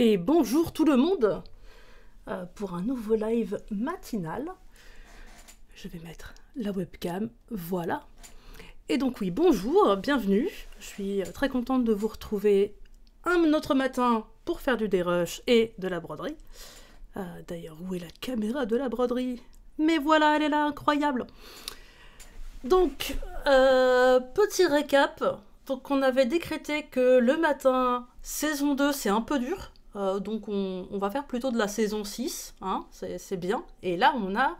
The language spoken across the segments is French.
Et bonjour tout le monde pour un nouveau live matinal. Je vais mettre la webcam, voilà. Et donc oui, bonjour, bienvenue. Je suis très contente de vous retrouver un autre matin pour faire du dérush et de la broderie. D'ailleurs, où est la caméra de la broderie? Mais voilà, elle est là, incroyable. Donc, petit récap. Donc on avait décrété que le matin, saison 2, c'est un peu dur. Donc on va faire plutôt de la saison 6, hein, c'est bien. Et là, on a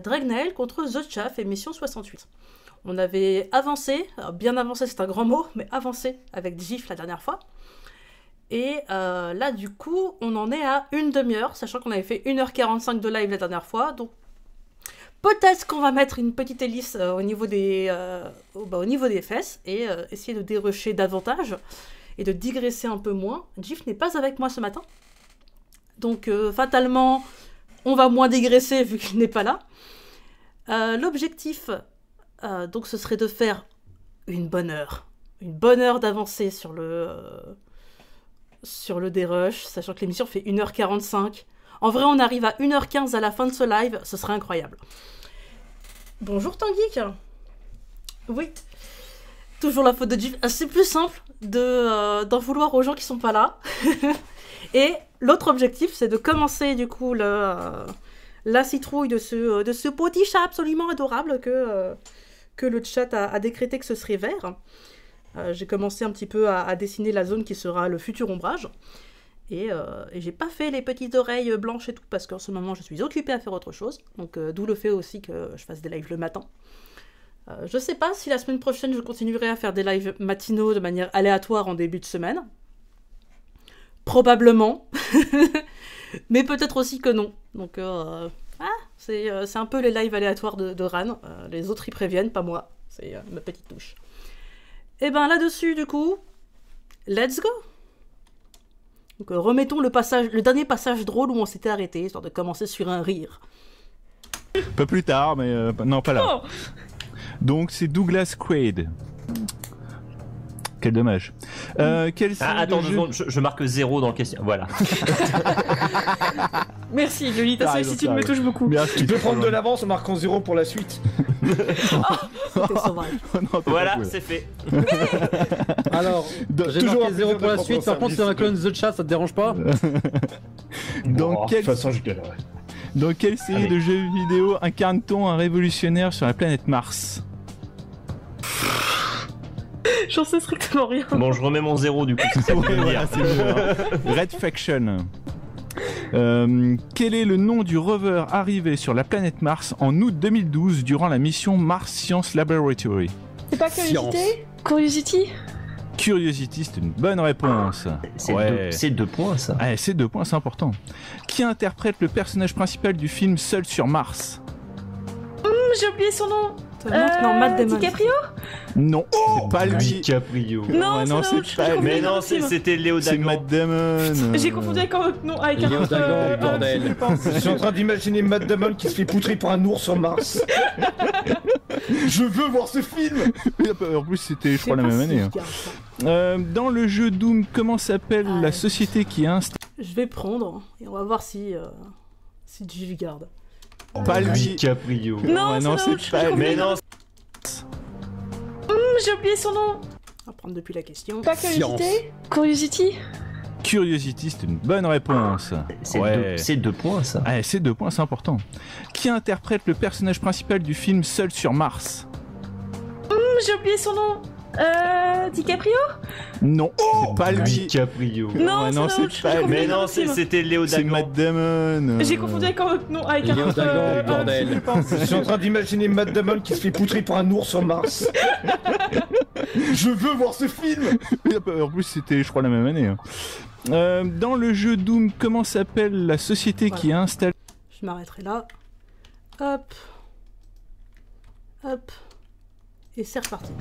Dragnael contre The Chaff, émission 68. On avait avancé, bien avancé c'est un grand mot, mais avancé avec GIF la dernière fois. Et là, du coup, on en est à une demi-heure, sachant qu'on avait fait 1h45 de live la dernière fois. Donc peut-être qu'on va mettre une petite hélice au niveau des fesses et essayer de dérusher davantage et de digresser un peu moins. GIF n'est pas avec moi ce matin. Donc fatalement, on va moins digresser vu qu'il n'est pas là. L'objectif, donc, ce serait de faire une bonne heure. Une bonne heure d'avancée sur le dérush, sachant que l'émission fait 1h45. En vrai, on arrive à 1h15 à la fin de ce live, ce serait incroyable. Bonjour Tangeek. Oui, toujours la faute de GIF. C'est plus simple d'en vouloir aux gens qui sont pas là. Et l'autre objectif, c'est de commencer du coup la citrouille de ce petit chat absolument adorable que le chat a décrété que ce serait vert. J'ai commencé un petit peu à dessiner la zone qui sera le futur ombrage. Et j'ai pas fait les petites oreilles blanches et tout, parce qu'en ce moment, je suis occupée à faire autre chose. Donc, d'où le fait aussi que je fasse des lives le matin. Je sais pas si la semaine prochaine, je continuerai à faire des lives matinaux de manière aléatoire en début de semaine. Probablement. Mais peut-être aussi que non. Donc, c'est un peu les lives aléatoires de Ran. Les autres y préviennent, pas moi. C'est ma petite touche. Et ben là-dessus, du coup, let's go! Donc remettons le dernier passage drôle où on s'était arrêté, histoire de commencer sur un rire. Pas plus tard, mais non, pas là. Oh. Donc c'est Douglas Quaid. Quel dommage. Attends 2 secondes, je marque 0 dans le question. Voilà. Merci, Loli, ta sollicitude me touche beaucoup. Merci. Tu peux prendre de l'avance en marquant 0 pour la suite. C'était sauvage. Non, Voilà, cool. c'est fait. Alors, J'ai toujours marqué 0 pour la un suite, par contre, c'est dans la colonne The Chat, ça te dérange pas? Dans de toute façon, je gagnerai. Dans quelle série de jeux vidéo incarne-t-on un révolutionnaire sur la planète Mars? J'en sais strictement rien. Bon, je remets mon 0 du coup. Ouais, voilà, c'est bon, hein. Red Faction. Quel est le nom du rover arrivé sur la planète Mars en août 2012 durant la mission Mars Science Laboratory? C'est pas Curiosity? Curiosity? Curiosity, c'est une bonne réponse. C'est 2 points ça. Ouais, c'est 2 points, c'est important. Qui interprète le personnage principal du film Seul sur Mars? J'ai oublié son nom. Non, Matt Damon. DiCaprio? Non, c'est pas lui. DiCaprio. Non, Ouais, non, c'est c'est pas lui. Mais non, c'était Léo C'est Dagan. Matt Damon. J'ai confondu avec un autre nom, avec un Léo autre... Dagan, bordel. je pense. Je suis en train d'imaginer Matt Damon qui se fait poutrer par un ours sur Mars. Je veux voir ce film. En plus, c'était, je crois, la même année. Dans le jeu Doom, comment s'appelle la société qui a installé... Je vais prendre et on va voir si GIF garde. Pas lui. DiCaprio. Non, Ouais, non, c'est c'est pas lui. Mais non, J'ai oublié son nom. On va prendre depuis la question. Pas Curiosity? Curiosity? Curiosity, c'est une bonne réponse. c'est 2 points ça. Ouais, c'est 2 points, c'est important. Qui interprète le personnage principal du film Seul sur Mars? J'ai oublié son nom. DiCaprio? Non, c'est pas lui. DiCaprio. Non, Ouais, non, c'est c'est pas lui. Mais non, c'était Léo C'est Dagan. Matt Damon. J'ai confondu avec un autre nom, avec un Léo autre... Dagan, bordel. je pense. Je suis en train d'imaginer Matt Damon qui se fait poutrer par un ours sur Mars. Je veux voir ce film. En plus, c'était, je crois, la même année. Dans le jeu Doom, comment s'appelle la société qui a installé... Je m'arrêterai là. Hop. Hop. Et c'est reparti.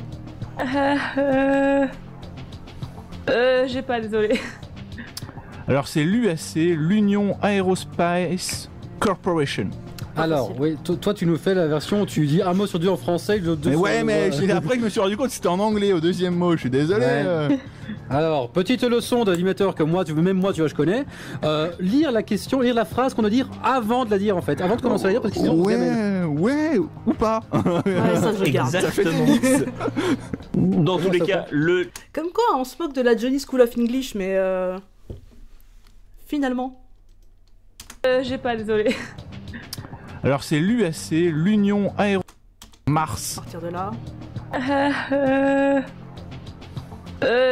J'ai pas, désolé. Alors, c'est l'UAC, l'Union Aerospace Corporation. Pas Alors, facile. oui, toi tu nous fais la version où tu dis un mot sur deux en français, le deux Mais sur- ouais, mais après je me suis rendu compte que c'était en anglais au deuxième mot, je suis désolé. Ouais. Alors, petite leçon d'animateur que moi, même moi, tu vois, je connais. Lire la question, lire la phrase qu'on doit dire avant de la dire en fait, avant de commencer à la dire parce que sinon on se gamelle. Ouais, ou pas. Ouais, ça je garde. Ça fait des Exactement. mix. Dans tous les ça cas, le Comme quoi, on se moque de la Johnny School of English, mais finalement. J'ai pas, désolé. Alors c'est l'UAC, l'Union Aéro Mars. À partir de là.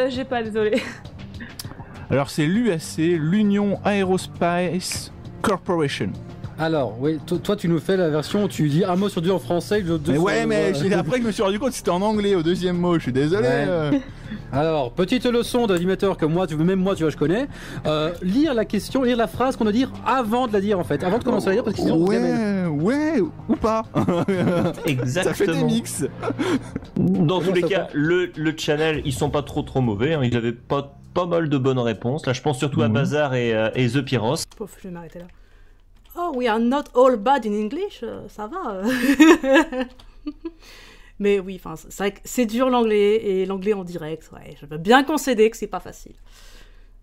J'ai pas, désolé. Alors c'est l'UAC, l'Union Aerospace Corporation. Alors, oui, toi tu nous fais la version où tu dis un mot sur deux en français, le deux Mais sur- ouais, mais après je me suis rendu compte que c'était en anglais au deuxième mot, je suis désolé. Ouais. Alors, petite leçon d'animateur que moi, même moi, tu vois, je connais. Lire la question, lire la phrase qu'on doit dire avant de la dire en fait, avant de commencer à la dire parce que sinon on se gamelle. Ouais, ou pas. Ça fait des exactement. mix. Dans tous Comment les ça cas, le channel, ils sont pas trop mauvais. Hein. Ils avaient pas mal de bonnes réponses. Là, je pense surtout à Mhm. Bazar et The Pyros. Pouf, je vais m'arrêter là. Oh, we are not all bad in English, ça va. Mais oui, enfin, c'est vrai que c'est dur l'anglais, et l'anglais en direct, ouais, je veux bien concéder que c'est pas facile.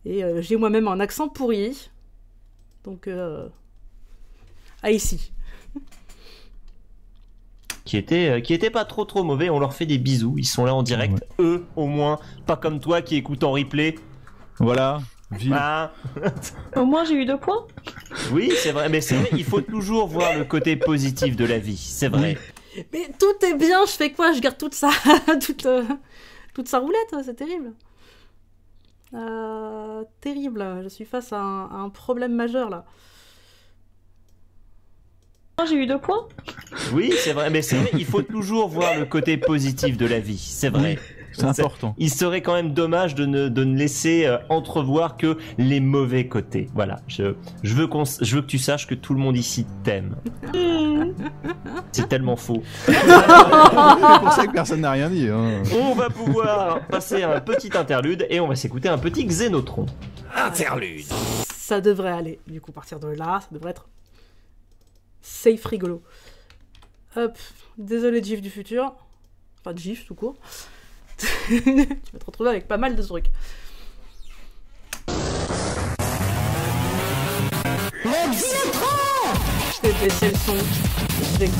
Et j'ai moi-même un accent pourri, donc ici. Qui était pas trop mauvais. On leur fait des bisous. Ils sont là en direct. Ouais. Eux, au moins, pas comme toi qui écoute en replay. Voilà. Vive. Ah. Au moins, j'ai eu 2 points. Oui, c'est vrai. Mais c'est vrai, il faut toujours voir le côté positif de la vie. C'est vrai. Mais tout est bien, je fais quoi? Je garde toute sa, toute sa roulette, c'est terrible. Terrible, je suis face à un problème majeur là. J'ai eu 2 points. Oui, c'est vrai. Mais c'est vrai, il faut toujours voir le côté positif de la vie. C'est vrai. C'est important. Il serait quand même dommage de ne laisser entrevoir que les mauvais côtés. Voilà, je veux que tu saches que tout le monde ici t'aime. C'est tellement faux. C'est pour ça que personne n'a rien dit. Hein. On va pouvoir passer à un petit interlude et on va s'écouter un petit Xénotron. Interlude. Ça devrait aller, du coup, à partir de là, ça devrait être safe rigolo. Hop, désolé GIF du futur. Enfin, GIF tout court. Tu vas te retrouver avec pas mal de trucs. Je vais baisser le son. Je vais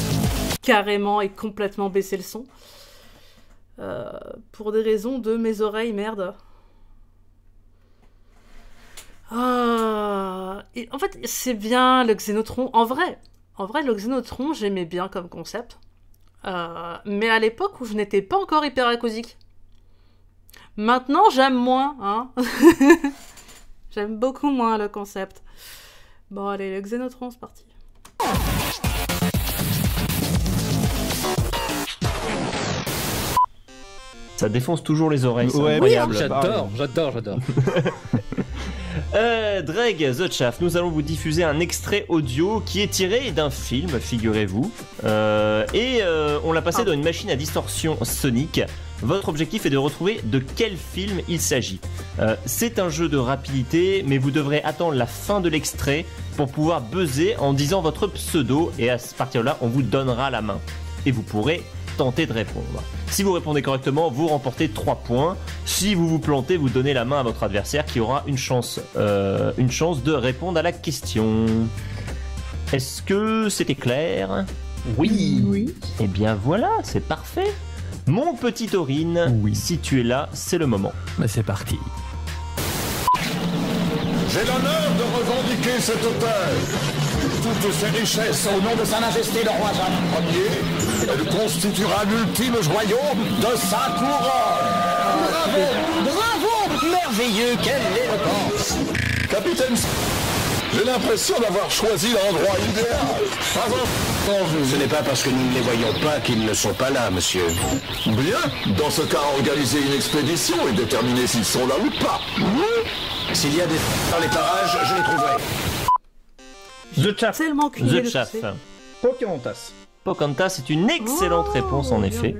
carrément et complètement baisser le son. Pour des raisons de mes oreilles, merde. Et en fait, c'est bien le Xénotron. En vrai, le Xénotron, j'aimais bien comme concept. Mais à l'époque où je n'étais pas encore hyperacousique. Maintenant, j'aime moins, hein. J'aime beaucoup moins le concept. Bon, allez, le Xénotron, c'est parti. Ça défonce toujours les oreilles. C'est Ouais, incroyable. J'adore. Dreg The Chaff, nous allons vous diffuser un extrait audio qui est tiré d'un film, figurez-vous. On l'a passé dans une machine à distorsion sonique. Votre objectif est de retrouver de quel film il s'agit. C'est un jeu de rapidité, mais vous devrez attendre la fin de l'extrait pour pouvoir buzzer en disant votre pseudo, et à partir de là, on vous donnera la main. Et vous pourrez tenter de répondre. Si vous répondez correctement, vous remportez 3 points. Si vous vous plantez, vous donnez la main à votre adversaire qui aura une chance de répondre à la question. Est-ce que c'était clair ? Oui. Eh bien voilà, c'est parfait. Mon petit Aurine, si tu es là, c'est le moment. Bah c'est parti. J'ai l'honneur de revendiquer cet hôtel. Toutes ces richesses au nom de Sa Majesté le Roi Jean Ier, elle constituera l'ultime royaume de sa couronne. Bravo, merveilleux, quelle éloquence. Capitaine, j'ai l'impression d'avoir choisi l'endroit idéal. Ce n'est pas parce que nous ne les voyons pas qu'ils ne sont pas là, monsieur. Bien, dans ce cas, organiser une expédition et déterminer s'ils sont là ou pas. S'il y a des dans les parages, je les trouverai. The Chaff. Tellement qu'une The Chaff. Pocahontas. Pocahontas, c'est une excellente réponse en effet.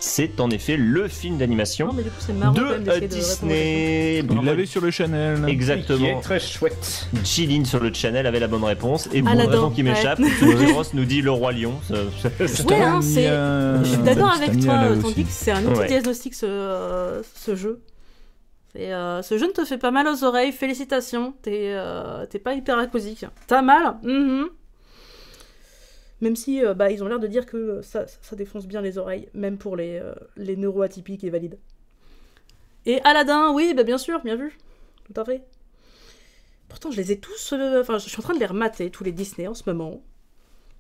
C'est en effet le film d'animation Non, mais du coup, c'est marrant quand même de d'essayer de Disney. Il Bravo. l'avait sur le channel. Qui est Exactement. très chouette. Chilin sur le channel avait la bonne réponse. Et pour une Aladdin, raison qui m'échappe, Zeros nous dit le roi lion. Ouais, hein, c'est. Je suis d'accord avec Stamina, là toi, aussi. tandis que c'est un outil Ouais. diagnostic ce jeu. Ce jeu ne te fait pas mal aux oreilles, félicitations. T'es pas hyper aquasique. T'as mal. Même si ils ont l'air de dire que ça défonce bien les oreilles, même pour les neuroatypiques et valides. Et Aladdin, oui, bien sûr, bien vu. Tout à fait. Pourtant, je les ai tous... Enfin, je suis en train de les remater, tous les Disney en ce moment.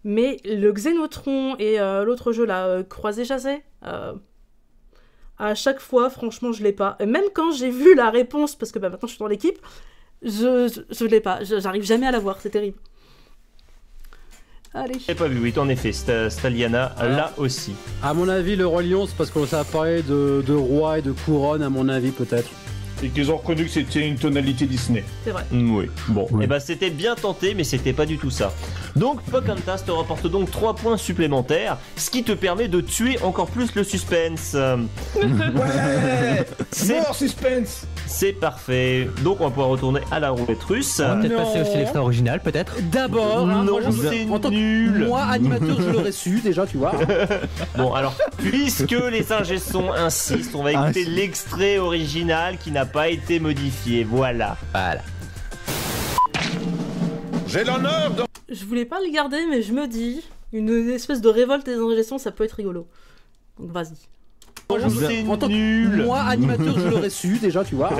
Mais le Xénotron et l'autre jeu là, Croisé-Chassé, à chaque fois, franchement, je l'ai pas. Et même quand j'ai vu la réponse, parce que maintenant je suis dans l'équipe, je l'ai pas. J'arrive jamais à la voir, c'est terrible. Allez. J'ai pas vu, oui, en effet, Staliana, là aussi. À mon avis, le roi lion, c'est parce qu'on ça parlait de roi et de couronne, à mon avis, peut-être. Et qu'ils ont reconnu que c'était une tonalité Disney. C'est vrai. Oui, bon, Oui. et bah c'était bien tenté, mais c'était pas du tout ça. Donc Pocahontas te rapporte donc 3 points supplémentaires, ce qui te permet de tuer encore plus le suspense. Ouais. C'est- Mort suspense. C'est parfait. Donc on va pouvoir retourner à la roulette russe. On va peut-être Non. passer aussi l'extrait original, peut-être. D'abord, hein, Non, moi, je- c'est en tant que nul. moi, animateur, je l'aurais su, déjà, tu vois. Bon alors, puisque les ingé sons insistent, on va écouter l'extrait original qui n'a pas été modifié. Voilà. Voilà. J'ai l'honneur de... Je voulais pas le garder, mais je me dis, une espèce de révolte des ingé-sons, ça peut être rigolo. Donc vas-y. C'est En tant que nul. moi, animateur, je l'aurais su, déjà, tu vois.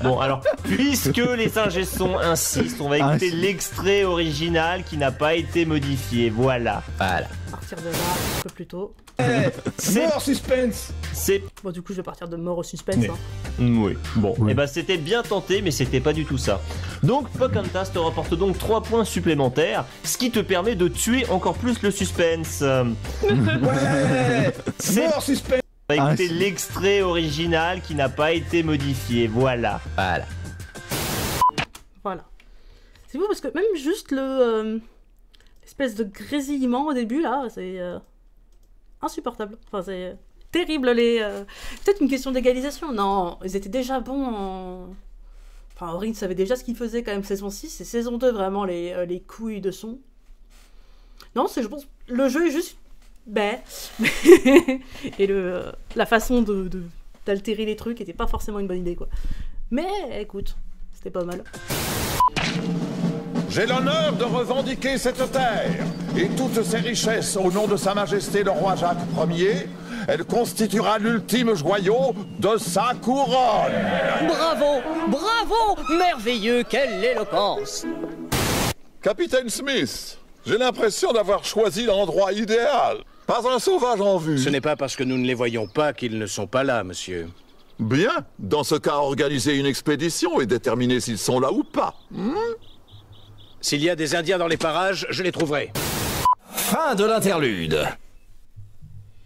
Bon alors, puisque les ingé sons insistent, on va écouter l'extrait original qui n'a pas été modifié. Voilà. Voilà. À partir de là, un peu plus tôt. Mort suspense. C'est... Bon, du coup, je vais partir de mort au suspense. Mais- Hein. Oui. Bon, Oui. et bah c'était bien tenté, mais c'était pas du tout ça. Donc Pocahontas te rapporte donc 3 points supplémentaires, ce qui te permet de tuer encore plus le suspense. Ouais. C'est... Mort suspense. On va écouter l'extrait original qui n'a pas été modifié. Voilà. Voilà. Voilà. C'est beau parce que même juste l'espèce de grésillement au début, là, c'est insupportable. Enfin, c'est terrible. Peut-être une question d'égalisation. Non, ils étaient déjà bons en... Enfin, Aurine savait déjà ce qu'il faisait quand même saison 6 et saison 2, vraiment, les couilles de son. Non, je pense le jeu est juste... et la façon d'altérer les trucs était pas forcément une bonne idée, quoi. Mais, écoute, c'était pas mal. J'ai l'honneur de revendiquer cette terre et toutes ses richesses au nom de Sa Majesté le roi Jacques Ier. Elle constituera l'ultime joyau de sa couronne. Bravo, bravo, merveilleux, quelle éloquence. Capitaine Smith, j'ai l'impression d'avoir choisi l'endroit idéal. Pas un sauvage en vue. Ce n'est pas parce que nous ne les voyons pas qu'ils ne sont pas là, monsieur. Bien. Dans ce cas, organiser une expédition et déterminer s'ils sont là ou pas. S'il y a des Indiens dans les parages, je les trouverai. Fin de l'interlude.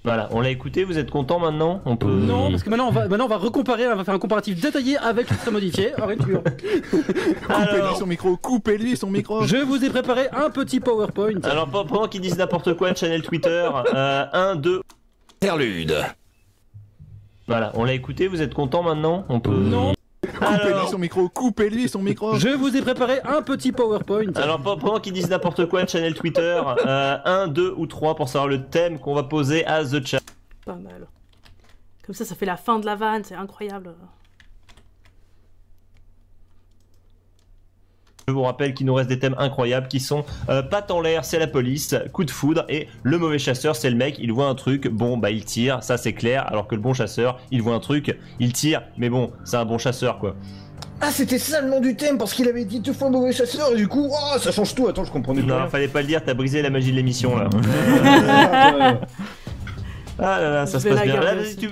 Voilà, on l'a écouté, vous êtes content maintenant? On peut... Non, parce que maintenant on va recomparer, on va faire un comparatif détaillé avec l'extrait modifié. Arrête, tu vois. Coupez-lui son micro, coupez-lui son micro. Je vous ai préparé un petit PowerPoint. Alors pendant qu'ils disent n'importe quoi, channel Twitter, 1, 2... Interlude. Voilà, on l'a écouté, vous êtes content maintenant? On peut... Non. Coupez-lui son micro, coupez-lui son micro. Je vous ai préparé un petit PowerPoint. Alors pendant qu'ils disent n'importe quoi, channel Twitter, 1, 2 ou 3 pour savoir le thème qu'on va poser à The Chat. Pas mal. Comme ça fait la fin de la vanne, c'est incroyable. Je vous rappelle qu'il nous reste des thèmes incroyables qui sont patte en l'air, c'est la police, coup de foudre, et le mauvais chasseur, c'est le mec, il voit un truc, bon bah il tire, ça c'est clair, alors que le bon chasseur, il voit un truc, il tire, mais bon, c'est un bon chasseur quoi. Ah, c'était ça le nom du thème, parce qu'il avait dit 2 fois mauvais chasseur, et du coup, oh, ça change tout. Attends, je comprenais plus Non, rien. fallait pas le dire, t'as brisé la magie de l'émission là. Ah là là, ça Je se vais passe la bien. garder Là, aussi.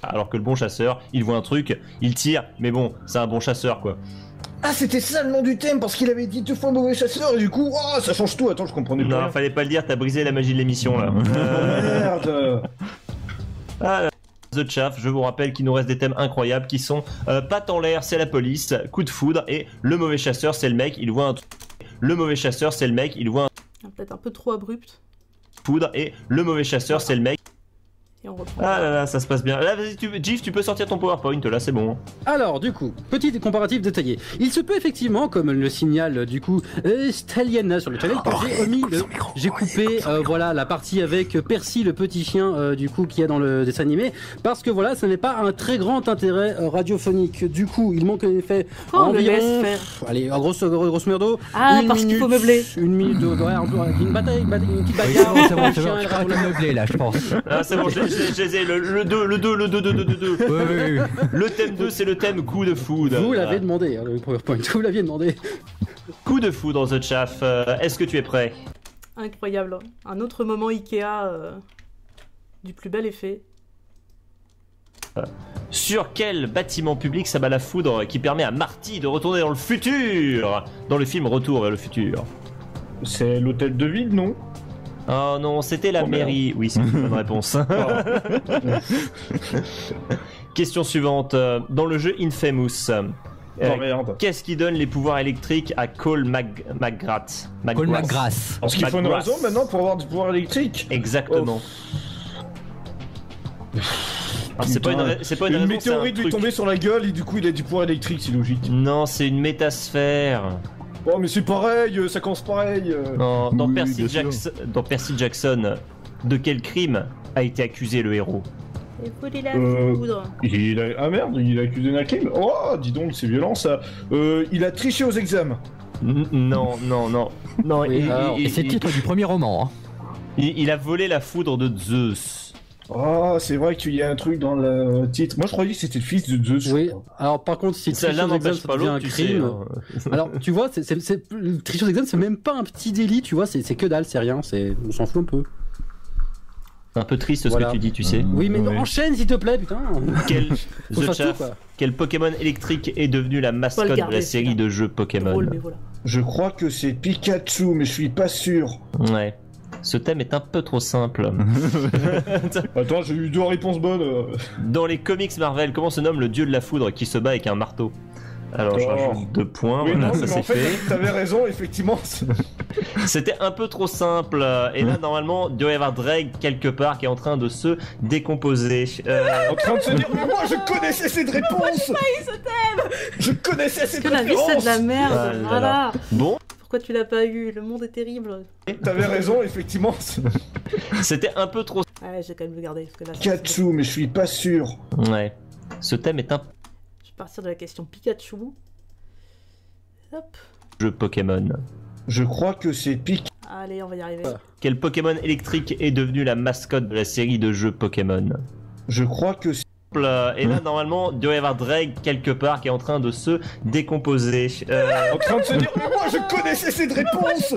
alors que le bon chasseur, il voit un truc, il tire, mais bon, c'est un bon chasseur quoi. Ah, c'était ça le nom du thème, parce qu'il avait dit 2 fois mauvais chasseur, et du coup, oh, ça change tout. Attends, je comprenais plus Non, rien. fallait pas le dire, t'as brisé la magie de l'émission là. Merde. Ah là. The Chaff, je vous rappelle qu'il nous reste des thèmes incroyables qui sont patte en l'air, c'est la police, coup de foudre, et le mauvais chasseur, c'est le mec, il voit un truc. Le mauvais chasseur, c'est le mec, il voit un Peut-être un peu trop abrupt. foudre, et le mauvais chasseur, c'est le mec. Et on reprend. Ah là là, ça se passe bien. Là, vas-y, Gif, tu peux sortir ton PowerPoint, là, c'est bon. Alors, du coup, petit comparatif détaillé. Il se peut effectivement, comme le signale du coup Staliana sur le channel, que j'ai coupé voilà la partie avec Percy, le petit chien du coup qu'il y a dans le dessin animé, parce que voilà, ça n'est pas un très grand intérêt radiophonique. Du coup, il manque en effet environ, allez, grosso merdo, parce qu'il faut meubler. Une minute de une bataille, une petite bagarre. C'est bon, je crois qu'on meubler là, je pense. Ah, c'est bon, je les ai, le 2. Oui. Le thème 2, c'est le thème coup de foudre. Vous l'avez demandé, hein, le PowerPoint, vous l'aviez demandé. Coup de foudre, The Chaff. Est-ce que tu es prêt? Incroyable. Un autre moment Ikea du plus bel effet. Sur quel bâtiment public s'abat la foudre qui permet à Marty de retourner dans le futur dans le film Retour vers le futur? C'est l'hôtel de ville, non? Oh non, c'était la mairie. Oui, c'est une bonne réponse. Question suivante. Dans le jeu Infamous, qu'est-ce qui donne les pouvoirs électriques à Cole McGrath? Cole McGrath. Parce qu'il faut une raison maintenant pour avoir du pouvoir électrique. Exactement. C'est pas une raison. Une météorite lui est tombée sur la gueule et du coup il a du pouvoir électrique, c'est logique. Non, c'est une métasphère. Oh mais c'est pareil, ça commence pareil. Non, dans Percy Jackson, de quel crime a été accusé le héros? Il voulait la foudre. Ah merde, il a accusé d'un crime. Oh, dis donc, c'est violent ça. Il a triché aux examens. Non. Et c'est le titre du premier roman. Hein. Il a volé la foudre de Zeus. Oh, c'est vrai qu'il y a un truc dans le titre. Moi, je croyais que c'était le fils de Zeus. Oui. Alors, par contre, si tricher aux examens, ça devient un crime. Alors, tu vois, tricher aux examens, c'est même pas un petit délit, tu vois. C'est que dalle, c'est rien. On s'en fout un peu. C'est un peu triste ce que tu dis, tu sais. Oui, mais enchaîne s'il te plaît, putain. Quel Pokémon électrique est devenu la mascotte de la série de jeux Pokémon? Drôle, mais voilà. Je crois que c'est Pikachu, mais je suis pas sûr. Ouais. Ce thème est un peu trop simple. Attends, j'ai eu 2 réponses bonnes. Dans les comics Marvel, comment se nomme le dieu de la foudre qui se bat avec un marteau? Alors, je rajoute 2 points. Oui, voilà, non, ça mais c'est en fait, t'avais raison, effectivement. C'était un peu trop simple. Et là, normalement, il doit y avoir Drake quelque part qui est en train de se décomposer. En train de se dire, mais moi, je connaissais cette réponse. Je connaissais cette réponse. Parce que la vie, c'est de la merde. Ah, voilà. Bon. Pourquoi tu l'as pas eu? Le monde est terrible. T'avais raison, effectivement. C'était un peu trop. Ouais, j'ai quand même le garder. Parce que là, Pikachu, mais je suis pas sûr. Ouais. Ce thème est un. Je vais partir de la question Pikachu. Hop. Jeu Pokémon. Je crois que c'est Pikachu. Allez, on va y arriver. Quel Pokémon électrique est devenu la mascotte de la série de jeux Pokémon? Je crois que c'est... Et là, normalement, il doit y avoir Drake quelque part qui est en train de se décomposer. En train de se dire, mais moi, je connaissais cette réponse.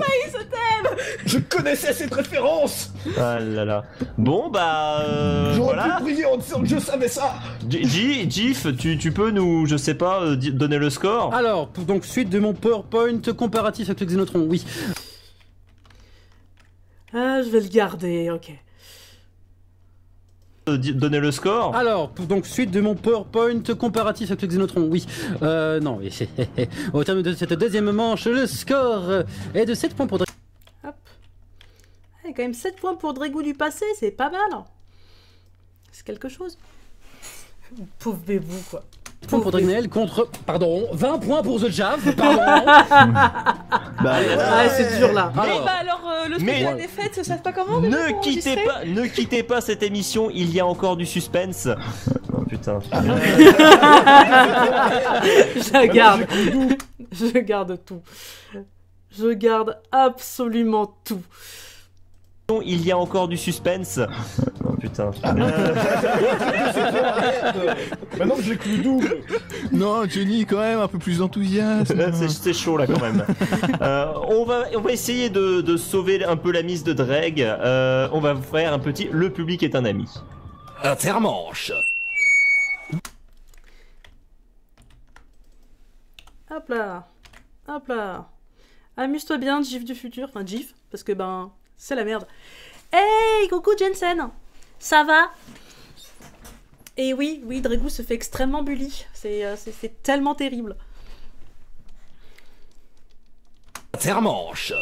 Je connaissais cette référence. Ah là là. Bon, bah... J'aurais voilà. pu briller en disant que je savais ça. Gif, tu peux nous, je sais pas, donner le score? Alors, donc suite de mon PowerPoint comparatif avec le Xenotron, oui. Ah, je vais le garder, ok. Donner le score? Alors, donc suite de mon PowerPoint comparatif avec le Xenotron, oui. Non, mais au terme de cette deuxième manche, le score est de 7 points pour Drake. Hop. Il y a quand même 7 points pour Drégou du passé, c'est pas mal. C'est quelque chose. Pauvre bébou, quoi. Pour Dragnel contre, pardon, 20 points pour The Jav, pardon. Ouais, c'est dur là. Alors, le truc de la défaite, ça se passe pas comment? Ne quittez pas cette émission, il y a encore du suspense. Oh putain. Je garde. Je garde tout. Je garde absolument tout. Il y a encore du suspense. Oh putain. Maintenant que j'ai que le double. Non, Johnny, quand même, un peu plus d'enthousiasme. C'est chaud là quand même. On va essayer de sauver un peu la mise de Dreg. On va faire un petit Le public est un ami. Intermanche. Hop là. Hop là. Amuse-toi bien, Gif du futur. Enfin, Gif, parce que c'est la merde. Hey, coucou Jensen. Ça va? Et oui, Drégou se fait extrêmement bully. C'est tellement terrible. Intermanche.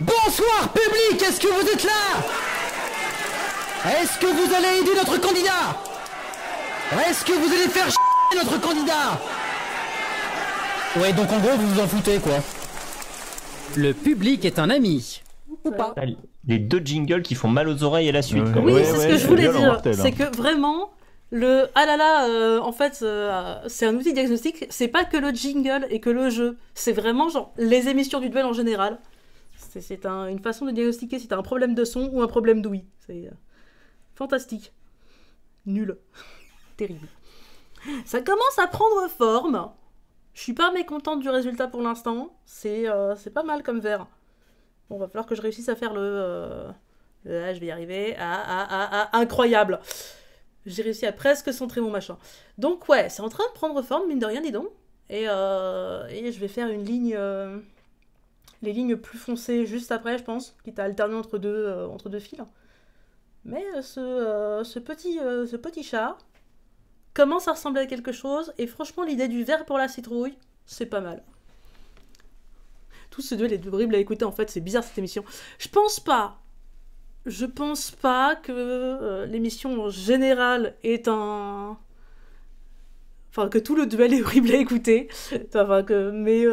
Bonsoir public, est-ce que vous êtes là? Est-ce que vous allez aider notre candidat? Est-ce que vous allez faire chier notre candidat? Ouais, donc en gros, vous vous en foutez, quoi. Le public est un ami. Ou pas. Les 2 jingles qui font mal aux oreilles à la suite. Oui, c'est ce que je voulais dire. C'est que vraiment, le ah là là, en fait, c'est un outil diagnostique. C'est pas que le jingle et que le jeu. C'est vraiment genre les émissions du duel en général. C'est une façon de diagnostiquer si t'as un problème de son ou un problème d'ouïe. C'est fantastique. Nul. Terrible. Ça commence à prendre forme. Je suis pas mécontente du résultat pour l'instant. C'est pas mal comme verre. Bon, va falloir que je réussisse à faire je vais y arriver. Incroyable. J'ai réussi à presque centrer mon machin. Donc ouais, c'est en train de prendre forme, mine de rien, dis donc. Et je vais faire une ligne... les lignes plus foncées juste après, je pense. Quitte à alterner entre deux fils. Mais ce petit chat commence à ressembler à quelque chose. Et franchement, l'idée du verre pour la citrouille, c'est pas mal. Tout ce duel est horrible à écouter, en fait. C'est bizarre, cette émission. Je pense pas que l'émission en général est un... Enfin, que tout le duel est horrible à écouter. Enfin, mais...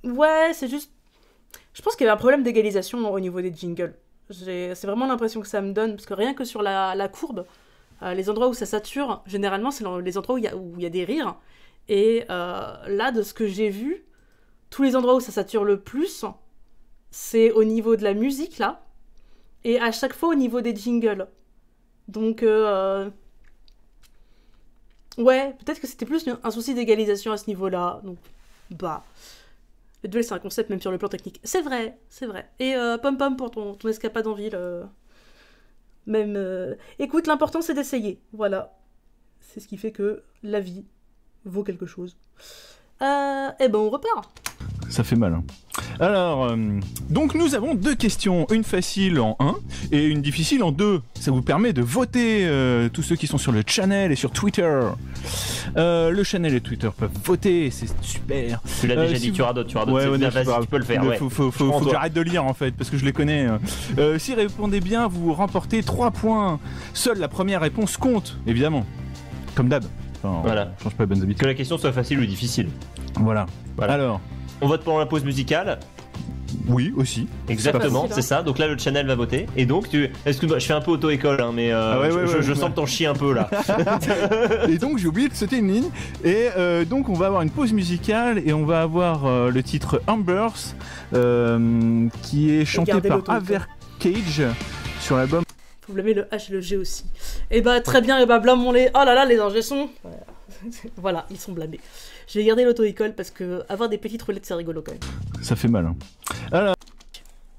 Ouais, c'est juste... Je pense qu'il y avait un problème d'égalisation au niveau des jingles. C'est vraiment l'impression que ça me donne, parce que rien que sur la courbe, les endroits où ça sature, généralement, c'est les endroits où il y a des rires. Et là, de ce que j'ai vu, tous les endroits où ça sature le plus, c'est au niveau de la musique, là, et à chaque fois au niveau des jingles. Donc, ouais, peut-être que c'était plus un souci d'égalisation à ce niveau-là. Donc, bah... Le duel, c'est un concept même sur le plan technique. C'est vrai, c'est vrai. Et Pom Pom pour ton escapade en ville. Écoute, l'important c'est d'essayer. Voilà. C'est ce qui fait que la vie vaut quelque chose. Eh ben, on repart. Ça fait mal. Hein. Alors, donc nous avons 2 questions, une facile en 1 et une difficile en 2. Ça vous permet de voter, tous ceux qui sont sur le channel et sur Twitter. Le channel et Twitter peuvent voter, c'est super. Tu l'as déjà dit, tu auras d'autres, vas-y, tu peux le faire. Faut que j'arrête de lire en fait, parce que je les connais. Si répondez bien, vous remportez 3 points. Seule la première réponse compte, évidemment. Comme d'hab. Enfin, voilà. Change pas les bonnes habitudes. Que la question soit facile ou difficile. Voilà. Alors... On vote pendant la pause musicale. Oui, aussi. Exactement, c'est ça. Donc là, le channel va voter. Et donc, excuse-moi, je fais un peu auto-école, hein, mais je sens que t'en chies un peu là. Et donc, j'ai oublié de sauter une ligne. Et donc, on va avoir une pause musicale et on va avoir le titre Ambers qui est chanté par Avercage sur l'album. Faut blâmer le H et le G aussi. Et bah, très bien, et bah, blâmons-les. Oh là là, les ingé sons. Voilà, ils sont blâmés. Je vais garder l'auto-école parce que avoir des petites roulettes, c'est rigolo quand même. Ça fait mal. Hein. Alors...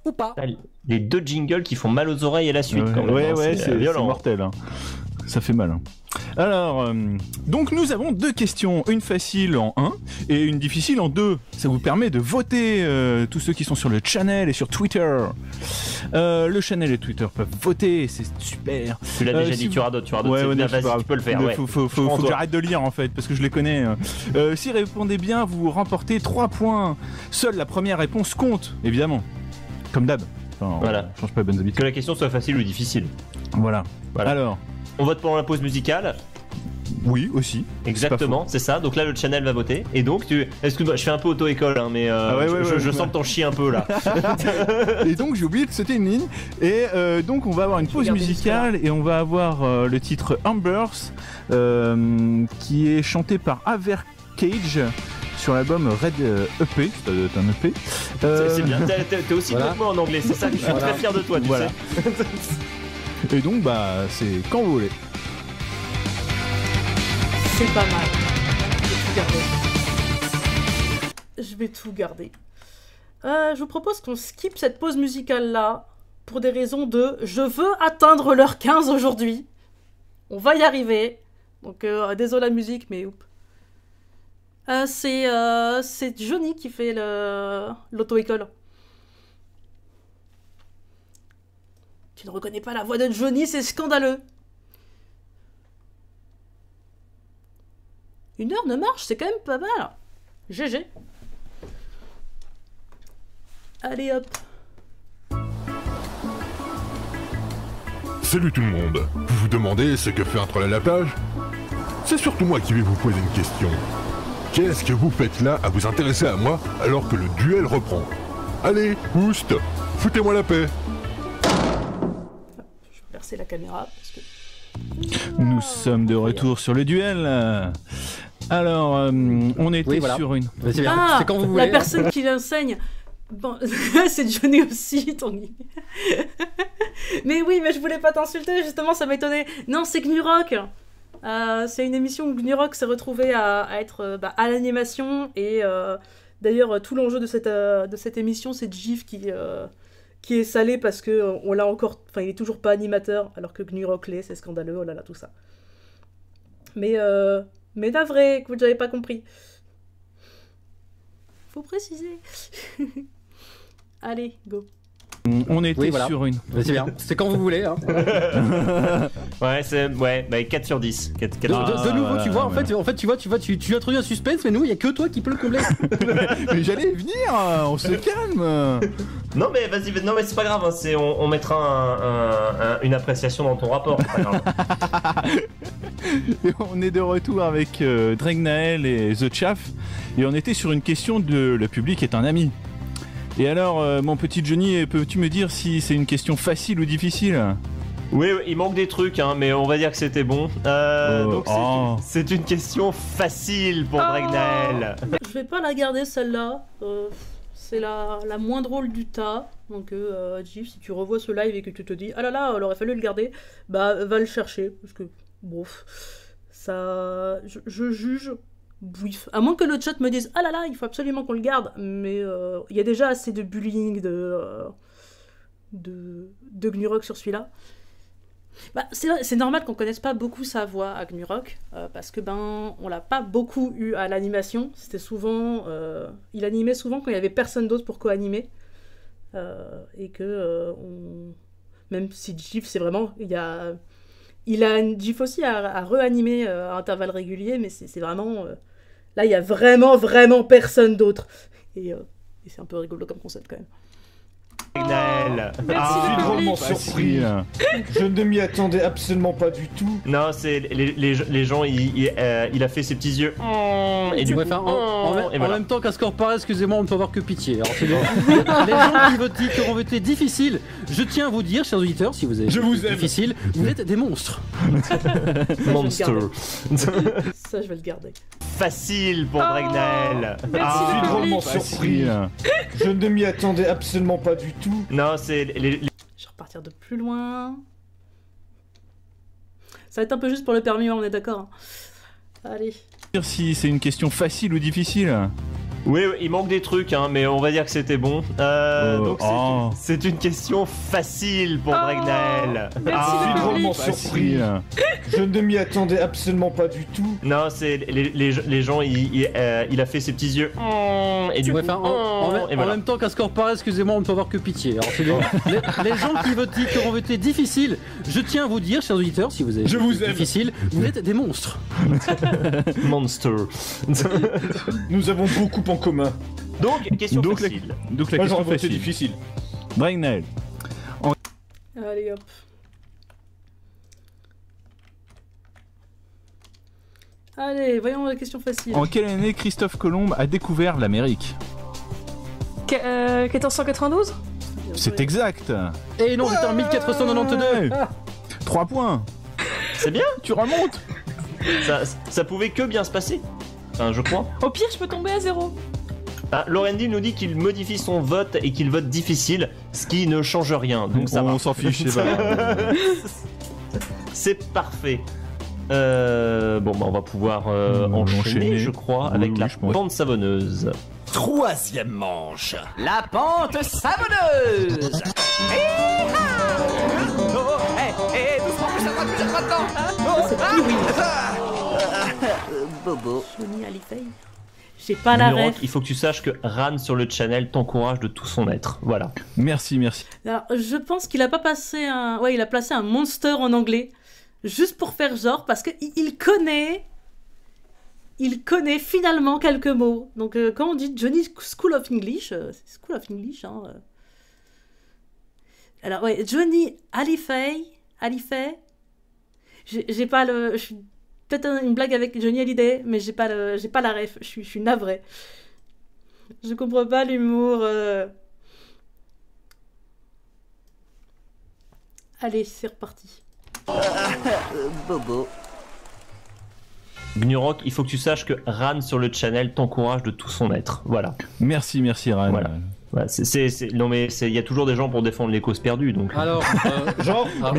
Ou pas. Les 2 jingles qui font mal aux oreilles à la suite. Quand même, ouais, c'est mortel. Hein. Ça fait mal. Hein. Alors, donc nous avons 2 questions, une facile en 1 et une difficile en 2. Ça vous permet de voter, tous ceux qui sont sur le channel et sur Twitter. Le channel et Twitter peuvent voter, c'est super. Tu l'as déjà dit, tu auras d'autres, vas-y, tu peux le faire. Faut que j'arrête de lire en fait, parce que je les connais. Si répondez bien, vous remportez 3 points. Seule la première réponse compte, évidemment. Comme d'hab. Enfin, voilà. Change pas les bonnes habitudes. Que la question soit facile ou difficile. Voilà. Alors... On vote pendant la pause musicale. Oui, aussi. Exactement, c'est ça. Donc là, le channel va voter. Et donc, excuse-moi, je fais un peu auto-école, hein, mais je sens que t'en chies un peu là. Et donc, j'ai oublié de sauter une ligne. Et donc, on va avoir une pause musicale et on va avoir le titre Ambers qui est chanté par Avercage sur l'album Red EP. C'est un EP. C'est bien, t'es aussi bon que moi en anglais, c'est ça. Je suis très fier de toi, tu sais. Et donc, bah, c'est quand vous voulez. C'est pas mal. Je vais tout garder. Je vous propose qu'on skip cette pause musicale-là pour des raisons de « Je veux atteindre l'heure 15 aujourd'hui ». On va y arriver. Donc, désolé la musique, mais oups. C'est Johnny qui fait l'auto-école. Tu ne reconnais pas la voix de Johnny, c'est scandaleux. 1 heure de marche, c'est quand même pas mal. GG. Allez hop. Salut tout le monde. Vous vous demandez ce que fait un troll à la plage? C'est surtout moi qui vais vous poser une question. Qu'est-ce que vous faites là à vous intéresser à moi alors que le duel reprend? Allez, oust, foutez-moi la paix. Je vais percer la caméra parce que... Nous sommes de retour sur le duel. Alors, on était sur une... C'est bien. Ah, c'est quand vous voulez. la personne qui l'enseigne. Bon, c'est Johnny aussi, Tanguy. Mais oui, mais je voulais pas t'insulter, justement, ça m'étonnait. Non, c'est Gnurock. C'est une émission où Gnurock s'est retrouvé à être à l'animation. Et d'ailleurs, tout l'enjeu de cette émission, c'est Gif qui est salé parce que on l'a encore... Enfin, il est toujours pas animateur, alors que Gnurock l'est, c'est scandaleux, oh là là, tout ça. Mais navré, écoute, j'avais pas compris. Faut préciser. Allez, go. On était sur une... C'est bien, c'est quand vous voulez. Hein. Ouais, c'est... Ouais, 4 sur 10. 4 de nouveau, tu vois, en fait, tu introduis un suspense, mais nous, il y a que toi qui peux le combler. Mais j'allais venir, on se calme. Non mais vas-y, non mais c'est pas grave, hein, on mettra une appréciation dans ton rapport, c'est pas grave. Et on est de retour avec Dregnael et The Chaff, et on était sur une question de le public est un ami. Et alors, mon petit Johnny, peux-tu me dire si c'est une question facile ou difficile? Oui, il manque des trucs, hein, mais on va dire que c'était bon. Donc c'est une question facile pour Dregnael. Je vais pas la garder celle-là. C'est la moins drôle du tas. Donc, Gif, si tu revois ce live et que tu te dis ah là là, il aurait fallu le garder, bah va le chercher. Parce que, bon, ça. Je juge. Oui. À moins que le chat me dise ah là là, il faut absolument qu'on le garde. Mais il y a déjà assez de bullying de Gnurock sur celui-là. Bah, c'est normal qu'on connaisse pas beaucoup sa voix à Gnurock, parce que on l'a pas beaucoup eu à l'animation. C'était souvent, il animait souvent quand il y avait personne d'autre pour co-animer, et que même si Gif c'est vraiment, il a Gif aussi à re-animer à intervalles réguliers, mais c'est vraiment là il y a vraiment personne d'autre, et c'est un peu rigolo comme concept quand même. Je suis drôlement surpris. Je ne m'y attendais absolument pas du tout. Non, c'est les gens, il a fait ses petits yeux. Et du coup, en même temps qu'un score pareil, excusez-moi, on ne peut avoir que pitié. Alors, les gens qui ont voté difficile, je tiens à vous dire, chers auditeurs, si vous avez difficile, vous êtes des monstres. Monster. Ça, je vais le garder. Facile pour Dregnael. Je suis drôlement surpris. Je ne m'y attendais absolument pas du tout. Non, c'est Je vais repartir de plus loin. Ça va être un peu juste pour le permis, on est d'accord. Hein. Allez. Si c'est une question facile ou difficile? Oui, il manque des trucs, hein, mais on va dire que c'était bon. Donc c'est une question facile pour Dregnael. Je suis drôlement surpris. Je ne m'y attendais absolument pas du tout. Non, c'est les gens, il a fait ses petits yeux. Et du coup, en même temps qu'un score pareil, excusez-moi, on ne peut avoir que pitié. Alors, les gens qui ont voté difficile, je tiens à vous dire, chers auditeurs, si vous avez difficile, vous êtes des monstres. Monster. Nous avons beaucoup en commun. Donc, question facile. Donc la question facile. Difficile. Dregnael. Allez hop. Allez, voyons la question facile. En quelle année Christophe Colomb a découvert l'Amérique? 1492. C'est exact. Et non, c'était en 1492. 3 points. C'est bien. Tu remontes. Ça pouvait que bien se passer. Enfin, je crois. Au pire, je peux tomber à 0. Lorendi nous dit qu'il modifie son vote et qu'il vote difficile, ce qui ne change rien. Donc ça va. On s'en fiche, c'est pas. C'est parfait. Bon, on va pouvoir enchaîner, je crois, avec la pente savonneuse. Troisième manche. La pente savonneuse. Bobo. Johnny Hallyfay. J'ai pas la ref. Il faut que tu saches que Ran sur le channel t'encourage de tout son être. Voilà. Merci. Alors, je pense qu'il a pas passé un... Ouais, il a placé un monster en anglais. Juste pour faire genre, parce qu'il connaît... Il connaît finalement quelques mots. Donc, quand on dit Johnny School of English, c'est School of English, hein. Alors, ouais, Johnny Hallyfay, Alifay. J'ai pas le... Je suis peut-être une blague avec Johnny Hallyday, mais j'ai pas la ref. Je suis navrée. Je comprends pas l'humour. Allez, c'est reparti. Bobo. Gnurok, il faut que tu saches que Ran sur le channel t'encourage de tout son être. Voilà. Merci Ran. Voilà. Ouais, non mais il y a toujours des gens pour défendre les causes perdues donc. Alors, genre, Ran,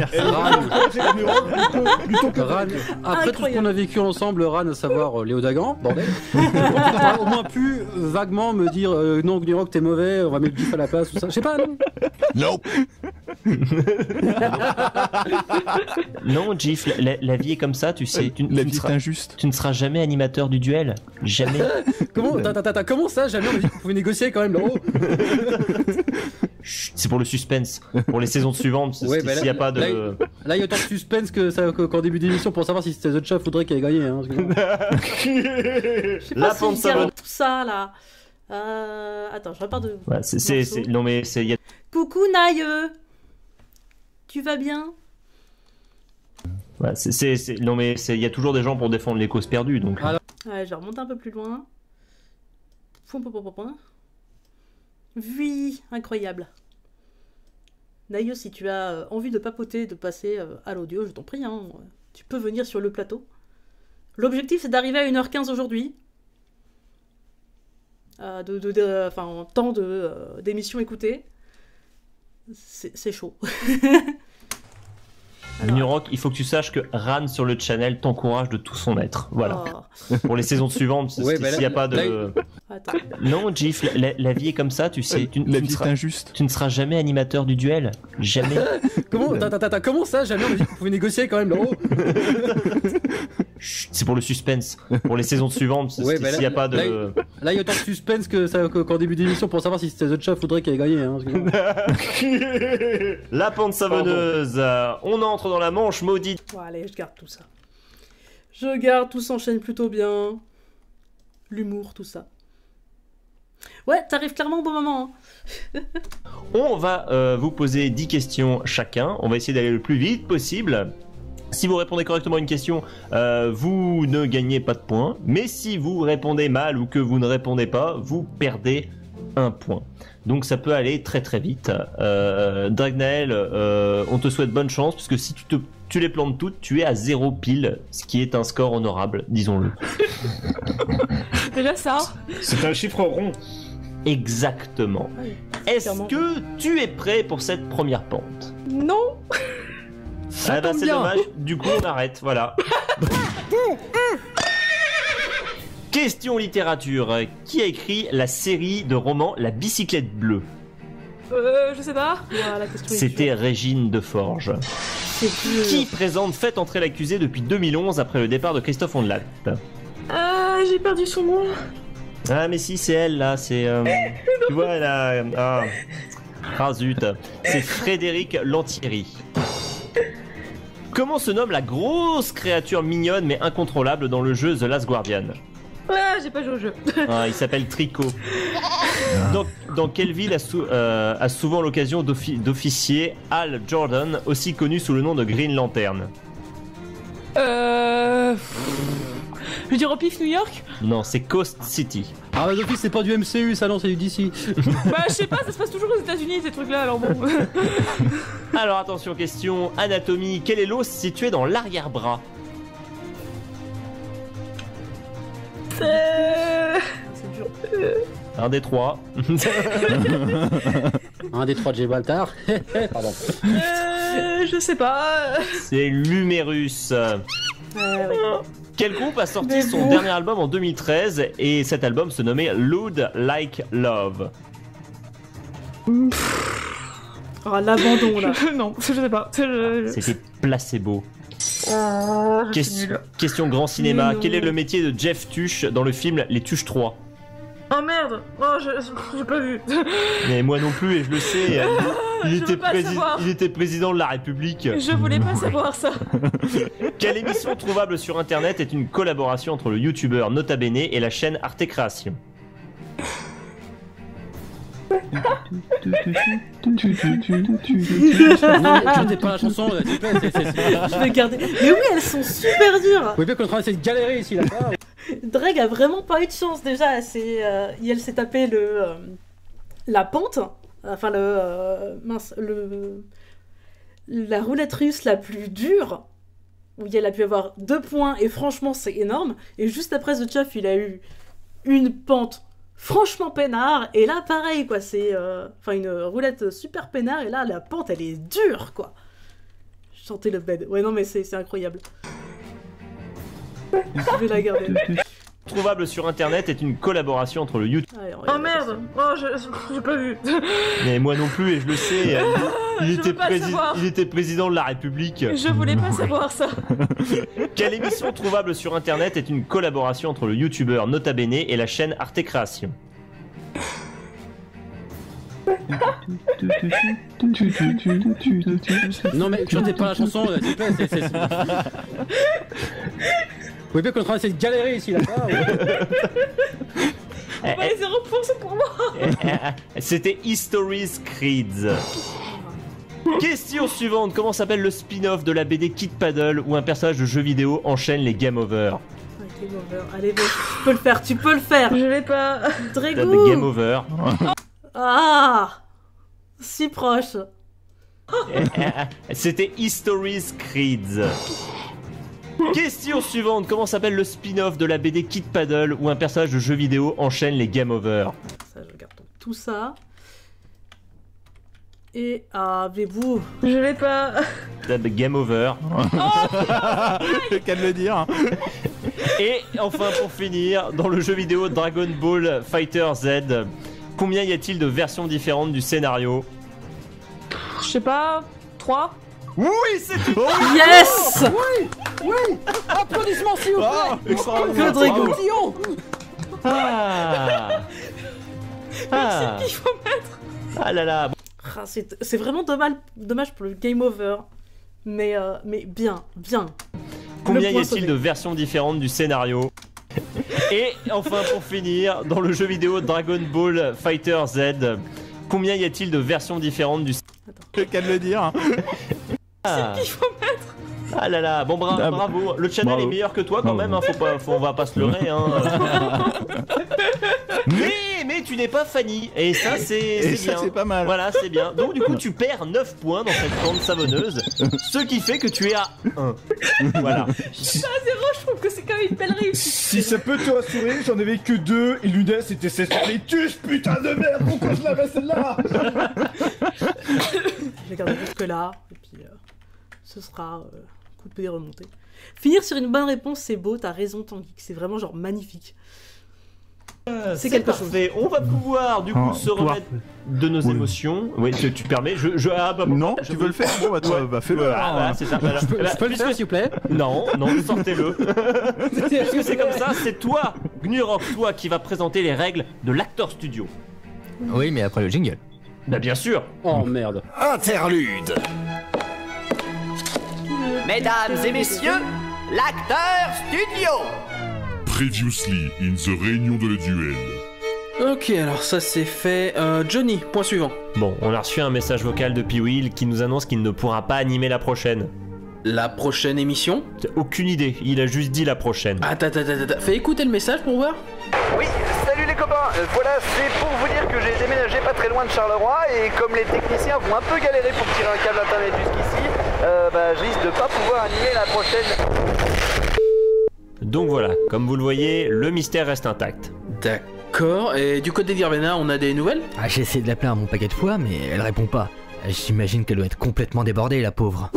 après tout ce qu'on a vécu ensemble, Ran, à savoir Léo Dagan, bordel, tu aurais au moins pu vaguement me dire non, Gnurok, t'es mauvais, on va mettre GIF à la place, tout ça. Je sais pas, non. Nope. Non, GIF, la vie est comme ça, tu sais. La vie est injuste. Tu ne seras jamais animateur du duel. Jamais. Comment ça, jamais on a dit qu'on pouvait négocier quand même, là-haut. C'est pour le suspense, pour les saisons suivantes, ouais, s'il n'y a pas de... Là, il y a autant de suspense qu'en début d'émission pour savoir si c'était The Chef Faudrait qu'il ait gagné. Hein, je sais pas si je garde tout ça, là. Attends, je repars de... Ouais, non mais c'est... Coucou Naïe. Tu vas bien? Ouais, non mais il y a toujours des gens pour défendre les causes perdues donc. Ouais, je remonte un peu plus loin. Oui, incroyable. Naïo, si tu as envie de papoter, de passer à l'audio, je t'en prie, hein, tu peux venir sur le plateau. L'objectif, c'est d'arriver à 1h15 aujourd'hui. En temps d'émission écoutée. C'est chaud. Gnurok, il faut que tu saches que Ran sur le channel t'encourage de tout son être. Voilà. Oh. Pour les saisons suivantes, s'il n'y a pas de... Non, GIF, la vie est comme ça, tu sais. La vie est injuste. Tu ne seras jamais animateur du duel. Jamais. Comment ça, jamais on a dit qu'on pouvait négocier quand même, là-haut. C'est pour le suspense, pour les saisons suivantes, s'il n'y a pas de... Là, il y a autant de suspense qu'en début d'émission pour savoir si c'était The Chef Faudrait qu'il ait gagné. Hein, la pente savonneuse. On entre dans la manche maudite. Bon, allez, je garde tout ça. Je garde, tout s'enchaîne plutôt bien. L'humour, tout ça. Ouais, t'arrives clairement au bon moment. Hein. On va vous poser 10 questions chacun. On va essayer d'aller le plus vite possible. Si vous répondez correctement à une question, vous ne gagnez pas de points. Mais si vous répondez mal ou que vous ne répondez pas, vous perdez un point. Donc ça peut aller très très vite. Dragnael, on te souhaite bonne chance, puisque si tu les plantes toutes, tu es à 0 pile, ce qui est un score honorable, disons-le. Déjà ça. C'est un chiffre rond. Exactement. Oui, est-ce que tu es prêt pour cette première pente? Non. C'est dommage, du coup on arrête, voilà. Question littérature. Qui a écrit la série de romans La Bicyclette Bleue? Je sais pas. C'était Régine de Forges. Qui présente Faites entrer l'accusé depuis 2011 après le départ de Christophe Ondelat? J'ai perdu son nom. Ah mais si, c'est elle là, c'est... tu vois, elle a... Ah zut. C'est Frédéric Lantieri. Comment se nomme la grosse créature mignonne mais incontrôlable dans le jeu The Last Guardian? J'ai pas joué au jeu. Il s'appelle Tricot. Dans quelle ville a souvent l'occasion d'officier Hal Jordan, aussi connu sous le nom de Green Lantern? Je veux dire au pif, New York? Non, c'est Coast City. Ah bah d'office, c'est pas du MCU, ça non, c'est du DC. Bah je sais pas, ça se passe toujours aux États-Unis ces trucs-là, alors bon. Alors attention, question anatomie. Quel est l'os situé dans l'arrière-bras? C'est dur. Un des trois. Un des trois de Gibraltar. Pardon. Je sais pas. C'est l'humérus. Quel groupe a sorti son dernier album en 2013 et cet album se nommait Loud Like Love? Oh, l'abandon là. Non, je sais pas. C'était Placebo. Question grand cinéma. Quel est le métier de Jeff Tuche dans le film Les Tuches 3? Oh merde. Oh, j'ai pas vu. Mais moi non plus, et je le sais. Il était président de la République. Je voulais pas savoir ça. Quelle émission trouvable sur internet est une collaboration entre le youtubeur Nota Bene et la chaîne Arte Création? Je n'ai pas la chanson, s'il te plaît. Je vais garder. Mais oui, elles sont super dures. Vous voyez bien qu'on est en train d'essayer de galérer ici, là. Dreg a vraiment pas eu de chance déjà. Elle s'est tapé la pente, enfin la roulette russe la plus dure, où elle a pu avoir 2 points, et franchement c'est énorme. Et juste après The Chuff, il a eu une pente franchement peinard, et là pareil quoi, c'est une roulette super peinard, et là la pente elle est dure quoi. Chanter le bed, ouais non mais c'est incroyable. Je vais la garder. Trouvable sur internet est une collaboration entre le YouTube. Oh merde! Oh, j'ai pas vu. Mais moi non plus, et je le sais. Il était président de la République. Je voulais pas savoir ça. Quelle émission trouvable sur internet est une collaboration entre le youtubeur Nota Bene et la chaîne Arte Création? Non mais chantez pas la chanson, s'il te plaît. Vous voyez bien qu'on est en train d'essayer de galérer ici, là. On va les 0 points, c'est pour moi. C'était History's Creeds. Question suivante. Comment s'appelle le spin-off de la BD Kid Paddle où un personnage de jeu vidéo enchaîne les game over? Game over. Allez, bon, tu peux le faire. Je vais pas. Drégou. Game over. Ah, si proche. C'était History's Creeds. Question suivante. Comment s'appelle le spin-off de la BD Kid Paddle où un personnage de jeu vidéo enchaîne les game over? Ça, je regarde tout ça. Et mais vous. Je vais pas. Game over. Qu'à le dire. Et enfin pour finir, dans le jeu vidéo Dragon Ball Fighter Z, combien y a-t-il de versions différentes du scénario? Je sais pas. 3? Oui, c'est tout. Yes. Oui. Applaudissements s'il vous plaît. Que Drégou. C'est qu'il faut mettre. Ah là là. C'est vraiment dommage pour le game over. Mais bien. Combien y a-t-il de versions différentes du scénario? Et enfin pour finir, dans le jeu vidéo Dragon Ball Fighter Z, combien y a-t-il de versions différentes du scénario? Qu'à le dire. C'est qu'il faut mettre. Ah là là, bon bravo, le channel est meilleur que toi quand même, hein, on va pas se leurrer. Hein. mais tu n'es pas Fanny, et ça c'est bien. Ça c'est pas mal. Voilà, c'est bien. Donc du coup tu perds 9 points dans cette bande savonneuse, ce qui fait que tu es à 1. Voilà. Je suis à 0, je trouve que c'est quand même une belle réussite. Si ça peut te rassurer, j'en avais que 2, et l'une c'était celle sur les tuches, putain de merde, pourquoi je l'avais celle-là? Je vais garder jusque là, et puis ce sera coupé et remonté. Finir sur une bonne réponse, c'est beau, t'as raison Tanguy, c'est vraiment genre magnifique. C'est quelque chose. On va pouvoir du coup se remettre de nos émotions. Oui, tu permets. Non, tu veux le faire? Bon, bah toi, fais-le. C'est ça. Je peux le faire s'il vous plaît? Non, sortez-le. Parce que c'est comme ça, c'est toi, Gnurok, toi qui va présenter les règles de l'Actor Studio. Oui, mais après le jingle. Bah bien sûr. Oh merde. Interlude. Mesdames et messieurs, l'Acteur Studio. Previously in the réunion de le duel. Ok, alors ça c'est fait. Johnny, point suivant. Bon, on a reçu un message vocal de P-Will qui nous annonce qu'il ne pourra pas animer la prochaine. La prochaine émission? Aucune idée, il a juste dit la prochaine. Attends. Fais écouter le message pour voir. Oui, salut les copains. Voilà, c'est pour vous dire que j'ai déménagé pas très loin de Charleroi et comme les techniciens vont un peu galérer pour tirer un câble internet jusqu'ici, je risque de pas pouvoir animer la prochaine. Donc voilà, comme vous le voyez, le mystère reste intact. D'accord, et du côté d'Irvena, on a des nouvelles? J'ai essayé de l'appeler un bon paquet de fois, mais elle répond pas. J'imagine qu'elle doit être complètement débordée, la pauvre.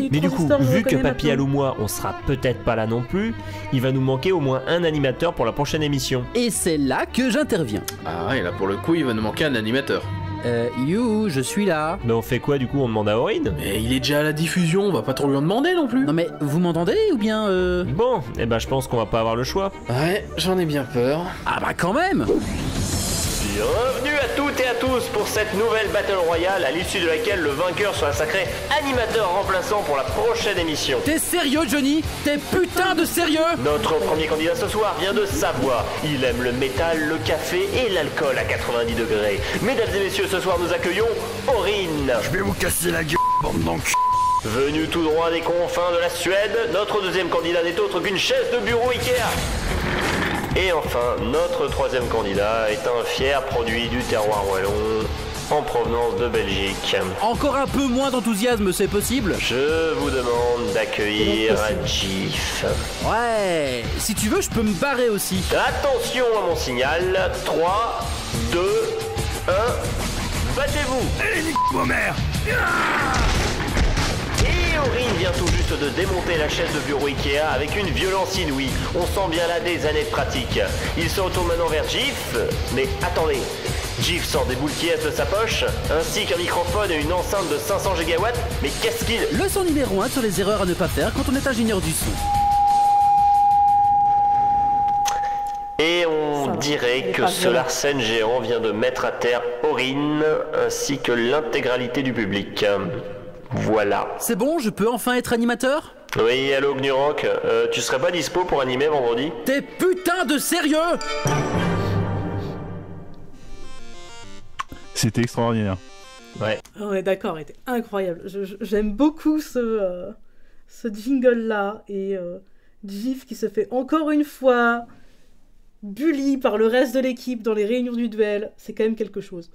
Mais du coup, vu que Papy Alou moi, on sera peut-être pas là non plus, il va nous manquer au moins un animateur pour la prochaine émission. Et c'est là que j'interviens. Ah ouais, là pour le coup, il va nous manquer un animateur. Je suis là. Mais on fait quoi du coup? On demande à Aurine? Mais il est déjà à la diffusion, on va pas trop lui en demander non plus. Non mais vous m'entendez ou bien Bon, je pense qu'on va pas avoir le choix. Ouais, j'en ai bien peur. Ah bah quand même. Bienvenue à toutes et à tous pour cette nouvelle Battle Royale à l'issue de laquelle le vainqueur sera sacré animateur remplaçant pour la prochaine émission. T'es sérieux, Johnny? T'es putain de sérieux? Notre premier candidat ce soir vient de Savoie. Il aime le métal, le café et l'alcool à 90 degrés. Mesdames et messieurs, ce soir nous accueillons Aurine. Je vais vous casser la gueule, bande d'enculés. Venu tout droit des confins de la Suède, notre deuxième candidat n'est autre qu'une chaise de bureau Ikea. Et enfin, notre troisième candidat est un fier produit du terroir wallon en provenance de Belgique. Encore un peu moins d'enthousiasme, c'est possible? Je vous demande d'accueillir Gif. Ouais, si tu veux, je peux me barrer aussi. Attention à mon signal. 3, 2, 1, battez-vous. Allez, nique vos mères. Et Aurine vient tout juste de démonter la chaise de bureau Ikea avec une violence inouïe. On sent bien là des années de pratique. Il se retourne maintenant vers Gif. Mais attendez, Gif sort des boules qui de sa poche, ainsi qu'un microphone et une enceinte de 500 gigawatts. Mais qu'est-ce qu'il... Leçon numéro 1 sur les erreurs à ne pas faire quand on est ingénieur du son. Et on dirait que ce Larsen géant vient de mettre à terre Aurine, ainsi que l'intégralité du public. Voilà. C'est bon, je peux enfin être animateur? Oui, allô Gnurok, tu serais pas dispo pour animer vendredi? T'es putain de sérieux? C'était extraordinaire. Ouais. On est d'accord, c'était incroyable. J'aime beaucoup ce jingle-là. Et Gif qui se fait encore une fois bully par le reste de l'équipe dans les réunions du duel. C'est quand même quelque chose.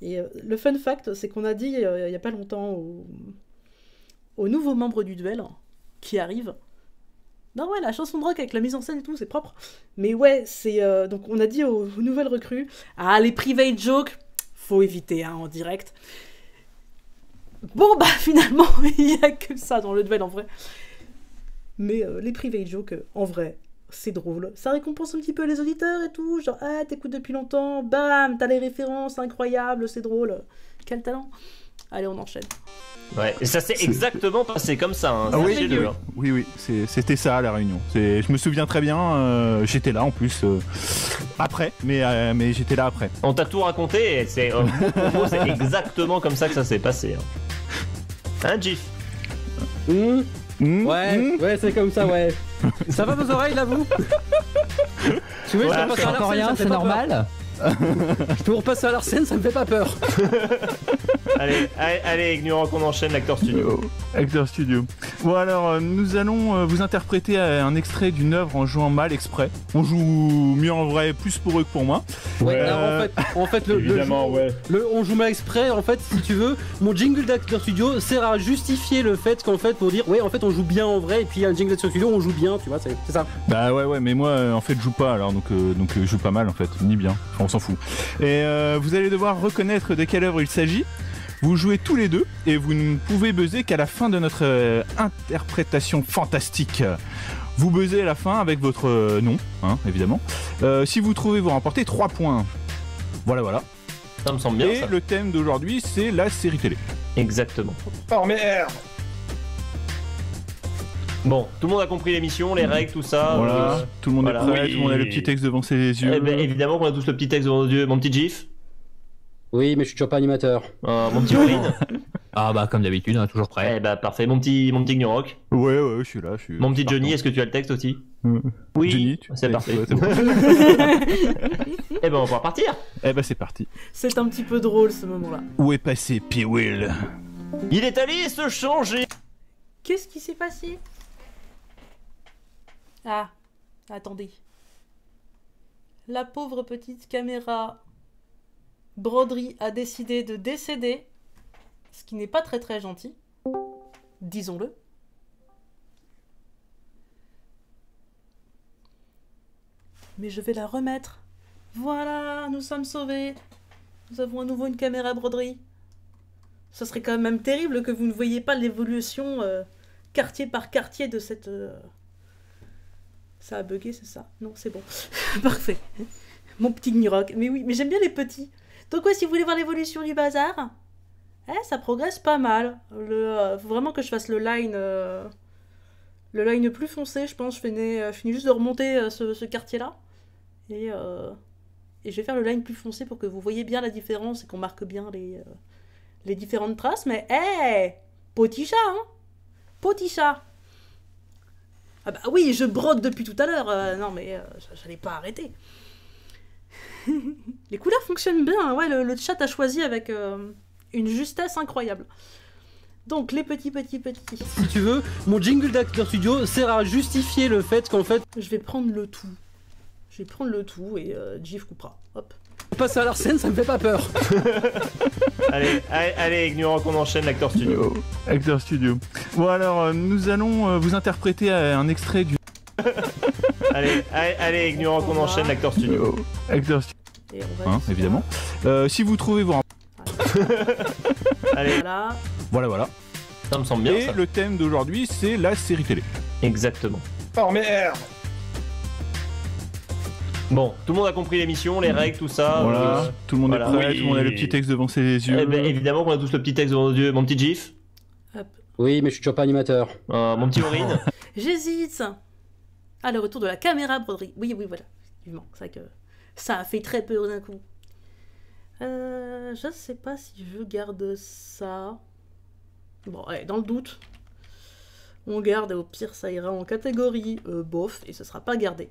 Et le fun fact, c'est qu'on a dit il n'y a pas longtemps aux nouveaux membres du duel qui arrivent. Non ouais, la chanson de rock avec la mise en scène et tout, c'est propre. Mais ouais, c'est donc on a dit aux nouvelles recrues, les private jokes, faut éviter en direct. Bon bah finalement, il n'y a que ça dans le duel en vrai. Mais les private jokes, en vrai, c'est drôle. Ça récompense un petit peu les auditeurs et tout. Genre, t'écoutes depuis longtemps, bam, t'as les références, incroyable, c'est drôle. Quel talent. Allez, on enchaîne. Ouais, et ça s'est exactement passé comme ça. Hein. Oui, c'était ça la réunion. Je me souviens très bien, j'étais là en plus après, mais j'étais là après. On t'a tout raconté et c'est exactement comme ça que ça s'est passé. Hein, Gif? Ouais, c'est comme ça, ouais. Ça va vos oreilles là, vous? Tu veux, je peux passer à Larsen, rien, c'est normal. Je peux repasser à Larsen, ça me fait pas peur. Allez, Ignorant, qu'on enchaîne l'acteur studio. Acteur studio. Bon alors, nous allons vous interpréter un extrait d'une œuvre en jouant mal exprès. On joue mieux en vrai, plus pour eux que pour moi. Ouais, alors, en fait on joue mal exprès. En fait, si tu veux, mon jingle d'acteur studio sert à justifier le fait qu'en fait, pour dire, ouais, en fait, on joue bien en vrai, et puis un jingle d'acteur studio, on joue bien, tu vois, c'est ça. Bah ouais, mais moi, en fait, je joue pas alors, donc je joue pas mal en fait, ni bien. Enfin, on s'en fout. Et vous allez devoir reconnaître de quelle œuvre il s'agit. Vous jouez tous les deux et vous ne pouvez buzzer qu'à la fin de notre interprétation fantastique. Vous buzzez à la fin avec votre nom, hein, évidemment. Si vous trouvez, vous remportez 3 points. Voilà. Ça me semble bien. Et le thème d'aujourd'hui, c'est la série télé. Exactement. Oh merde! Bon, tout le monde a compris l'émission, les règles, tout ça. Voilà, tout le monde est prêt, tout le monde a le petit texte devant ses yeux. Eh ben, évidemment qu'on a tous le petit texte devant nos yeux. Mon petit Gif? Oui, mais je suis toujours pas animateur. Mon petit Aurine? Ah bah comme d'habitude, hein, toujours prêt. Eh bah parfait. Mon petit Gnurok? Ouais, je suis là. Mon petit Johnny, est-ce que tu as le texte aussi? Oui, Johnny, c'est parfait. Ouais, c'est bon. Eh ben on va pouvoir partir. Eh ben c'est parti. C'est un petit peu drôle ce moment-là. Où est passé P-Will? Il est allé se changer. Qu'est-ce qui s'est passé? Ah, attendez. La pauvre petite caméra broderie a décidé de décéder, ce qui n'est pas très très gentil, disons-le. Mais je vais la remettre. Voilà, nous sommes sauvés. Nous avons à nouveau une caméra broderie. Ce serait quand même terrible que vous ne voyiez pas l'évolution quartier par quartier de cette... Ça a bugué, c'est ça? Non, c'est bon. Parfait. Mon petit Gnurok. Mais oui, mais j'aime bien les petits. Donc ouais, si vous voulez voir l'évolution du bazar, ça progresse pas mal. Faut vraiment que je fasse le line plus foncé, je pense. Je finis juste de remonter ce quartier-là. Et Et je vais faire le line plus foncé pour que vous voyez bien la différence et qu'on marque bien les différentes traces. Mais hé, petit chat, hein, petit chat. Ah bah oui, je brode depuis tout à l'heure. Non mais j'allais pas arrêter. Les couleurs fonctionnent bien. Hein. Ouais, le chat a choisi avec une justesse incroyable. Donc les petits. Si tu veux, mon jingle d'acteur studio sert à justifier le fait qu'en fait... Je vais prendre le tout. Et Gif coupera. Hop. On passe à Larsen, ça me fait pas peur. allez, Ignorant, on enchaîne l'acteur studio. Acteur studio. Bon alors, nous allons vous interpréter un extrait du... allez, Ignorant, on enchaîne l'acteur studio. Acteur studio. Et on va évidemment. Si vous trouvez vos... Allez. Voilà. Ça me semble bien. Et le thème d'aujourd'hui, c'est la série télé. Exactement. Oh merde. Bon, tout le monde a compris l'émission, les règles, tout ça. Voilà, tout le monde est prêt, oui. tout le monde a le petit texte devant ses yeux. Eh ben, évidemment qu'on a tous le petit texte devant nos yeux. Mon petit Gif. Hop. Oui, mais je suis toujours pas animateur. Mon petit Aurine. J'hésite. Ah, le retour de la caméra broderie. Oui, voilà. Effectivement, c'est vrai que ça a fait très peur d'un coup. Je sais pas si je garde ça. Bon, allez, dans le doute, on garde et au pire ça ira en catégorie bof et ce sera pas gardé.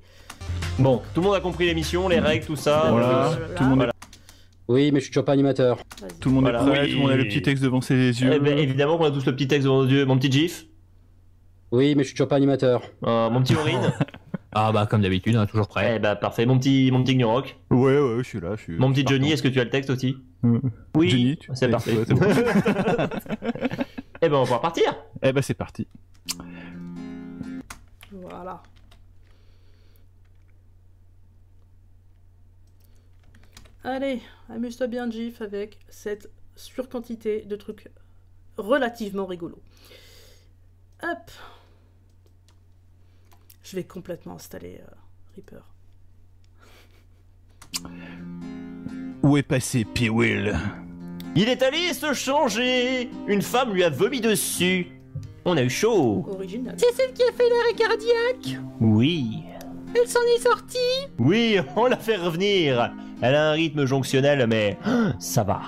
Bon, tout le monde a compris l'émission, les règles, tout ça. Voilà, tout le monde est... Oui, mais je suis toujours pas animateur. Tout le monde est prêt, tout le monde a le petit texte devant ses yeux. Eh ben, évidemment qu'on a tous le petit texte devant nos yeux. Mon petit Gif. Oui, mais je suis toujours pas animateur. Mon petit Aurine. Ah bah comme d'habitude, hein, toujours prêt. Eh bah parfait, mon petit Gnoroc. Ouais, je suis là. Mon petit Johnny, est-ce que tu as le texte aussi? Oui, Johnny, c'est parfait. Ouais, c'est bon. Eh ben on va pouvoir partir. Eh ben c'est parti. Voilà. Allez, amuse-toi bien Gif avec cette surquantité de trucs relativement rigolos. Hop. Je vais complètement installer Reaper. Où est passé P-Will? Il est allé se changer. Une femme lui a vomi dessus. On a eu chaud. Original. C'est celle qui a fait l'arrêt cardiaque. Oui. Elle s'en est sortie. Oui, on l'a fait revenir. Elle a un rythme jonctionnel, mais ça va.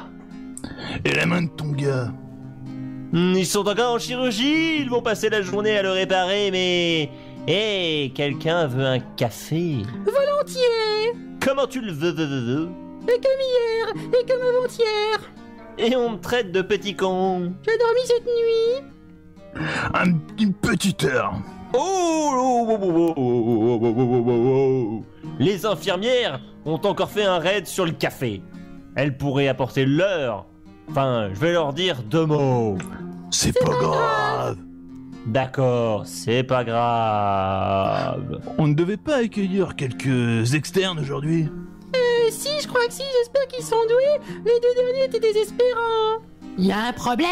Et la main de ton gars? Ils sont encore en chirurgie. Ils vont passer la journée à le réparer, mais... Hé, quelqu'un veut un café? Volontiers. Comment tu le veux? Et comme hier, et comme avant-hier. Et on me traite de petit con. J'ai dormi cette nuit. Une petite heure. Oh. Les infirmières ont encore fait un raid sur le café. Elles pourraient apporter leur. Enfin, je vais leur dire 2 mots. C'est pas grave. D'accord, c'est pas grave. On ne devait pas accueillir quelques externes aujourd'hui? Si, je crois que si, j'espère qu'ils sont doués. Les 2 derniers étaient désespérants. Y a un problème?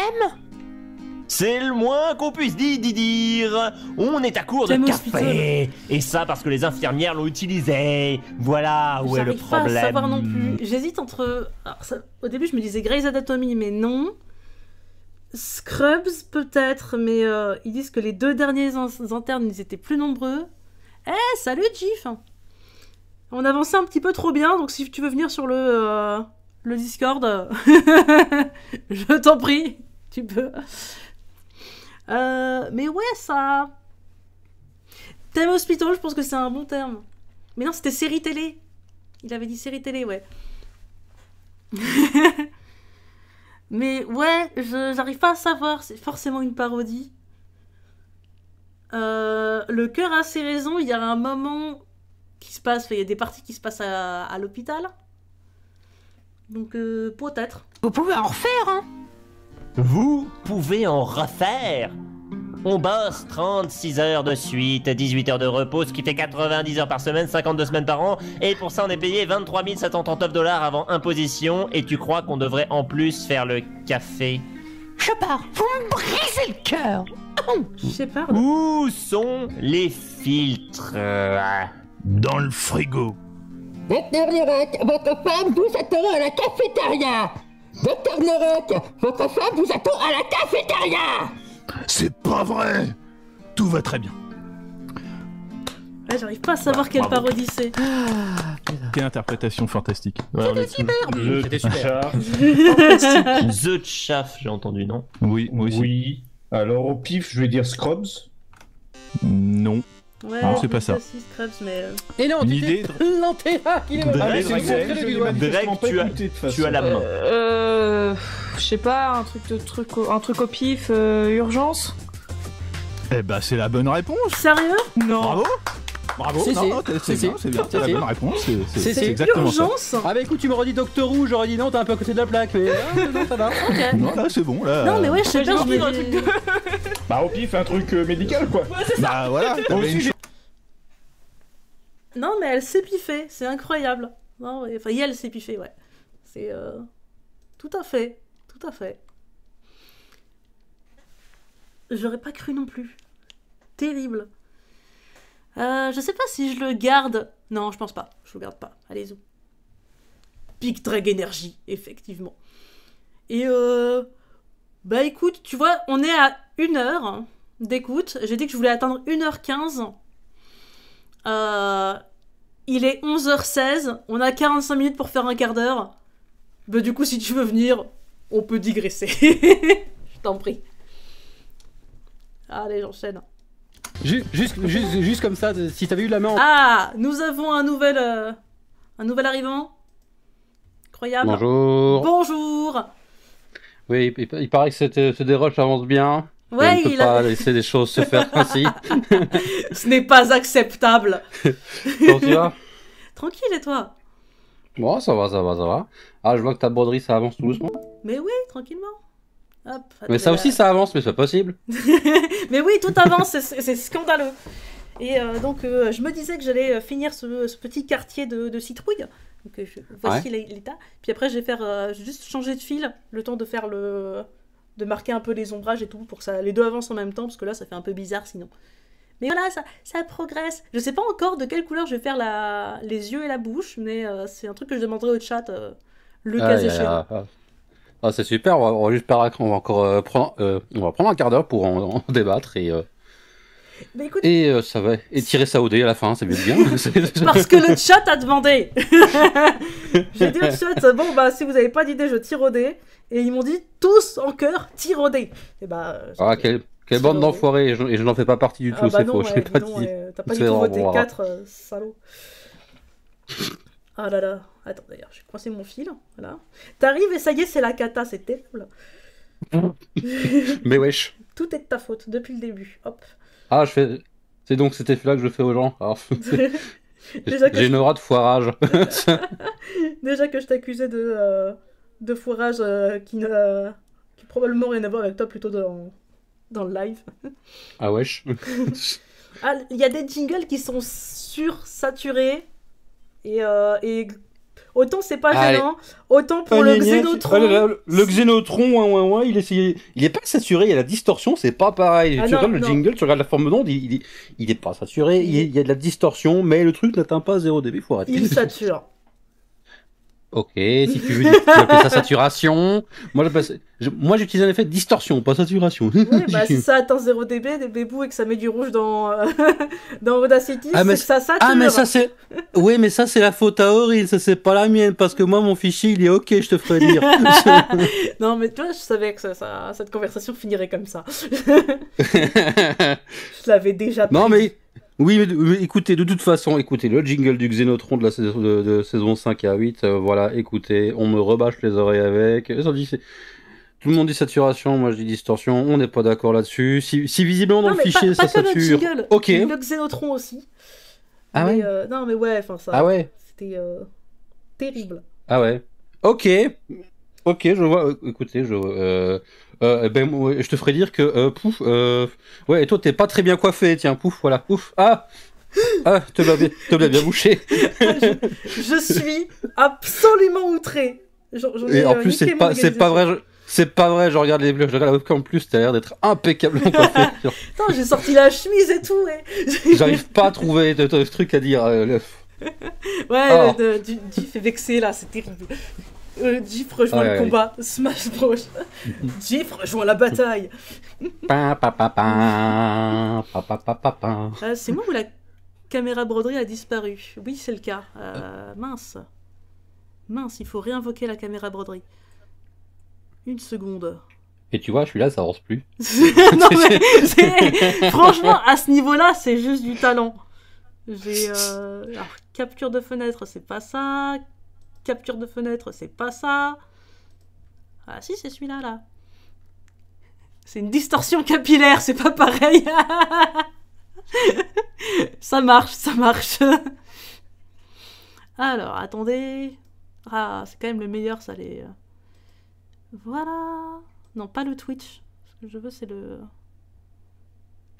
C'est le moins qu'on puisse dire. On est à court de café. Et ça parce que les infirmières l'ont utilisé. Voilà où est le problème. J'arrive pas à savoir non plus. J'hésite entre... Alors, ça... Au début, je me disais Grey's Anatomy, mais non. Scrubs, peut-être, mais ils disent que les 2 derniers internes, ils étaient plus nombreux. Salut Gif. On avançait un petit peu trop bien, donc si tu veux venir sur le Discord, je t'en prie, tu peux. Mais ouais, ça... Thème hospital, je pense que c'est un bon terme. Mais non, c'était série télé. Il avait dit série télé, ouais. Mais ouais, j'arrive pas à savoir, c'est forcément une parodie. Le cœur a ses raisons, il y a un moment qui se passe, il y a des parties qui se passent à l'hôpital. Donc peut-être. Vous pouvez en refaire, hein? Vous pouvez en refaire. On bosse 36 heures de suite, 18 heures de repos, ce qui fait 90 heures par semaine, 52 semaines par an. Et pour ça, on est payé 23 739 $ avant imposition. Et tu crois qu'on devrait en plus faire le café? Je pars, vous me brisez le cœur. Je sais pas. Où sont les filtres? Dans le frigo. Docteur Norok, votre femme vous attend à la cafétéria. Docteur Norok, votre femme vous attend à la cafétéria. C'est pas vrai. Tout va très bien. Ah, j'arrive pas à savoir quelle bravo. parodie c'est. Quelle interprétation fantastique. Ouais, on est tous- C'était super. The Chaff, j'ai entendu, non? Oui, moi aussi. Oui. Alors au pif, je vais dire Scrubs. Non. Ouais, Non, c'est pas je ça. sais aussi, Scrubs, mais. Et non, Une tu idée t'es planté. Ah, qu'il est Drake, mal. Allez, c'est Drake, bon, je l'ai manifestement pas Drake, écouté, de toute tu as la façon. main. Je sais pas, un truc au pif, urgence. Eh bah, c'est la bonne réponse. Sérieux? Non. Bravo. Bravo. Si, Non, si. non, c'est Si, bien, si. c'est bien. C'est la Si, si. bonne réponse. Si, C'est si. exactement ça. Urgence? Ah bah écoute, tu m'aurais dit Doctor Who, j'aurais dit non, t'es un peu à côté de la plaque, mais non, ça va. Ok. Non, là, c'est bon, là. Non, mais ouais, je sais Ouais, bien, j'ai je me envie d'un dis- truc de- Bah au pif, un truc médical quoi. Bah voilà, Moi t'avais aussi, une j'ai- Non, mais elle s'est piffée, c'est incroyable. Non, ouais, enfin, elle s'est piffée, ouais. C'est. Tout à fait. Tout à fait. J'aurais pas cru non plus. Terrible. Je sais pas si je le garde. Non, je pense pas. Je le garde pas. Allez-y. Big Drag Energy, effectivement. Et bah écoute, tu vois, on est à 1 heure d'écoute. J'ai dit que je voulais atteindre 1h15. Il est 11h16. On a 45 minutes pour faire un quart d'heure. Bah du coup, si tu veux venir, on peut digresser. Je t'en prie. Allez, j'enchaîne. Juste comme ça, si t'avais eu la main en... Ah, nous avons un nouvel arrivant. Incroyable. Bonjour. Bonjour. Oui, il paraît que ce déroche avance bien. Ouais, on ne peut il pas a- laisser des choses se faire ainsi. Ce n'est pas acceptable. Comment tu vas? Tranquille, et toi? Bon, ça va. Ah, je vois que ta broderie, ça avance tout doucement. Mais oui, tranquillement. Hop, Mais ça aussi, ça avance, mais c'est pas possible. Mais oui, tout avance, c'est scandaleux. Et donc, je me disais que j'allais finir ce petit quartier de citrouille. Donc, voici l'état. Puis après, je vais faire juste changer de fil, le temps de faire de marquer un peu les ombrages et tout, pour que les deux avancent en même temps, parce que là, ça fait un peu bizarre sinon. Mais voilà, ça progresse. Je sais pas encore de quelle couleur je vais faire les yeux et la bouche, mais c'est un truc que je demanderai au chat le cas échéant. Ah, c'est super, on va juste on va encore prendre un quart d'heure pour en débattre et Mais écoute, ça va et tirer ça au dé à la fin, c'est bien. parce que le chat a demandé. J'ai dit au chat, bon bah si vous avez pas d'idée, je tire au dé. Et ils m'ont dit tous en chœur, tire au dé. Et bah. Ah, quelle bande d'enfoirés, et je n'en fais pas partie du tout, c'est faux. Je n'ai pas dit. T'as pas du tout voté 4, salaud. Ah là là. Attends, d'ailleurs, j'ai coincé mon fil. Voilà. T'arrives et ça y est, c'est la cata, c'est terrible. Mais wesh. Tout est de ta faute, depuis le début. Hop. Ah, c'est donc cet effet-là que je fais aux gens. Alors, j'ai une aura de foirage. Déjà que je t'accusais de foirage qui probablement rien à voir avec toi, plutôt dans le live. Ah wesh. Ah, il y a des jingles qui sont sursaturés et autant c'est pas gênant, autant pour le Xénotron. Le Xénotron, il est pas saturé, il y a la distorsion, c'est pas pareil. Tu regardes le jingle, tu regardes la forme d'onde, il est pas saturé, il y a de la distorsion, mais le truc n'atteint pas 0 dB, faut arrêter. Il sature. Ok, si tu veux appeler ça saturation. Moi j'utilise un effet de distorsion, pas saturation. Oui, bah si ça atteint 0 dB, des bébous et que ça met du rouge dans Audacity, c'est que ça sature. Ah mais ça c'est... Oui mais ça c'est la faute à Aurine, ça c'est pas la mienne, parce que moi mon fichier il est ok, je te ferai dire. Non mais toi je savais que cette conversation finirait comme ça. Je l'avais déjà pris. Non mais... Oui, mais écoutez, de toute façon, écoutez, le jingle du Xénotron de la saison 5 à 8, voilà, écoutez, on me rebâche les oreilles avec. Tout le monde dit saturation, moi je dis distorsion, on n'est pas d'accord là-dessus. Si visiblement dans le fichier ça sature. Le jingle, ok. le Xénotron aussi. Ah mais, ouais non mais ouais, enfin ça. Ah ouais. C'était terrible. Ah ouais. Ok, je vois. Écoutez, je te ferai dire que ouais, et toi t'es pas très bien coiffé, tiens, pouf, voilà, pouf. Ah, te l'as bien bouché. Je suis absolument outré. Et en plus c'est pas vrai, je regarde la webcam en plus, t'as l'air d'être impeccablement coiffé. Attends, j'ai sorti la chemise et tout. J'arrive pas à trouver de truc à dire. Ouais, Diff est vexé là, c'est terrible. Diff rejoint le combat, Smash Bros. Diff rejoint la bataille. C'est moi ou la caméra broderie a disparu. Oui, c'est le cas. Mince. Mince, il faut réinvoquer la caméra broderie. Une seconde. Et tu vois, je suis là, ça avance plus. Non, mais franchement, à ce niveau-là, c'est juste du talent. J'ai... Alors, capture de fenêtre, c'est pas ça. Capture de fenêtre, c'est pas ça. Ah si, c'est celui-là, là. C'est une distorsion capillaire, c'est pas pareil. Ça marche, ça marche. Alors, attendez. Ah, c'est quand même le meilleur, ça, les... Voilà. Non, pas le Twitch. Ce que je veux, c'est le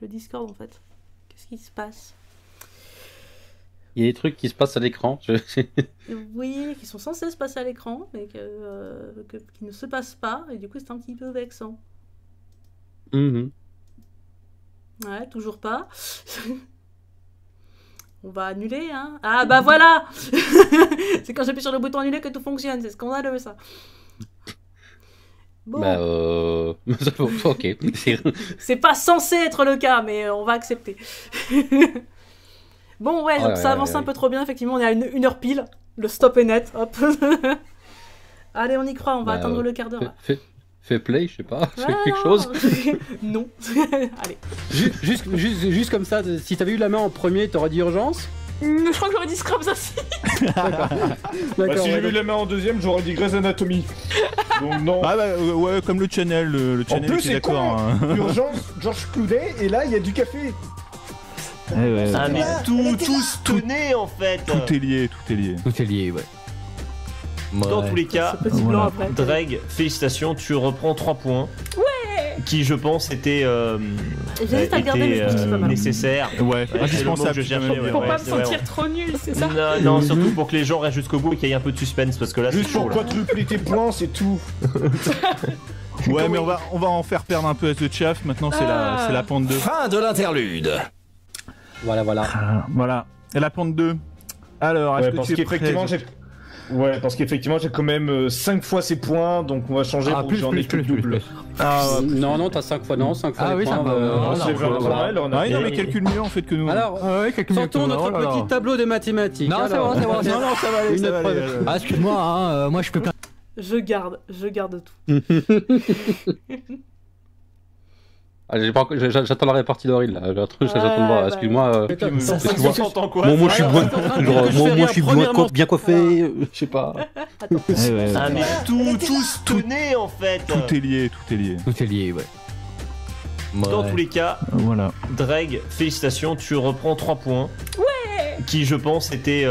Discord, en fait. Qu'est-ce qui se passe? Il y a des trucs qui se passent à l'écran. Oui, qui sont censés se passer à l'écran, mais qui ne se passent pas, et du coup, c'est un petit peu vexant. Ouais, toujours pas. On va annuler, hein. Ah, bah voilà. C'est quand j'appuie sur le bouton annuler que tout fonctionne. C'est scandaleux, ça. Bon. Bah, ok. C'est pas censé être le cas, mais on va accepter. Bon, ouais, donc ça avance un peu trop bien. Effectivement, on est à une heure pile. Le stop est net. Hop. Allez, on y croit. On va atteindre le quart d'heure. Fais play, je sais pas. Fais quelque chose. Non. Allez. Juste comme ça, si t'avais eu la main en premier, t'aurais dit urgence? Je crois que j'aurais dit Scrubs aussi. D'accord. Bah, si j'avais eu la main en deuxième, j'aurais dit Grey's Anatomy. Donc non. Ah bah ouais, comme le channel, le channel. En plus, qui est c'est d'accord. con. Urgence, George Clooney, et là, il y a du café. Ah mais tout se tenait en fait. Tout est lié, tout est lié. Tout est lié, ouais. Dans tous les cas, voilà. Dreg, félicitations, tu reprends 3 points. Ouais. Qui je pense était nécessaire. Ouais, indispensable. Pour pas me sentir trop nul, c'est ça? Non, surtout pour que les gens restent jusqu'au bout et qu'il y ait un peu de suspense parce que là juste c'est chaud. Juste pour quadrupler tes points, c'est tout. Ouais, mais on va en faire perdre un peu à The Chaff. Maintenant, c'est la pente 2. Fin de l'interlude. Voilà. Voilà. Et la pente 2. Alors, est-ce que tu es prêt? Ouais, parce qu'effectivement, j'ai quand même 5 fois ces points, donc on va changer pour que j'en ai plus double. Non, t'as 5 fois, non, 5 fois. Ah oui, ça va. C'est 23, non, mais calcule mieux en fait que nous. Alors, sortons notre petit tableau de mathématiques. Non, c'est bon. Non, ça va aller, ça va aller. Ah, excuse-moi, hein, moi je peux plein. Je garde tout. J'attends la répartie d'Auril là. J'attends de voir. Excuse-moi. Ça s'entend quoi? Moi je suis bien coiffé. Je sais pas. Ah mais tout se tenait en fait. Tout est lié. Tout est lié, ouais. Dans tous les cas, voilà. Dreg, félicitations, tu reprends 3 points. Ouais. Qui je pense était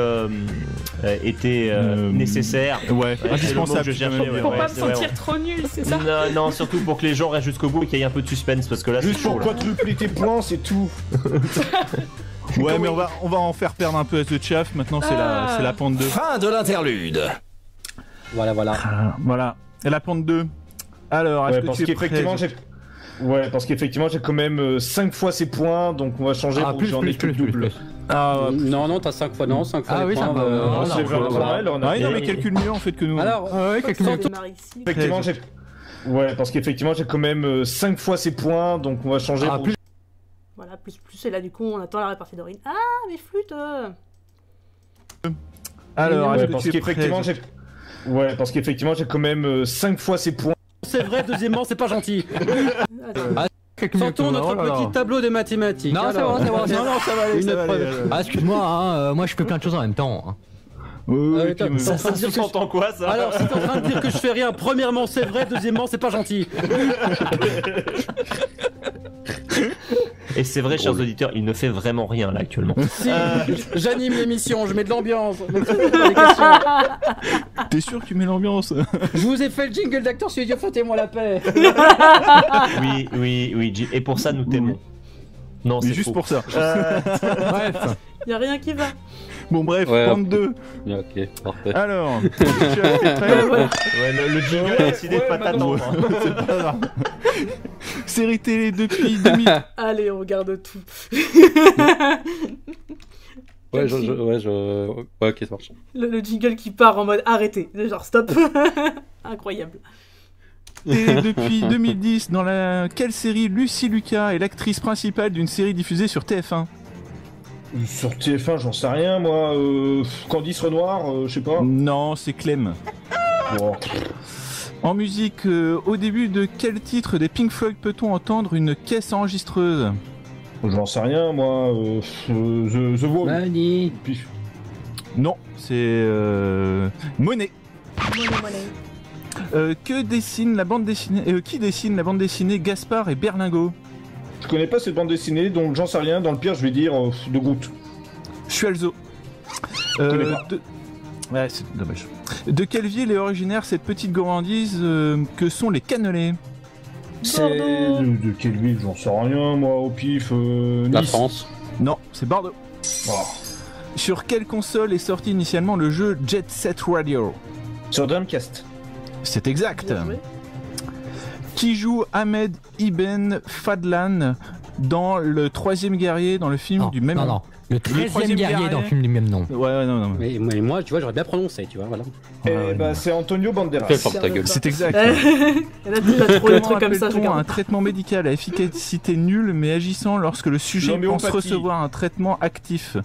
nécessaire. Ouais, indispensable. Pour pas me sentir trop nul, c'est ça? Non, surtout pour que les gens restent jusqu'au bout et qu'il y ait un peu de suspense parce que là juste c'est chaud. Juste pour quadrupler tes points, c'est tout. Ouais, mais on va en faire perdre un peu à The Chaff. Maintenant, c'est la pente 2. Fin de l'interlude. Voilà. Voilà. Et la pente 2. Alors, est-ce que tu es prêt? Ouais, parce qu'effectivement, j'ai quand même 5 fois ces points, donc on va changer pour que j'en ai plus double. Non, t'as 5 fois, non, 5 fois. Ah oui, ça va. C'est 23, non, mais calcule mieux en fait que nous. Alors, effectivement, ouais, parce qu'effectivement, j'ai quand même 5 fois ces points, donc on va changer pour... Voilà, plus, et là, du coup, on attend la répartie d'Auril. Ah, mais flûte. Alors, ouais, parce qu'effectivement, j'ai quand même 5 fois ces points. C'est vrai, deuxièmement, c'est pas gentil. Sortons notre petit tableau de mathématiques. Non, c'est bon. Non, ça va aller. Ah, excuse-moi, hein, moi je fais plein de choses en même temps. Ça s'entend quoi ça? Alors, si t'es en train de dire que je fais rien, premièrement c'est vrai, deuxièmement c'est pas gentil. Et c'est vrai, chers auditeurs, il ne fait vraiment rien là actuellement. Si, j'anime l'émission, je mets de l'ambiance. T'es sûr que tu mets l'ambiance? Je vous ai fait le jingle d'acteur studio, foutez-moi la paix. Oui, et pour ça nous t'aimons. Non, c'est juste faux. pour ça. Bref. Y'a rien qui va. Bon bref, pente 2. Ok, parfait. Alors, le jingle a décidé de pas t'attendre. C'est pas grave. Série télé depuis 2000. Allez, on regarde tout. Ouais, ok, ça marche. Le jingle qui part en mode arrêtez, genre stop. Incroyable. Et depuis 2010, dans quelle série Lucie Lucas est l'actrice principale d'une série diffusée sur TF1? Sur TF1, j'en sais rien, moi. Candice Renoir, je sais pas. Non, c'est Clem. Oh. En musique, au début de quel titre des Pink Floyd peut-on entendre une caisse enregistreuse? J'en sais rien, moi. The Wall. Money. Non, c'est Monet. Money. Que dessine la bande dessinée qui dessine la bande dessinée Gaspard et Berlingot? Je connais pas cette bande dessinée, donc j'en sais rien. Dans le pire, je vais dire de Groot. Schuelzo. Ouais, c'est dommage. De quelle ville est originaire cette petite gourmandise que sont les cannelés? C'est de quelle ville? J'en sais rien, moi, au pif. Nice. La France. Non, c'est Bordeaux. Oh. Sur quelle console est sorti initialement le jeu Jet Set Radio? Sur Dreamcast. C'est exact. Bien joué. Qui joue Ahmed Ibn Fadlan dans le 3e guerrier dans le film du même nom? Non, le 13e guerrier dans le film du même nom. Ouais, non. Mais moi, tu vois, j'aurais bien prononcé, tu vois, voilà. C'est Antonio Banderas. Fais fort ta gueule. C'est exact. Elle a dit la trop des trucs comme ça, je Comment appelle-t-on un regarde. traitement médical à efficacité nulle mais agissant lorsque le sujet pense L'homéopathie. recevoir un traitement actif?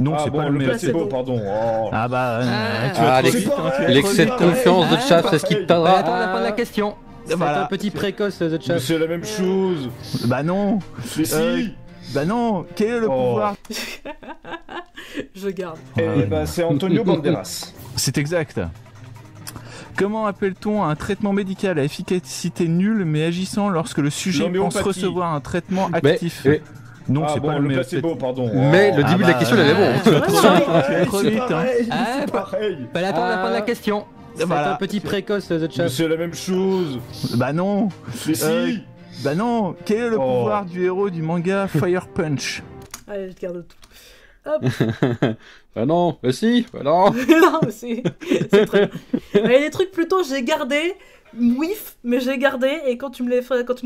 Non, c'est bon, pas le le placebo, pardon. Oh. Ah bah, tu Ah, vas trop vite, hein, tu vas l'excès de trop vite. confiance de Chaff, c'est ce qui te t'aidera. Attends, la fin de la question. C'est un petit précoce de Mais Chaff. c'est la même chose. Bah non. Mais si. Bah non. Quel est le pouvoir? Je garde. C'est Antonio Banderas. C'est exact. Comment appelle-t-on un traitement médical à efficacité nulle mais agissant lorsque le sujet pense L'homéopathie. recevoir un traitement actif? Non, c'est pas le le placebo, pardon. Mais le début de la question, il avait bon. Tu vas trop vite, hein. C'est pareil. Fallait attendre la fin de la question. C'est un petit précoce de Mais Chaff. c'est la même chose. Bah non. Mais si. Bah non. Quel est le pouvoir du héros du manga Fire Punch? Allez, je garde tout. Hop. Bah non, bah si, bah non. Non, mais c'est très bien. Il y a des trucs plutôt, j'ai gardé. Whiff, mais j'ai gardé. Et quand tu nous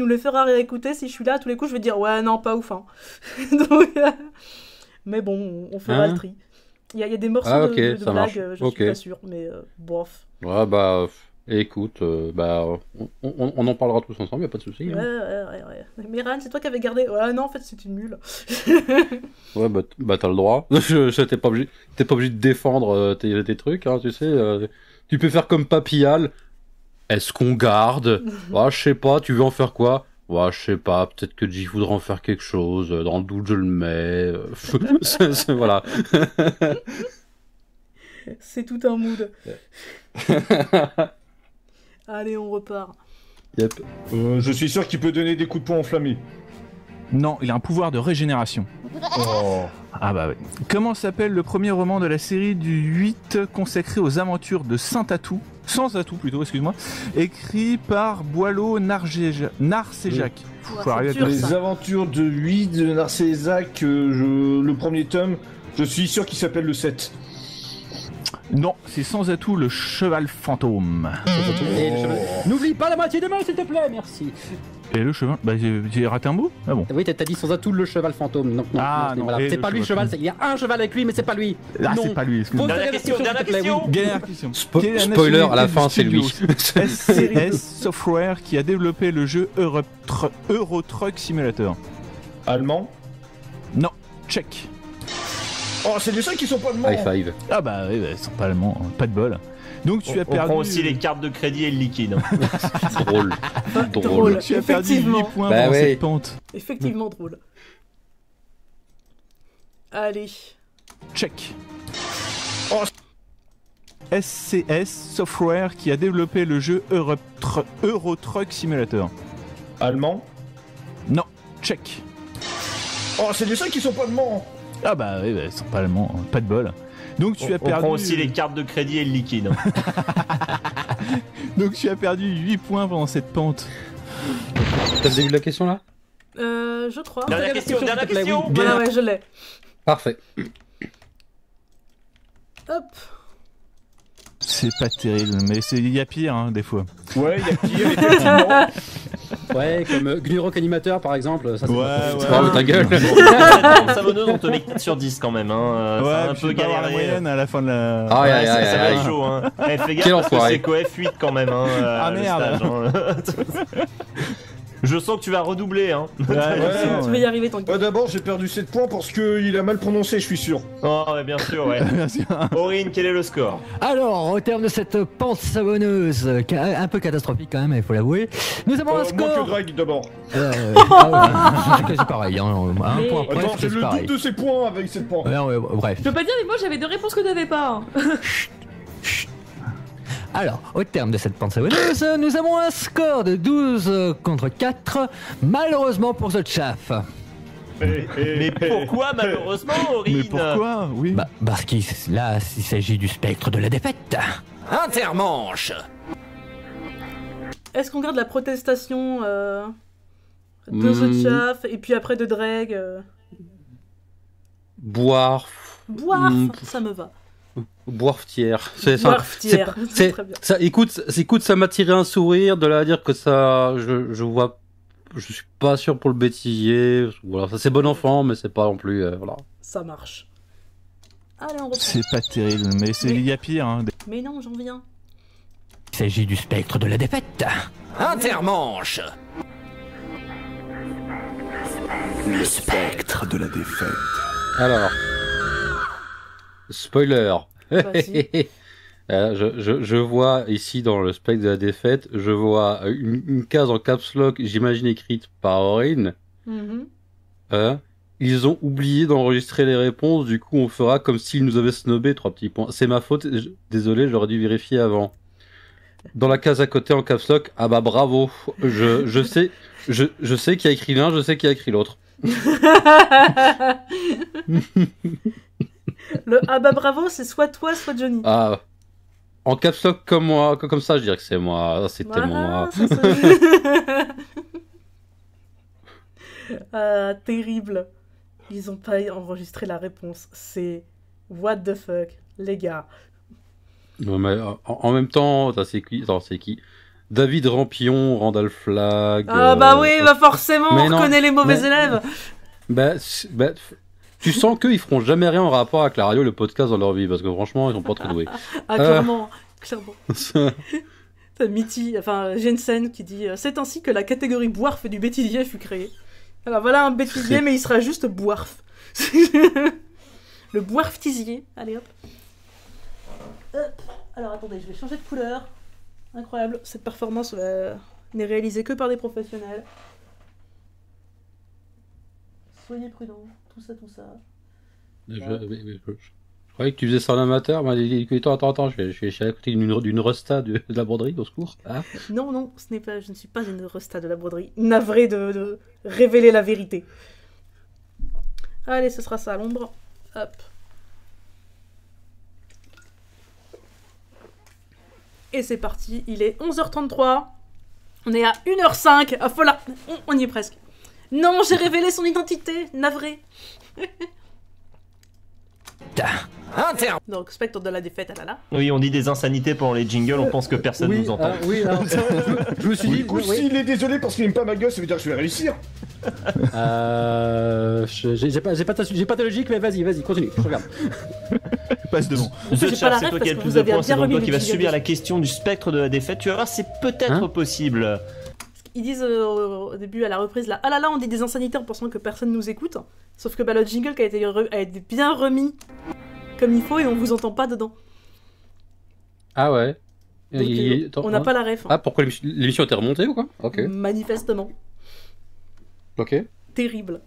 les feras réécouter, si je suis là, à tous les coups, je vais dire ouais, non, pas ouf. Hein. Donc, mais bon, on fera le tri. Il y a des morceaux de blagues, je suis pas sûr, mais bof. Ouais, bah, écoute, on en parlera tous ensemble, y a pas de souci. Ouais. Mais Ran, c'est toi qui avais gardé. Ouais, non, en fait, c'est une nulle. Ouais, bah t'as le droit. T'es pas obligé de défendre tes trucs, hein, tu sais. Tu peux faire comme Papillal. Est-ce qu'on garde? Ouais, je sais pas, tu veux en faire quoi? Ouais, je sais pas, peut-être que J voudra en faire quelque chose, dans le doute je le mets. Voilà. C'est tout un mood. Allez, on repart. Yep. Je suis sûr qu'il peut donner des coups de poing enflammés. Non, il a un pouvoir de régénération. Oh. Ah bah oui. Comment s'appelle le premier roman de la série du 8 consacré aux aventures de Saint-Atou? Sans atout plutôt, excuse-moi. Écrit par Boileau Narcéjac. Les aventures de 8 de Narcéjac, le premier tome, je suis sûr qu'il s'appelle le 7. Non, c'est Sans atout le cheval fantôme. N'oublie pas la moitié des mains, s'il te plaît, merci. Et le cheval, bah j'ai raté un bout? Ah bon. Oui, t'as dit sans atout le cheval fantôme. Donc, non, voilà. C'est pas lui le cheval, il y a un cheval avec lui, mais c'est pas lui. Ah, c'est pas lui, excuse-moi. Dernière question. Spoiler, à la fin, c'est lui. SCS Software qui a développé le jeu Euro Truck Simulator. Allemand? Non, tchèque. Oh, c'est des gens qui sont pas allemands. High five. Ah bah oui, ils sont pas allemands, pas de bol. Donc tu as perdu. On prend aussi les cartes de crédit et le liquide. Drôle. Drôle. Tu as perdu 8 points bah dans ouais. cette pente. Effectivement drôle. Allez. Check. SCS Software qui a développé le jeu Euro Truck Simulator. Allemand? Non, tchèque. Oh, c'est des gens qui sont pas allemands. Ah bah oui, ils sont pas allemands, pas de bol. Donc tu as perdu. On prend aussi les cartes de crédit et le liquide. Donc tu as perdu 8 points pendant cette pente. T'as le début de la question là? Je crois. Dernière question. Voilà, ouais, je l'ai. Parfait. Hop. C'est pas terrible, mais il y a pire, hein, des fois. Ouais, il y a pire, effectivement. Ouais, comme Gnurok animateur par exemple. Ça, c'est ouais. Ta gueule. Savonneuse, on te met 4 sur 10 quand même. Hein. Ouais, un peu galéré. La moyenne à la fin de la. Ah, ouais, ça va être chaud. Hein. Fais gaffe parce que c'est qu'au F8 quand même. Hein, ah merde. Stage, hein. Je sens que tu vas redoubler, hein. Tu vas y arriver, t'inquiète. D'abord, j'ai perdu 7 points parce qu'il a mal prononcé, je suis sûr. Oh, ouais, bien sûr, ouais. Aurine, quel est le score? Alors, au terme de cette pente savonneuse, un peu catastrophique quand même, il faut l'avouer, nous avons un score. Moins que Drag d'abord. C'est pareil, hein, un point près, attends, j'ai c'est le pareil. double de ses points avec 7 points. Bref. Je peux pas dire, mais moi j'avais 2 réponses que t'avais pas. Alors, au terme de cette pente savonneuse, nous avons un score de 12 contre 4, malheureusement pour The Chaff. Mais pourquoi malheureusement, Aurine? Mais pourquoi? Oui. Bah, parce qu'il là, il s'agit du spectre de la défaite. Intermanche. Est-ce qu'on garde la protestation de The Chaff et puis après de Dreg Boire. Ça me va. Boirftière. Boirftière, c'est très bien. Ça, écoute, ça m'a tiré un sourire de la dire que ça, je vois, je suis pas sûr pour le bêtisier. Voilà, ça c'est bon enfant, mais c'est pas non plus, voilà. Ça marche. Allez, on reprend. C'est pas terrible, mais il y a pire. Hein. Mais non, j'en viens. Il s'agit du spectre de la défaite. Intermanche. Le spectre de la défaite. Alors, spoiler. Je vois ici dans le spectre de la défaite, je vois une case en caps lock, j'imagine écrite par Aurine. Ils ont oublié d'enregistrer les réponses, du coup on fera comme s'ils nous avaient snobé 3 petits points. C'est ma faute, désolé, j'aurais dû vérifier avant. Dans la case à côté en caps lock, ah bah bravo, je sais qui a écrit l'un, je sais qui a écrit l'autre. Le ah bah bravo, c'est soit toi, soit Johnny. Ah, en caps lock comme moi, comme ça, je dirais que c'est moi. C'est tellement moi. Terrible. Ils ont pas enregistré la réponse. C'est what the fuck, les gars. Non, mais en même temps, c'est qui? David Rampillon, Randall Flagg. Ah bah oui, bah forcément, on reconnaît les mauvais élèves. Tu sens qu'ils feront jamais rien en rapport avec la radio et le podcast dans leur vie, parce que franchement, ils sont pas trop doués. Clairement. T'as Mitty, enfin Jensen qui dit c'est ainsi que la catégorie boirf du bêtisier fut créée. Alors voilà un bêtisier, mais il sera juste boirf. Le boirftisier. Allez hop. Alors attendez, je vais changer de couleur. Incroyable, cette performance n'est réalisée que par des professionnels. Soyez prudents, tout ça. Je croyais que tu faisais ça en amateur, mais attends, je suis à côté d'une resta de la broderie, au secours. Ah. Non, je ne suis pas une resta de la broderie. Navré de révéler la vérité. Allez, ce sera ça, l'ombre. Hop. Et c'est parti, il est 11h33. On est à 1h05. Ah, voilà, on y est presque. Non, j'ai révélé son identité, navré. Donc, spectre de la défaite, ah là là. Oui, on dit des insanités pendant les jingles, on pense que personne nous entend. Oui, alors, je me suis dit... Du coup, s'il est désolé parce qu'il n'aime pas ma gueule, ça veut dire que je vais réussir. J'ai pas ta logique, mais vas-y, continue, je regarde. Passe devant. The Chaff, c'est toi qui as le plus de points, c'est donc toi qui vas subir la question du spectre de la défaite. Tu vas voir, c'est peut-être possible. Ils disent au début à la reprise là, ah là là, on dit des insanités en pensant que personne nous écoute. Sauf que le jingle a été bien remis comme il faut et on vous entend pas dedans. Ah ouais. Donc, on n'a pas la ref. Ah, pourquoi l'émission était remontée ou quoi? Ok. Manifestement. Ok. Terrible.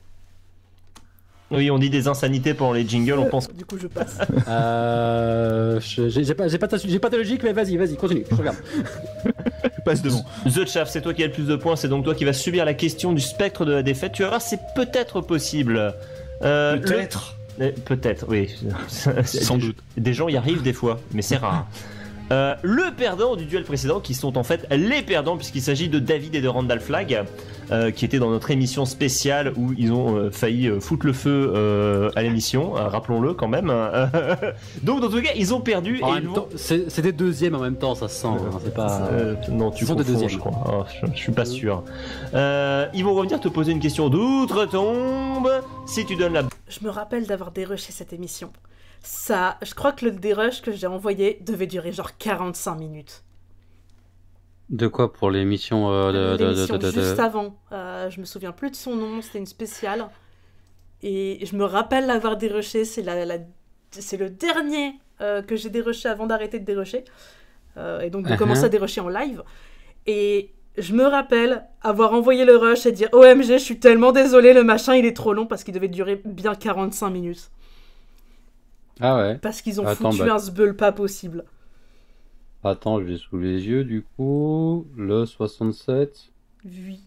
Oui, on dit des insanités pendant les jingles, on pense. Du coup, je passe. J'ai pas ta logique, mais vas-y, continue, je regarde. Passe devant. The Chaff, c'est toi qui as le plus de points, c'est donc toi qui vas subir la question du spectre de la défaite. Tu vas voir, c'est peut-être possible. Peut-être. Peut-être, oui. Sans doute. Des gens y arrivent des fois, mais c'est rare. Le perdant du duel précédent, qui sont en fait les perdants, puisqu'il s'agit de David et de Randall Flagg, qui étaient dans notre émission spéciale où ils ont failli foutre le feu à l'émission, rappelons-le quand même. Donc dans tous les cas, ils ont perdu. C'était deuxième en même temps, ça se sent. C'est pas. Non, tu confonds, je crois. Oh, je suis pas sûr. Ils vont revenir te poser une question d'outre-tombe. Si tu donnes la. Je me rappelle d'avoir dérushé cette émission. Ça, je crois que le dérush que j'ai envoyé devait durer genre 45 minutes. De quoi pour l'émission l'émission juste avant. Je me souviens plus de son nom, c'était une spéciale. Et je me rappelle l'avoir dérushé, c'est le dernier que j'ai dérushé avant d'arrêter de dérusher. Et donc de commencer à dérusher en live. Et je me rappelle avoir envoyé le rush et dire « OMG, je suis tellement désolé, le machin il est trop long » parce qu'il devait durer bien 45 minutes. Ah ouais. Parce qu'ils ont foutu un sbeul pas possible. Attends, je l'ai sous les yeux du coup. Le 67. Oui.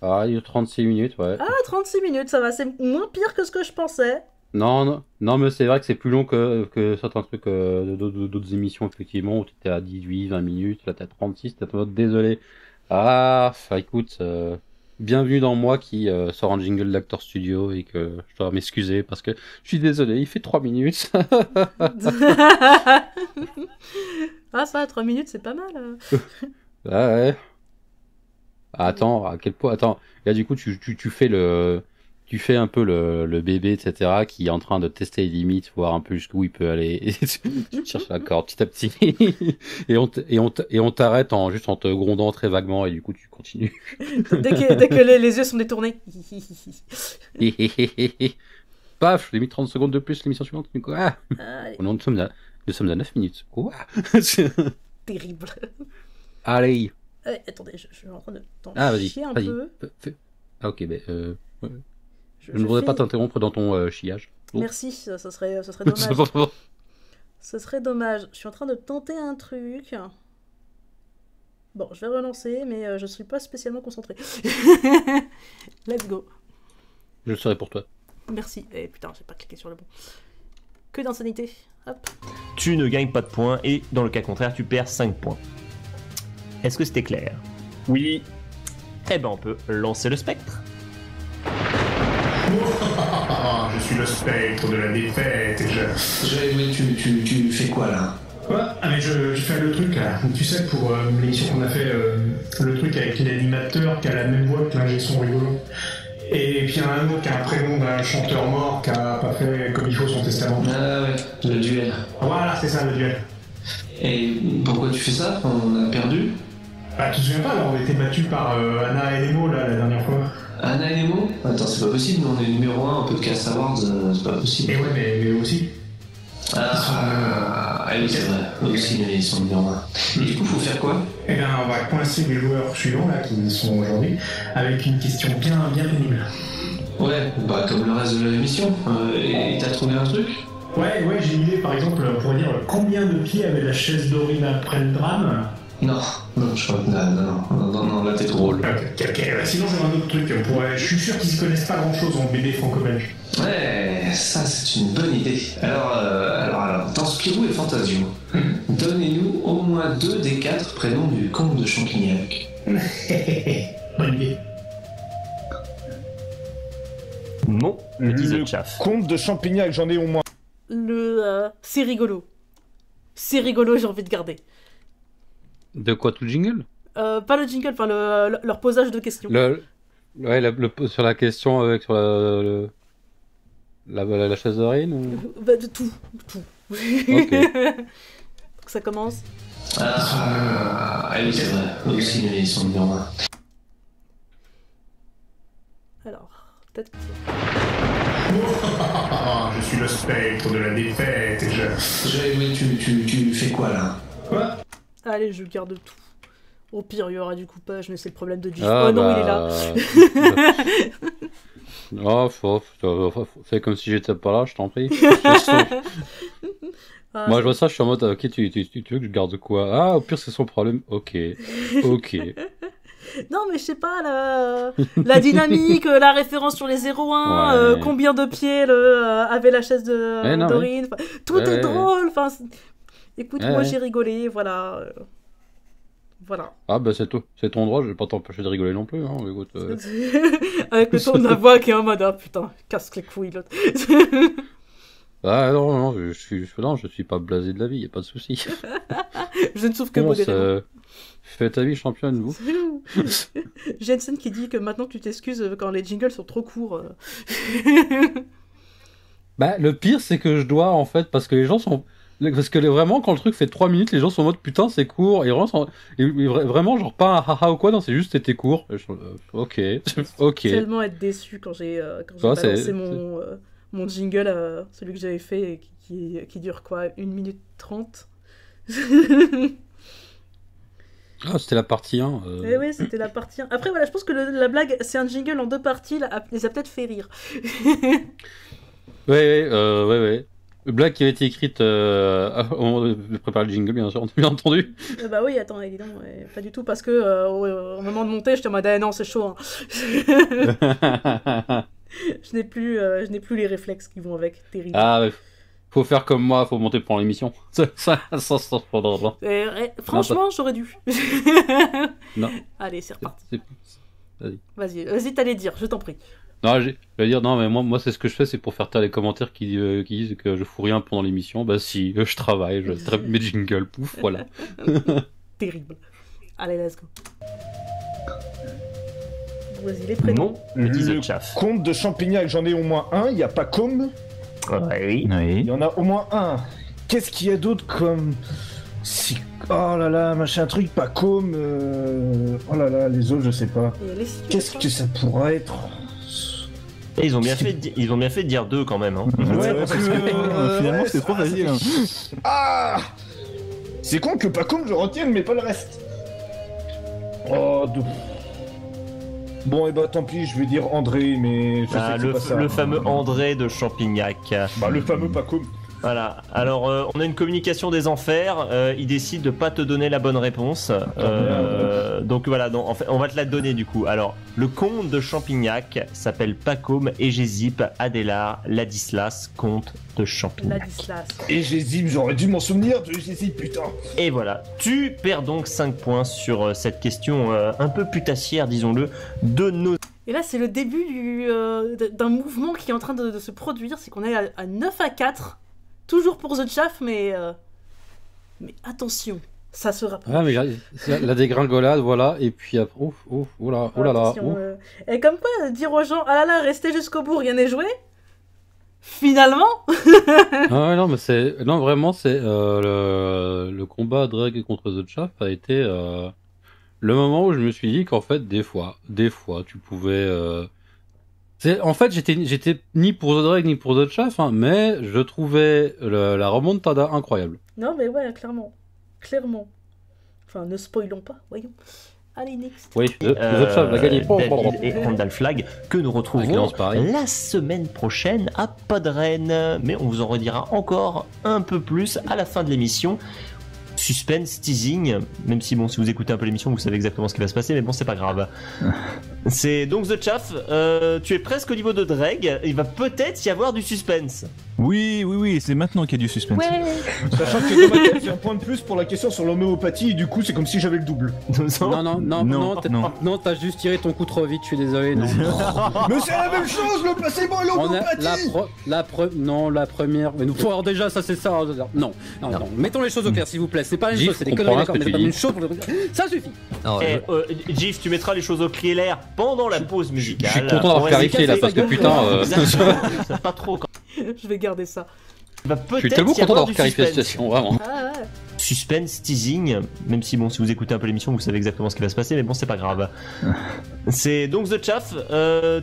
Ah, il y a 36 minutes, ouais. Ah, 36 minutes, ça va, c'est moins pire que ce que je pensais. Non, mais c'est vrai que c'est plus long que certains trucs d'autres émissions, effectivement, où tu étais à 18, 20 minutes, là t'es à 36, t'es désolé. Ah, écoute, bienvenue dans moi qui sort un jingle d'Actor Studio et que je dois m'excuser parce que je suis désolé, il fait 3 minutes. Ah, ça, 3 minutes, c'est pas mal. Ah ouais. Attends, à quel point... Attends, là du coup, tu fais un peu le bébé, etc., qui est en train de tester les limites, voir un peu jusqu'où il peut aller. Et tu cherches la corde petit à petit. et on t'arrête juste en te grondant très vaguement, et du coup, tu continues. dès que les yeux sont détournés. Paf, je l'ai mis 30 secondes de plus l'émission suivante. Quoi nous sommes à 9 minutes. Quoi Terrible. Allez. Attendez, je suis en train de t'en chier un peu. Ah ok, je ne voudrais pas t'interrompre dans ton chiage. Bon. Merci, ça serait dommage. Ce serait dommage. Je suis en train de tenter un truc. Bon, je vais relancer, mais je suis pas spécialement concentré. Let's go. Je le serai pour toi. Merci. Et putain, j'ai pas cliqué sur le bon. Que d'insanité. Hop. Tu ne gagnes pas de points et dans le cas contraire, tu perds 5 points. Est-ce que c'était clair? Oui. Eh ben, on peut lancer le spectre. Je suis le spectre de la défaite et Mais tu fais quoi là? Quoi? Ah mais je fais le truc là. Tu sais, pour l'émission qu'on a fait, le truc avec l'animateur qui a la même voix que l'ingé son rigolo. Et puis il y en a un autre qui a un prénom d'un chanteur mort qui a pas fait comme il faut son testament. Ah ouais, le duel. Voilà, c'est ça le duel. Et pourquoi tu fais ça? On a perdu? Bah tu te souviens pas, là, on a été battus par Anna et Nemo là la dernière fois. Anna et Nemo? Attends, c'est pas possible, nous on est numéro 1 en podcast awards, c'est pas possible. Et ouais, mais aussi. Oui, c'est vrai, eux aussi ils sont numéro 1. Et du coup, faut faire quoi? Eh bien, on va coincer les joueurs suivants là qui sont aujourd'hui avec une question bien pénible. Ouais, bah comme le reste de l'émission. Et t'as trouvé un truc? Ouais, j'ai une idée, par exemple, on pourrait dire combien de pieds avait la chaise d'Aurine après le drame? Non, je crois que non, là t'es trop drôle. Ok. Sinon j'ai un autre truc, je suis sûr qu'ils ne connaissent pas grand chose en BD franco-belge. Ouais, ça c'est une bonne idée. Alors, dans Spirou et Fantasio, donnez-nous au moins 2 des 4 prénoms du comte de Champignac. Bonne idée. Non, le comte de Champignac, j'en ai au moins. C'est rigolo. C'est rigolo, j'ai envie de garder. De quoi, tout le jingle? Pas le jingle, enfin leur posage de questions. Sur la question avec sur la chaise d'Aurine ou... De tout. Ok. Donc ça commence. Oui, c'est vrai. Eux aussi, ils sont numéro 1. Alors, peut-être... Je suis le spectre de la défaite et Mais tu fais quoi là? Quoi? Allez, je garde tout. Au pire, il y aura du coupage, mais c'est le problème de Gif. Oh non, il est là. Fais comme si j'étais pas là, je t'en prie. Moi, je vois ça, je suis en mode, ok, tu veux que je garde quoi? Ah, au pire, c'est son problème. Ok. Non, mais je sais pas, la dynamique, la référence sur les 0-1, ouais. Combien de pieds avait la chaise d'Aurine. Tout est drôle. Enfin, écoute, moi j'ai rigolé, voilà. Voilà. Ah bah c'est tout, c'est ton droit, je vais pas t'empêcher de rigoler non plus. Hein. Écoute, avec le ton de la voix qui est en mode, ah putain, casse les couilles l'autre. Ah non, je suis pas blasé de la vie, y a pas de souci. Je ne souffre que modérément. Fais ta vie championne, vous. Jensen qui dit que maintenant tu t'excuses quand les jingles sont trop courts. Bah le pire c'est que je dois en fait, parce que les gens sont... Parce que vraiment, quand le truc fait 3 minutes, les gens sont en mode putain, c'est court. Et vraiment, genre pas un haha ou quoi, non, c'est juste c'était court. Ok, ok. Tellement être déçu quand j'ai balancé mon jingle, celui que j'avais fait, et qui dure quoi, 1 minute 30. Ah, c'était la partie 1. Eh oui, c'était la partie 1. Après, voilà, je pense que la blague, c'est un jingle en 2 parties, les a peut-être fait rire. Ouais. Blague qui avait été écrite au moment de préparer le jingle, bien sûr, bien entendu. Bah oui, attends, évidemment, pas du tout, parce que au moment de monter, j'étais en mode, non, c'est chaud. Hein. je n'ai plus les réflexes qui vont avec, terrible. Ah, ouais. Faut faire comme moi, faut monter pendant l'émission. Ça franchement, j'aurais dû. Non. Allez, c'est reparti. Vas-y, t'allais dire, je t'en prie. Non, je vais dire, non, mais moi c'est ce que je fais, c'est pour faire taire les commentaires qui disent que je fous rien pendant l'émission. Bah si, je travaille, je traite mes jingles, pouf, voilà. Terrible. Allez, let's go. Vas-y, les prénoms. Le comte de Champignac, j'en ai au moins un, il n'y a pas comme. Oui. Il y en a au moins un. Qu'est-ce qu'il y a d'autre comme... Oh là là, machin truc, pas comme... Oh là là, les autres, je sais pas. Qu'est-ce que ça pourrait être? Et ils ont bien fait de dire 2 quand même. Hein. Ouais, parce que finalement c'est trop facile. Hein. Ah, c'est con que pas comme je retienne, mais pas le reste. Oh, bon, et bah tant pis, je vais dire André, mais je sais que c'est pas ça. Le fameux André de Champignac. Bah, le fameux Pacôme. Voilà, alors on a une communication des enfers, il décide de pas te donner la bonne réponse, donc voilà, en fait, on va te la donner du coup. Alors, le comte de Champignac s'appelle Pacôme Égésip Adélard Ladislas, comte de Champignac. Ladislas. Égésip, j'aurais dû m'en souvenir de Égésip, putain. Et voilà, tu perds donc 5 points sur cette question un peu putassière, disons-le, de nos... Et là, c'est le début d'un mouvement qui est en train de se produire, c'est qu'on est à 9-4. Toujours pour The Chaff, mais attention, ça se rapproche. Ah, mais la dégringolade, voilà, et puis après, oh là là. Et comme quoi, dire aux gens, ah là là, restez jusqu'au bout, rien n'est joué. Finalement. Ah non, mais vraiment, c'est le combat Drake contre The Chaff a été le moment où je me suis dit qu'en fait, des fois, tu pouvais. En fait, j'étais ni pour The Drake ni pour The Chaff, hein, mais je trouvais la remontada incroyable. Non, mais ouais, clairement. Enfin, ne spoilons pas, voyons. Allez, next. Oui, The Chaff va gagner. David et Randall Flag, que nous retrouvons la semaine prochaine à Podren. Mais on vous en redira encore un peu plus à la fin de l'émission. Suspense, teasing, même si bon, si vous écoutez un peu l'émission, vous savez exactement ce qui va se passer, mais bon, c'est pas grave. C'est donc The Chaff, tu es presque au niveau de Dreg, il va peut-être y avoir du suspense. Oui, c'est maintenant qu'il y a du suspense. Ouais. Sachant que dans ma tête, j'ai un point de plus pour la question sur l'homéopathie, et du coup, c'est comme si j'avais le double. Non, t'as juste tiré ton coup trop vite, je suis désolé. Non. Mais c'est la même chose, le placebo et l'homéopathie. La première. Mais nous, alors déjà, ça c'est ça. Non. Mettons les choses au clair, s'il vous plaît. C'est pas la même chose, c'est des conneries, d'accord, mais c'est pas la même chose. Ça suffit. Gif, tu mettras les choses au clair pendant la pause musicale. Je suis content d'avoir clarifié là, parce que putain. C'est pas trop. Je vais garder ça. Je suis tellement content d'avoir clarifié la situation, vraiment. Ah ouais. Suspense, teasing, même si bon, si vous écoutez un peu l'émission, vous savez exactement ce qui va se passer, mais bon, c'est pas grave. C'est donc The Chaff,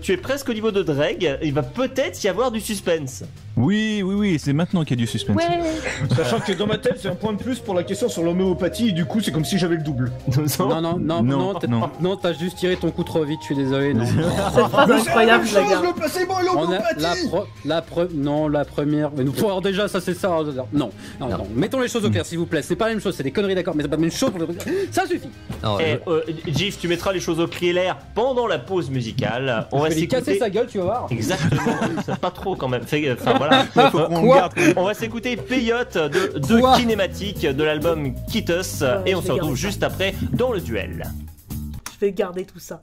tu es presque au niveau de Dreg, il va peut-être y avoir du suspense. Oui, c'est maintenant qu'il y a du suspense. Ouais. Sachant que dans ma tête, c'est un point de plus pour la question sur l'homéopathie, et du coup, c'est comme si j'avais le double. Non, t'as juste tiré ton coup trop vite, je suis désolé. Non. Cette phrase incroyable, la gare. Le placebo et l'homéopathie. La première. Mais nous, alors déjà, ça c'est ça. Non. Mettons les choses au clair, s'il vous plaît. C'est pas la même chose, c'est des conneries, d'accord, mais c'est pas la même chose. Ça suffit. Gif, tu mettras les choses au clair pendant la pause musicale. On va s'écouter. Casser sa gueule, tu vas voir. Exactement. C'est pas trop quand même. Enfin voilà. On va s'écouter Peyote de Kinématique de l'album Kitus et on se retrouve juste après dans le duel. Je vais garder tout ça.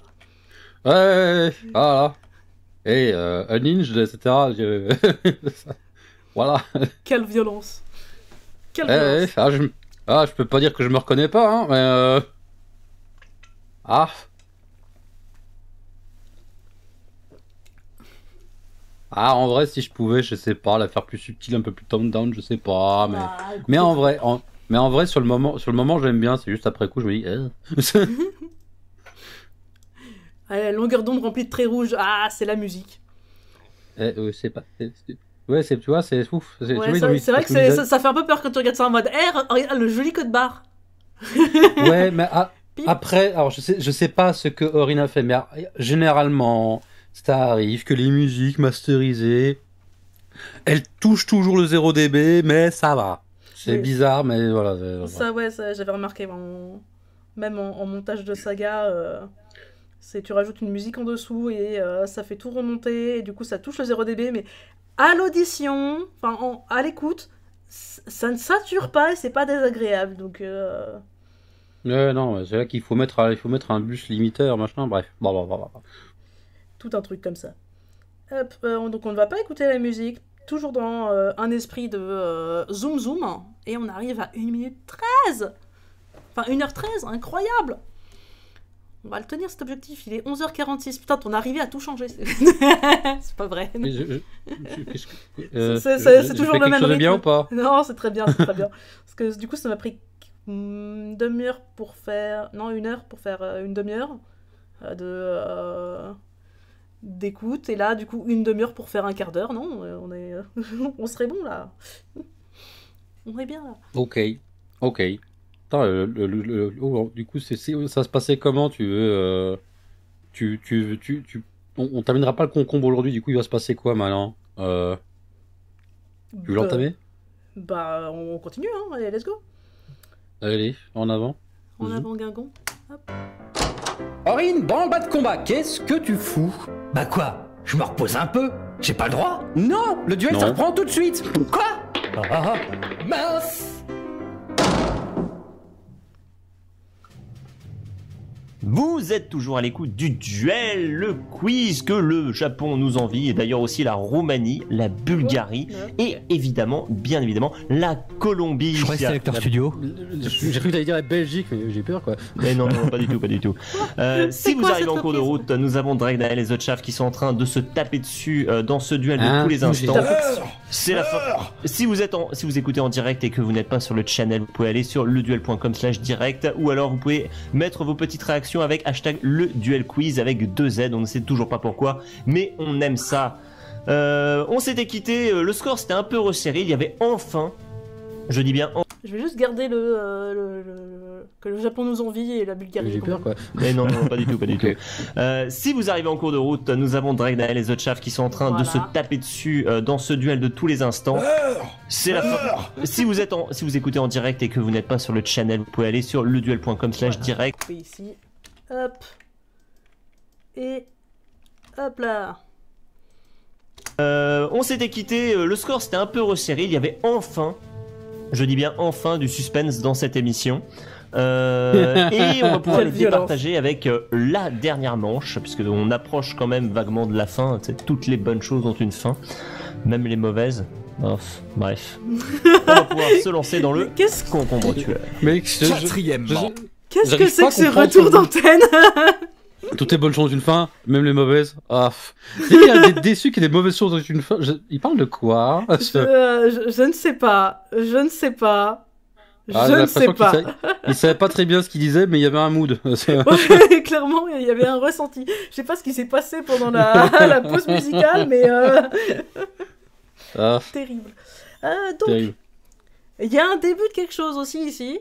Ouais. Voilà. Et un ninja, etc. Voilà. Quelle violence. Je peux pas dire que je me reconnais pas, hein, mais Ah, en vrai, si je pouvais, je sais pas, la faire plus subtile, un peu plus down, je sais pas, mais... mais en vrai, sur le moment, j'aime bien, c'est juste après coup, je me dis... Allez, longueur d'onde remplie de traits rouges, ah, c'est la musique. C'est pas... Ouais, tu vois, c'est ouf. Ouais, c'est vrai que ça fait un peu peur quand tu regardes ça en mode regarde le joli code barre. Ouais, mais après, alors je sais pas ce que Orin a fait, mais généralement, ça arrive que les musiques masterisées, elles touchent toujours le 0 dB, mais ça va. C'est bizarre, mais voilà. Ça, ouais, j'avais remarqué. Même en montage de saga, tu rajoutes une musique en dessous et ça fait tout remonter, et du coup ça touche le 0 dB, mais à l'audition, à l'écoute, ça ne sature pas et c'est pas désagréable, donc... non, c'est là qu'il faut mettre un bus limiteur, machin, bref. Bon. Tout un truc comme ça. Hop, donc on ne va pas écouter la musique, toujours dans un esprit de zoom, et on arrive à 1 minute 13. Enfin, 1h13, incroyable. On va le tenir cet objectif, il est 11h46. Putain, on est arrivé à tout changer. C'est pas vrai. C'est toujours le même rythme. Bien ou pas? Non, c'est très bien, c'est très bien. Parce que du coup, ça m'a pris une demi-heure pour faire... Non, 1 heure pour faire une demi-heure d'écoute. Et là, du coup, une demi-heure pour faire un quart d'heure. Non, on serait bon, là. On est bien, là. Ok. Du coup, ça se passait comment? Tu veux... On terminera pas le concombre aujourd'hui, du coup, il va se passer quoi, maintenant? Tu veux l'entamer? On continue, hein. Allez, let's go. Allez, en avant. En avant, Guingon. Hop. Orin, dans le bas de combat, qu'est-ce que tu fous? Bah quoi? Je me repose un peu. J'ai pas le droit? Non, le duel ça reprend tout de suite. Quoi? Mince! Vous êtes toujours à l'écoute du duel, le quiz que le Japon nous envie, et d'ailleurs aussi la Roumanie, la Bulgarie, et évidemment, bien évidemment, la Colombie. Je crois que c'est l'acteur studio. J'ai cru que t'allais dire la Belgique, mais j'ai peur quoi. Mais non, pas du tout. Si vous arrivez en cours de route, nous avons Dragnael et Zotchaf qui sont en train de se taper dessus dans ce duel de tous les instants. C'est la fin. Si vous écoutez en direct et que vous n'êtes pas sur le channel, vous pouvez aller sur leduel.com/direct, ou alors vous pouvez mettre vos petites réactions avec hashtag le duel quiz avec 2 Z. On ne sait toujours pas pourquoi, mais on aime ça. On s'était quitté, le score s'était un peu resserré. Il y avait enfin, je dis bien je vais juste garder que le Japon nous envie et la Bulgarie. J'ai peur quoi. Mais non, pas du tout. Si vous arrivez en cours de route, nous avons Dragnael et Zotchaf qui sont en train de se taper dessus dans ce duel de tous les instants. C'est la fin. Si vous écoutez en direct et que vous n'êtes pas sur le channel, vous pouvez aller sur leduel.com/direct. Oui, ici. Hop. Et hop là. On s'était quitté, le score s'était un peu resserré. Il y avait enfin, je dis bien enfin, du suspense dans cette émission. Et on va pouvoir le départager avec la dernière manche, puisqu'on approche quand même vaguement de la fin. Toutes les bonnes choses ont une fin, même les mauvaises. Bref. On va pouvoir se lancer dans le concombre tueur. Quatrièmement. Qu'est-ce que c'est que ce retour d'antenne? Toutes les bonnes choses ont une fin, même les mauvaises. Il y a des déçus qui ont des mauvaises choses ont une fin. Il parle de quoi? Je ne sais pas. Je ne sais pas. Il savait pas très bien ce qu'il disait, mais il y avait un mood. Ouais, clairement, il y avait un ressenti. Je sais pas ce qui s'est passé pendant la pause musicale, mais terrible. Donc, il y a un début de quelque chose aussi ici.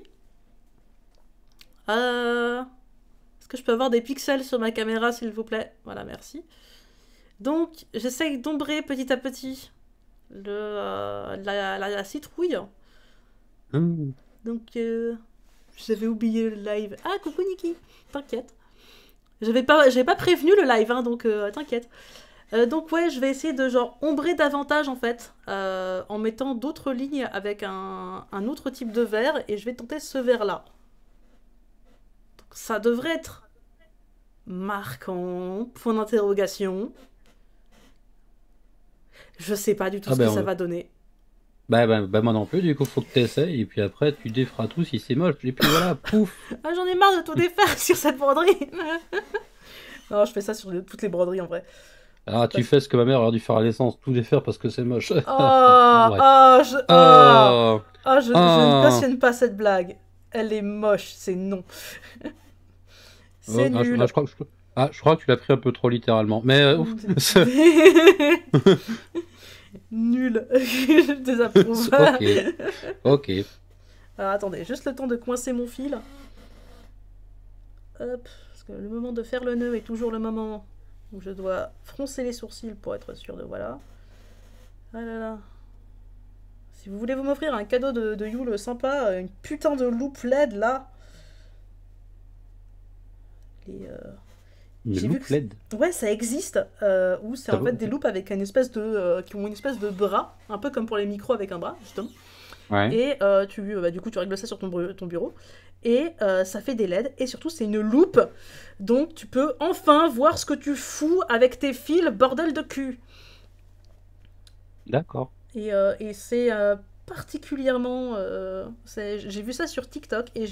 Est-ce que je peux avoir des pixels sur ma caméra, s'il vous plaît? Voilà, merci. Donc, j'essaye d'ombrer petit à petit la citrouille. Donc, j'avais oublié le live. Ah, coucou Niki, t'inquiète. J'avais pas prévenu le live, hein, donc t'inquiète. Donc ouais, je vais essayer de ombrer davantage en fait, en mettant d'autres lignes avec un autre type de vert, et je vais tenter ce vert-là. Ça devrait être marquant, point d'interrogation. Je sais pas du tout ce que ça va donner. Bah moi non plus, du coup faut que tu essayes, et puis après tu déferas tout si c'est moche, et puis voilà, pouf. Ah, j'en ai marre de tout défaire sur cette broderie. Non, je fais ça sur toutes les broderies en vrai. Ah, tu fais ce que ma mère aurait dû faire à l'essence, tout défaire parce que c'est moche. Je ne cautionne pas cette blague. Elle est moche, c'est non. C'est nul. Je crois que tu l'as pris un peu trop littéralement. Mais nul. Je désapprouve. Ok. Alors attendez, juste le temps de coincer mon fil. Hop, parce que le moment de faire le nœud est toujours le moment où je dois froncer les sourcils pour être sûr de voilà. Ah là là. Si vous voulez m'offrir un cadeau de Yule sympa, une putain de loupe LED là. Une loupe LED. Ouais, ça existe. Où c'est en fait des loupes avec une espèce de qui ont une espèce de bras, un peu comme pour les micros avec un bras justement. Ouais. Et du coup tu règles ça sur ton bureau. Et ça fait des LED. Et surtout, c'est une loupe. Donc, tu peux enfin voir ce que tu fous avec tes fils, bordel de cul. D'accord. Et c'est particulièrement... j'ai vu ça sur TikTok et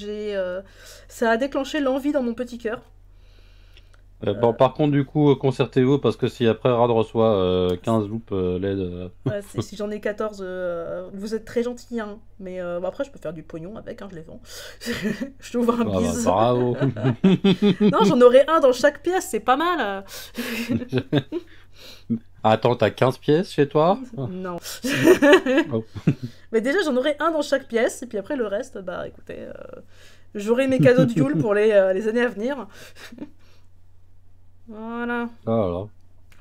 ça a déclenché l'envie dans mon petit cœur. Bon, par contre, du coup, concertez-vous parce que si après Rad reçoit 15 loupes LED. Ouais, si j'en ai 14, vous êtes très gentil, hein. Mais après, je peux faire du pognon avec, hein, je les vends. Je t'ouvre un bise. Bah, bravo. Non, j'en aurai un dans chaque pièce, c'est pas mal. Attends, t'as 15 pièces chez toi? Non. Mais déjà, j'en aurai un dans chaque pièce, et puis après, le reste, bah écoutez, j'aurai mes cadeaux de Yule pour les années à venir. Voilà. Voilà.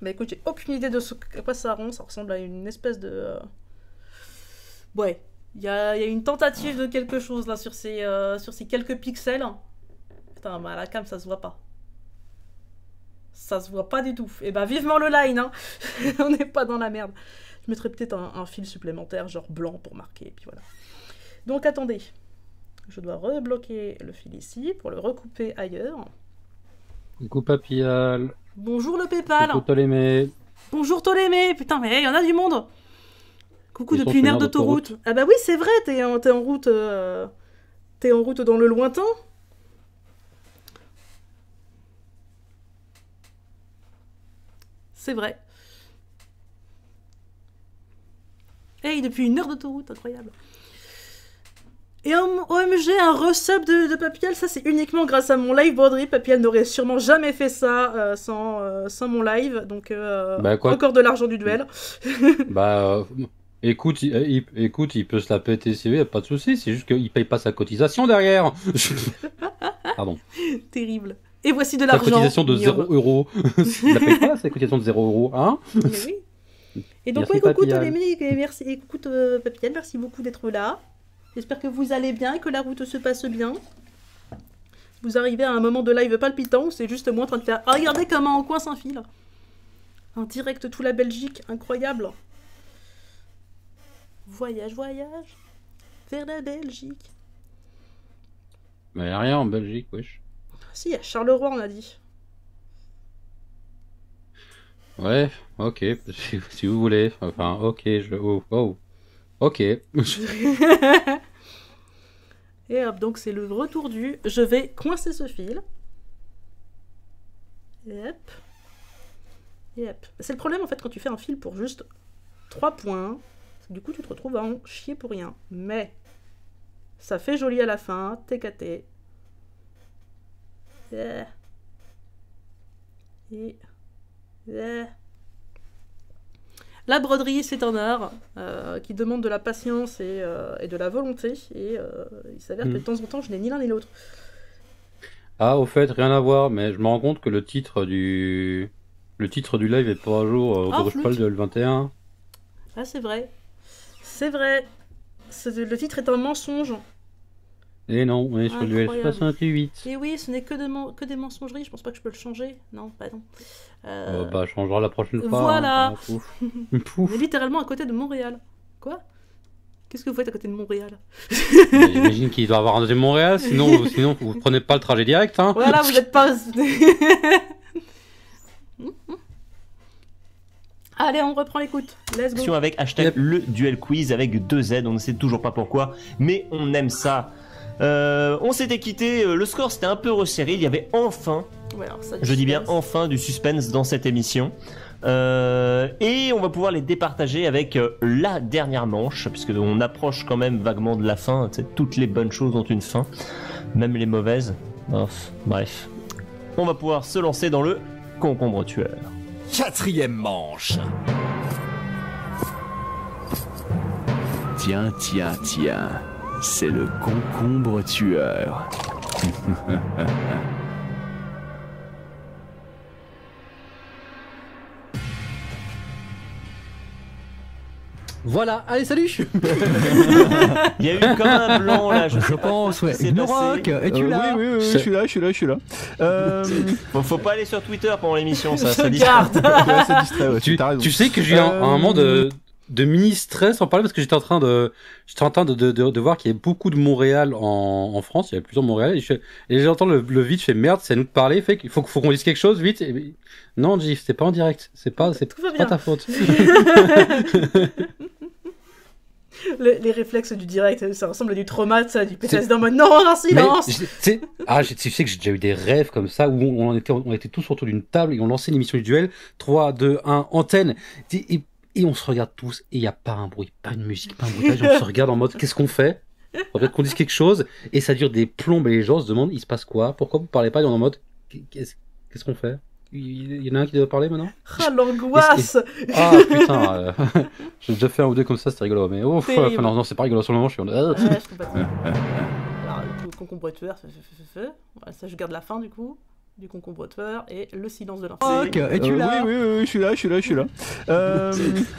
Bah écoute, j'ai aucune idée de à quoi ça rend. Ça ressemble à une espèce de... Ouais, il y a une tentative de quelque chose là sur ces quelques pixels. Putain, bah à la cam, ça se voit pas. Ça se voit pas du tout. Et bah vivement le line, hein. On n'est pas dans la merde. Je mettrais peut-être un fil supplémentaire, genre blanc pour marquer, et puis voilà. Donc attendez. Je dois rebloquer le fil ici pour le recouper ailleurs. Coucou Papillal. Bonjour le Pépal. Coucou Ptolémée. Bonjour Ptolémée. Putain, mais il y en a du monde. Coucou depuis une aire d'autoroute. Ah bah oui, c'est vrai, t'es en route dans le lointain. C'est vrai. Hey, depuis une heure d'autoroute, incroyable. Et OMG, un resub de Papillal, ça c'est uniquement grâce à mon live broderie. Papillal n'aurait sûrement jamais fait ça sans mon live, donc encore de l'argent du duel. Bah écoute, il peut se la péter si y a pas de souci, c'est juste qu'il paye pas sa cotisation derrière. Pardon. Terrible. Et voici de l'argent. Sa cotisation de 0 €. Il la paye pas, sa cotisation de 0 €, hein? Mais oui. Et donc ouais, coucou Ptolémée, merci, et coucou Papillal, merci beaucoup d'être là. J'espère que vous allez bien et que la route se passe bien. Vous arrivez à un moment de live palpitant où c'est juste moi en train de faire... Ah, regardez comment on coince un fil. En direct tout la Belgique, incroyable. Voyage, voyage vers la Belgique. Mais y a rien en Belgique, wesh. Si, il y a Charleroi, on a dit. Ouais, ok, si vous voulez. Enfin, ok, ok. Et hop, donc c'est le retour du... Je vais coincer ce fil. Et hop. Et hop. C'est le problème en fait quand tu fais un fil pour juste 3 points. Du coup tu te retrouves à en chier pour rien. Mais ça fait joli à la fin. TKT. Yeah. Et... Yeah. La broderie, c'est un art qui demande de la patience et de la volonté. Et il s'avère que de temps en temps, je n'ai ni l'un ni l'autre. Ah, au fait, rien à voir, mais je me rends compte que le titre du live est pas à jour au Bruchpal de L21. Ah, c'est vrai. C'est vrai. Le titre est un mensonge. Et non, on est sur le L68. Et oui, ce n'est que des mensongeries. Je pense pas que je peux le changer. Non, bah non. Bah, changera la prochaine fois. Voilà. Hein. On est littéralement à côté de Montréal. Quoi? Qu'est-ce que vous faites à côté de Montréal? J'imagine qu'il doit avoir un deuxième Montréal, sinon vous prenez pas le trajet direct. Hein. Voilà, vous n'êtes pas... Allez, on reprend l'écoute. Let's go. Avec hashtag le duel quiz avec 2 Z. On ne sait toujours pas pourquoi, mais on aime ça. On s'était quitté, le score s'était un peu resserré, il y avait enfin, ouais, alors ça, je dis bien enfin, du suspense dans cette émission. Et on va pouvoir les départager avec la dernière manche, puisque on approche quand même vaguement de la fin. Toutes les bonnes choses ont une fin, même les mauvaises. Bref, on va pouvoir se lancer dans le concombre tueur. 4e manche. Tiens, c'est le concombre tueur. Voilà, allez, salut. Il y a eu comme un blanc là, je pense, ouais. Noroc, es-tu là? Oui, je suis là. Bon, faut pas aller sur Twitter pendant l'émission, ça distrait. Ouais, ça distrait, ouais, t'as raison. Tu sais que j'ai eu un moment de mini stress en parler parce que j'étais en train de voir qu'il y a beaucoup de Montréal en France, il y a plusieurs Montréal et j'entends le vite, je fais merde, c'est à nous de parler, fait qu'il faut qu'on dise quelque chose vite. Et... Non, Gif, c'est pas en direct, c'est pas ta faute. Les réflexes du direct, ça ressemble à du trauma, ça, du PTSD en mode non, silence. Tu sais que j'ai déjà eu des rêves comme ça où on était tous autour d'une table et on lançait l'émission du duel, 3, 2, 1, antenne, et on se regarde tous et il n'y a pas un bruit, pas une musique, pas un bruitage, on se regarde en mode qu'est-ce qu'on fait? Faudrait qu'on dise quelque chose et ça dure des plombes et les gens se demandent il se passe quoi? Pourquoi vous parlez pas? Et on est en mode qu'est-ce qu'on fait? Il y en a un qui doit parler maintenant? Ah, l'angoisse. Ah putain, j'ai déjà fait un ou deux comme ça, c'était rigolo, mais ouf, non, c'est pas rigolo sur le moment, je suis en ouais, je comprends. Alors, le concombre tueur, voilà, ça je garde la fin du coup. Du concombre tueur et le silence de l'info. Es-tu là? Oui, je suis là.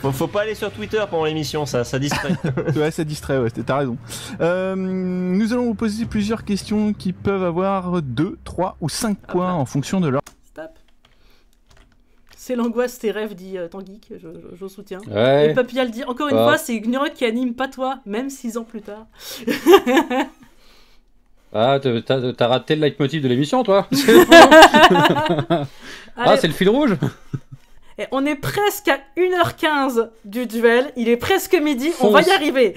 Bon, faut pas aller sur Twitter pendant l'émission, ça distrait. Ouais, ça distrait, ouais, t'as raison. Nous allons vous poser plusieurs questions qui peuvent avoir 2, 3 ou 5 points en fonction de leur... Stop. C'est l'angoisse, tes rêves, dit Tanguy, je soutiens. Ouais. Et Papilla le dit, encore une fois, c'est Ignorant qui anime, pas toi, même 6 ans plus tard. Ah, t'as raté le leitmotiv de l'émission, toi. Ah, c'est le fil rouge. Et on est presque à 1h15 du duel, il est presque midi, on va y arriver.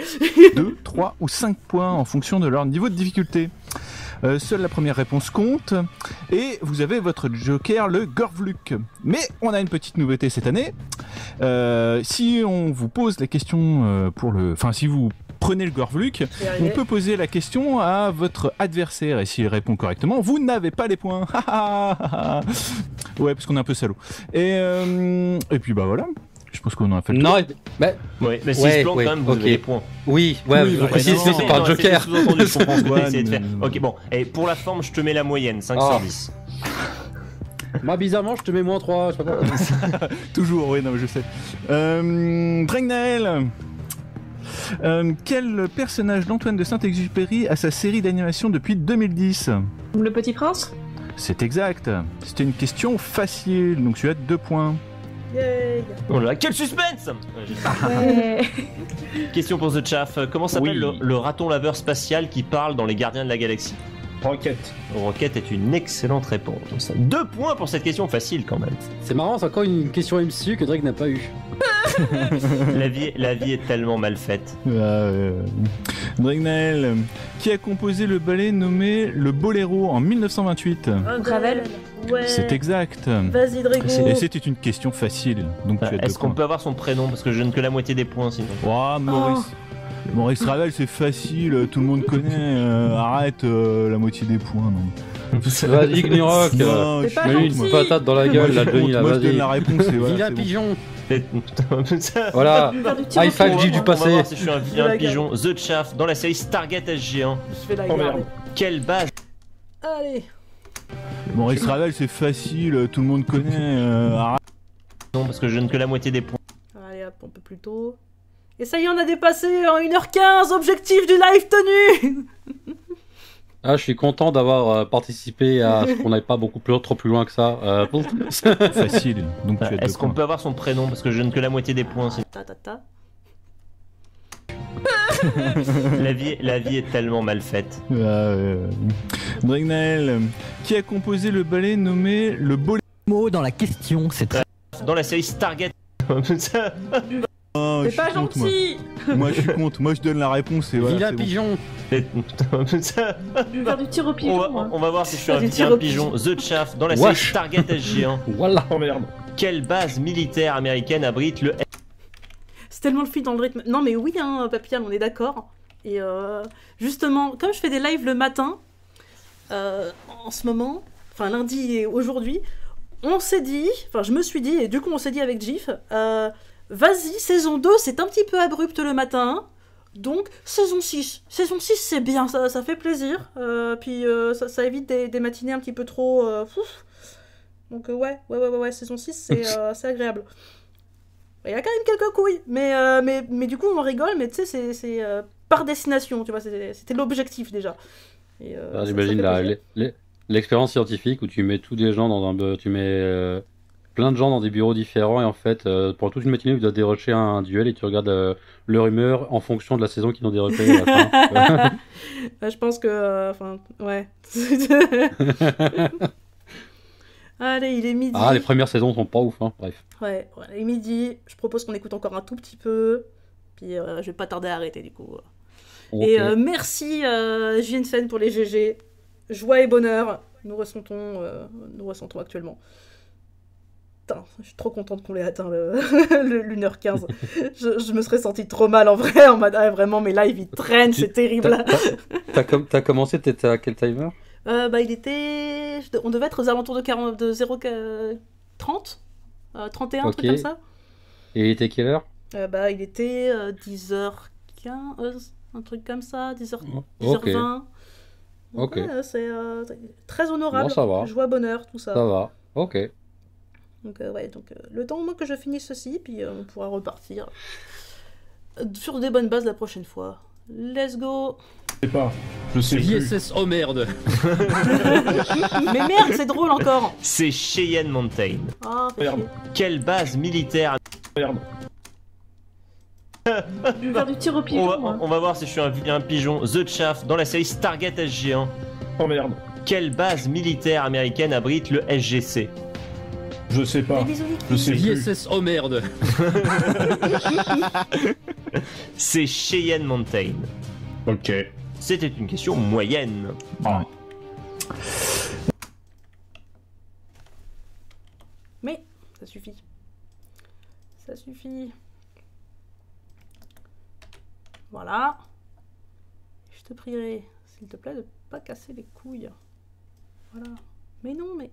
2, 3 ou 5 points en fonction de leur niveau de difficulté. Seule la première réponse compte. Et vous avez votre joker, le Gorvluk. Mais on a une petite nouveauté cette année. Si on vous pose la question si vous prenez le Gorvluk, on peut poser la question à votre adversaire. Et s'il répond correctement, vous n'avez pas les points. Ouais, parce qu'on est un peu salaud. Et puis bah voilà. Je pense qu'on en a fait le tour. Non, mais s'il se plante quand même, vous avez les points. Oui, je précise, c'est pas un joker. Ok, bon. Et pour la forme, je te mets la moyenne, 5 sur 10. Moi, bizarrement, je te mets moins 3, je sais pas pourquoi. Toujours, oui, non, je sais. Dragnael, quel personnage d'Antoine de Saint-Exupéry a sa série d'animation depuis 2010? Le Petit Prince? C'est exact. C'était une question facile, donc tu as 2 points. Yay. Oh là, quel suspense! Question pour The Chaff. Comment s'appelle le raton laveur spatial qui parle dans Les Gardiens de la Galaxie? Rocket. Rocket est une excellente réponse. 2 points pour cette question facile quand même. C'est marrant, c'est encore une question MCU que Drake n'a pas eu. La vie est tellement mal faite. Dragnael, qui a composé le ballet nommé Le Boléro en 1928? Ravel. Ouais. C'est exact. Vas-y, Drago. Et c'était une question facile. Donc tu as 2 Est-ce qu'on points. peut avoir son prénom? Parce que je donne que la moitié des points sinon. Oh, Maurice. Maurice Ravel, c'est facile, tout le monde connaît. Arrête la moitié des points. Non. Vas-y, Ignorant. Mets-lui une patate dans la gueule, la Denis, là, moi, je donne vas-y. la réponse. Vilain pigeon. Voilà, high five Gif du passé. On va voir si je suis un vilain pigeon. The Chaff dans la série Stargate SG1. Je vais la Oh garder. merde. Quelle base! Allez. Maurice Ravel, c'est facile, tout le monde connaît. Arrête. Non, parce que je donne que la moitié des points. Allez hop, un peu plus tôt. Et ça y est, on a dépassé en 1h15, objectif du live tenu. Ah, je suis content d'avoir participé à ce qu'on n'aille pas trop plus loin que ça. Facile, donc tu as 2 Est-ce qu'on points. peut avoir son prénom? Parce que je donne que la moitié des points sinon. La vie est tellement mal faite. Dragnael, qui a composé le ballet nommé Le Boléro? Mot dans la question, c'est très... Dans la série Stargate. Oh, C'est pas gentil. Moi je suis contre, moi je donne la réponse et voilà. Vilain c'est bon. pigeon. Je vais faire du tir au pigeon. On va voir si je suis un Du tir vilain au pigeon. The Chaff dans la Wesh. série Stargate SG1. Voilà. Oh merde. Quelle base militaire américaine abrite le... C'est tellement le fil dans le rythme. Non mais oui, hein, Papillal, on est d'accord. Et justement, comme je fais des lives le matin, en ce moment, enfin lundi et aujourd'hui, on s'est dit, enfin je me suis dit, et du coup on s'est dit avec Gif, vas-y, saison 2, c'est un petit peu abrupt le matin, donc saison 6. Saison 6 c'est bien, ça fait plaisir, puis ça évite des matinées un petit peu trop... Donc ouais, saison 6 c'est agréable. Il y a quand même quelques couilles, mais du coup on rigole, mais tu sais, c'est par destination, tu vois, c'était l'objectif déjà. J'imagine l'expérience scientifique où tu mets tous des gens tu mets plein de gens dans des bureaux différents et en fait, pour toute une matinée, tu dois dérocher un duel et tu regardes leur humeur en fonction de la saison qu'ils ont déroché à la fin. Je pense que, ouais. Allez, il est midi. Ah, les premières saisons sont pas ouf, hein. Bref. Ouais, il est midi. Je propose qu'on écoute encore un tout petit peu. Puis je vais pas tarder à arrêter du coup. Okay. Et merci JNFN pour les GG. Joie et bonheur. Nous ressentons actuellement. Putain, je suis trop contente qu'on l'ait atteint le 1h15. je me serais sentie trop mal en vrai. En mode, vraiment, mes lives ils traînent, c'est terrible. T'as commencé, t'étais à quel timer? Il était... On devait être aux alentours de 30 31, okay. Un truc comme ça. Et il était quelle heure? Il était 10h15, un truc comme ça, 10h20. Ok. Ouais, c'est très honorable. Bon, ça va. Joie, bonheur, tout ça. Ça va, ok. Donc, le temps au moins que je finisse ceci, puis on pourra repartir sur des bonnes bases la prochaine fois. Let's go! Je sais plus. ISS, oh merde! Mais merde, c'est drôle encore! C'est Cheyenne Mountain. Ah, merde. Quelle base militaire... Merde. Je vais faire du tir au pigeon. On va voir si je suis un vilain pigeon. The Chaff dans la série Stargate SG1. Oh merde. Quelle base militaire américaine abrite le SGC? Je sais pas. Je sais plus. ISS, oh merde! C'est Cheyenne Mountain. Ok. C'était une question moyenne. Ouais. Mais ça suffit. Ça suffit. Voilà. Je te prierai, s'il te plaît, de pas casser les couilles. Voilà. Mais non, mais...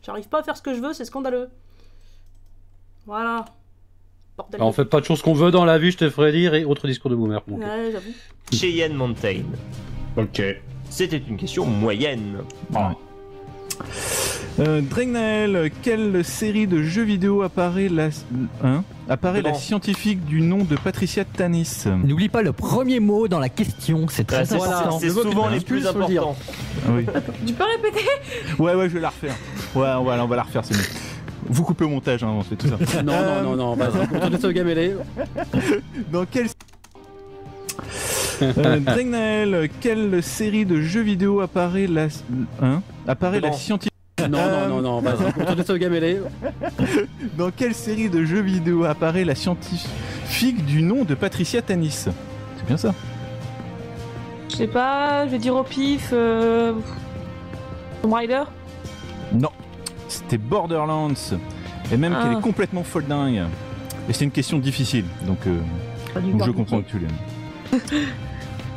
J'arrive pas à faire ce que je veux, c'est scandaleux. Voilà. Bordel. Alors, on fait pas de choses qu'on veut dans la vie, je te ferai dire, et autre discours de boomer. Ouais, j'avoue. Cheyenne Mountain. Ok. C'était une question moyenne. Ouais. Dragnel, quelle série de jeux vidéo apparaît la scientifique du nom de Patricia Tanis? N'oublie pas le premier mot dans la question, c'est très important. C'est souvent les plus importants. Oui. Tu peux répéter? Ouais, je vais la refaire. Ouais, on va la refaire, c'est mieux. Vous coupez au montage, hein, on fait tout ça. Non, vas-y, continue ça au gamélé. Dans quelle... Dragnel, quelle série de jeux vidéo apparaît la scientifique... Non, vas-y, continue ça au gamélé. Dans quelle série de jeux vidéo apparaît la scientifique du nom de Patricia Tanis? C'est bien ça. Je sais pas, je vais dire au pif... Tomb Raider? Non, c'était Borderlands. Et même qu'elle est complètement folle dingue. Et c'est une question difficile, donc je comprends que tu l'aimes.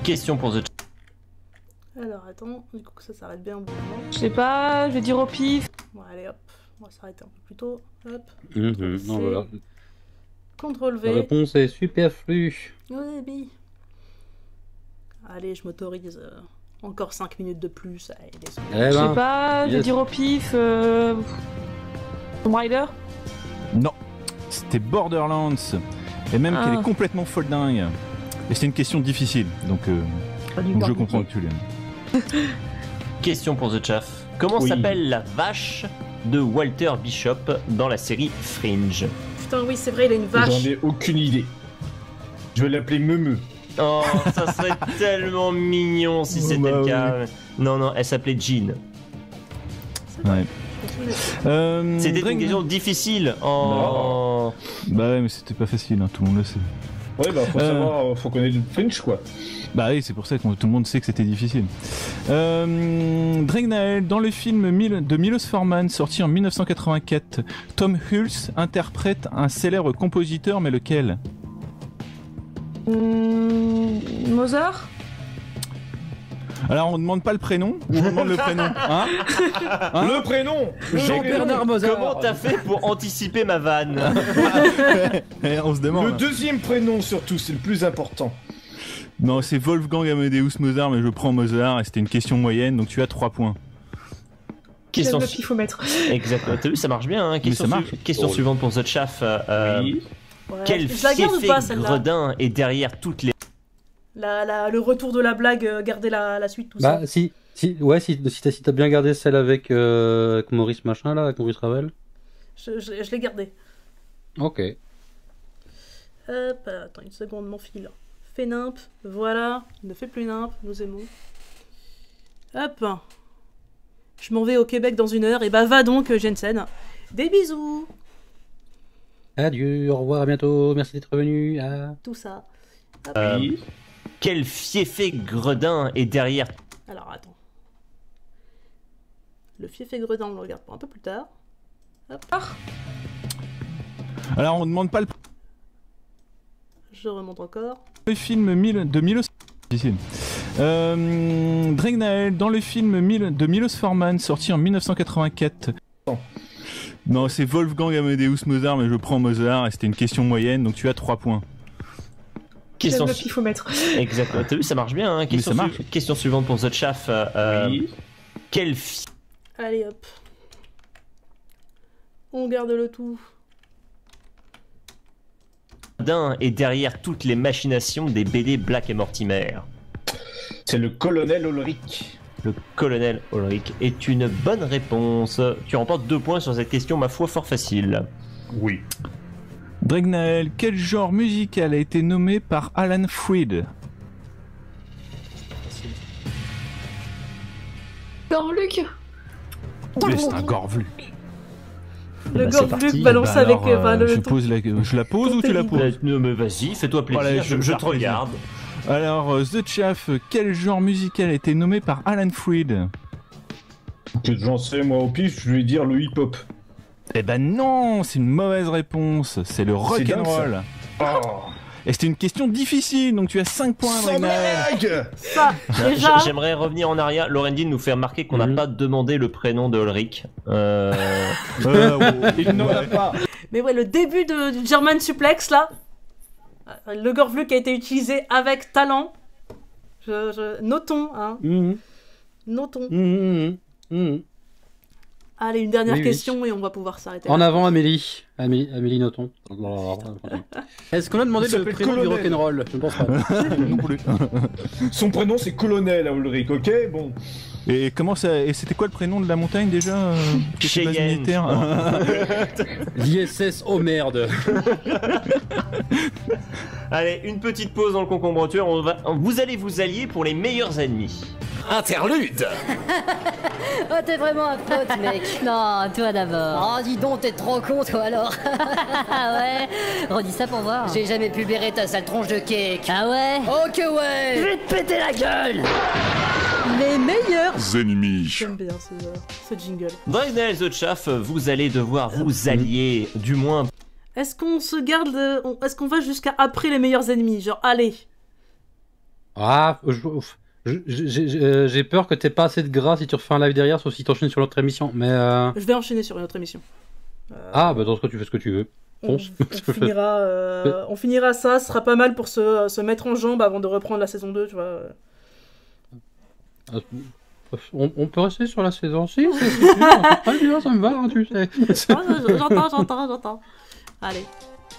Question pour The... Alors attends, du coup que ça s'arrête bien un bon moment. Je sais pas, je vais dire au pif. Bon allez hop, on va s'arrêter un peu plus tôt. Hop. Non, voilà. CTRL V. La réponse est superflue. Oui. Allez, je m'autorise encore 5 minutes de plus. Allez, je sais pas, je vais dire au pif. Tomb Raider? Non, c'était Borderlands. Et même qu'elle est complètement folle dingue. Et c'est une question difficile, donc je comprends que tu l'aimes. Question pour The Chaff. Comment s'appelle la vache de Walter Bishop dans la série Fringe? Putain, oui, c'est vrai, il a une vache. J'en ai aucune idée. Je vais l'appeler Meumeu. Oh, ça serait tellement mignon si c'était le cas. Oui. Non, elle s'appelait Jean. Ouais. C'était une question difficile. Bah ouais, mais c'était pas facile, hein, tout le monde le sait. Ouais, bah faut savoir, faut connaître le French quoi. Bah oui, c'est pour ça que tout le monde sait que c'était difficile. Dragnael, dans le film de Milos Forman, sorti en 1984, Tom Hulce interprète un célèbre compositeur, mais lequel? Mozart. Alors, on demande pas le prénom, ou on demande le prénom, hein, Le prénom Jean-Bernard Mozart. Comment t'as fait pour anticiper ma vanne? On se demande. Le deuxième prénom surtout, c'est le plus important. Non, c'est Wolfgang Amadeus Mozart, mais je prends Mozart, et c'était une question moyenne, donc tu as 3 points. Question qu'il faut mettre. Exactement, t'as vu, ça marche bien, hein. Question suivante pour The Chaff. Ouais. Quel Je la garde ou fiefé pas, celle-là gredin est derrière toutes les... Le retour de la blague, garder la suite, tout ça. Bah si t'as bien gardé celle avec Maurice machin là, avec Maurice Ravel. Je l'ai gardé. Ok. Hop, attends une seconde, mon fil. Fais nimp, voilà. Ne fais plus nimp, nous aimons. Hop. Je m'en vais au Québec dans 1 heure, et bah va donc Jensen. Des bisous. Adieu, au revoir, à bientôt, merci d'être venu. Tout ça. Hop. Quel fiefé gredin est derrière... Alors attends. Le fiefé gredin, on le regarde pour un peu plus tard. Hop. Alors, on demande pas le... Je remonte encore. Le film de Milos... Difficile. Dragnael, dans le film de Milos Forman, sorti en 1984... Non, c'est Wolfgang Amadeus Mozart, mais je prends Mozart, et c'était une question moyenne, donc tu as 3 points. Question qu'il faut mettre. Exactement, t'as vu, ça marche bien, hein. Question suivante pour The Chaff. Quel Allez hop. On garde le tout. Gredin est derrière toutes les machinations des BD Black et Mortimer? C'est le colonel Ulrich. Le colonel Ulrich est une bonne réponse. Tu remportes 2 points sur cette question, ma foi, fort facile. Oui. Dragnael, quel genre musical a été nommé par Alan Freed? Gorluc. C'est un Gorvluk. Le Gorvluk balancé avec... Je la pose ou tu la poses? Non mais vas-y, fais-toi plaisir, Voilà, je te regarde. Alors, The Chaff, quel genre musical a été nommé par Alan Freed? Que j'en sais, moi au pif, je vais dire le hip-hop. Eh ben non, c'est une mauvaise réponse, c'est le rock'n'roll. Et c'était une question difficile, donc tu as 5 points, Dragnael. Ça, déjà... J'aimerais revenir en arrière. Laurendine nous fait remarquer qu'on n'a pas demandé le prénom de Ulrich. Il n'en a pas. Mais ouais, le début du German Suplex, là, le Gorvluk a été utilisé avec talent. Notons, hein. Notons. Allez, une dernière question et on va pouvoir s'arrêter. En avant, Amélie. Amélie Nothomb. Est-ce qu'on a demandé le prénom du rock'n'roll? Je ne pense pas. Non plus. Son prénom, c'est colonel Ulrich, ok? Bon. Et comment ça... Et c'était quoi le prénom de la montagne déjà? Cheyenne. L'ISS, oh merde. Allez, une petite pause dans le concombre-tueur. Vous allez vous allier pour les meilleurs ennemis. Interlude. Oh, t'es vraiment un pote, mec. Non, toi d'abord. Oh, dis donc, t'es trop con, toi alors. Ah ouais. Redis ça pour voir. J'ai jamais pu bérer ta sale tronche de cake. Ah ouais. Oh que ouais. Je vais te péter la gueule. Les meilleurs ennemis. J'aime bien ce jingle. Dragnael The Chaff, vous allez devoir vous allier, du moins. Est-ce qu'on se garde... Est-ce qu'on va jusqu'à après les meilleurs ennemis? Genre, allez. Ah, j'ai peur que t'aies pas assez de gras si tu refais un live derrière, sauf si t'enchaînes sur l'autre émission, mais... Je vais enchaîner sur une autre émission. Ah, bah dans ce cas, tu fais ce que tu veux. On finira ça, ce sera pas mal pour se mettre en jambe avant de reprendre la saison 2, tu vois. On peut rester sur la saison 6, c'est très bien, ça me va, hein, tu sais. J'entends. Allez.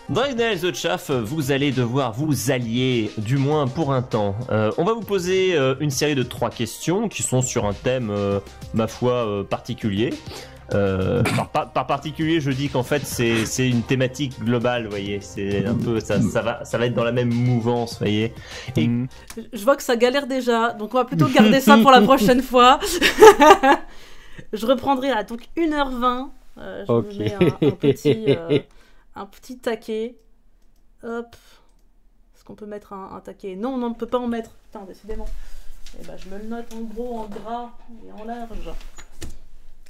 Dragnael The Chaff, vous allez devoir vous allier, du moins pour un temps. On va vous poser une série de 3 questions qui sont sur un thème, ma foi, particulier. Par particulier, je dis qu'en fait c'est une thématique globale, vous voyez. C'est un peu ça va être dans la même mouvance, vous voyez. Et... Je vois que ça galère déjà, donc on va plutôt garder ça pour la prochaine fois. Je reprendrai là, donc 1h20. Je vous mets un petit taquet. Hop. qu'on peut mettre un taquet? Non, on ne peut pas en mettre. Putain, décidément. Et bah, je me le note en gros, en gras et en large.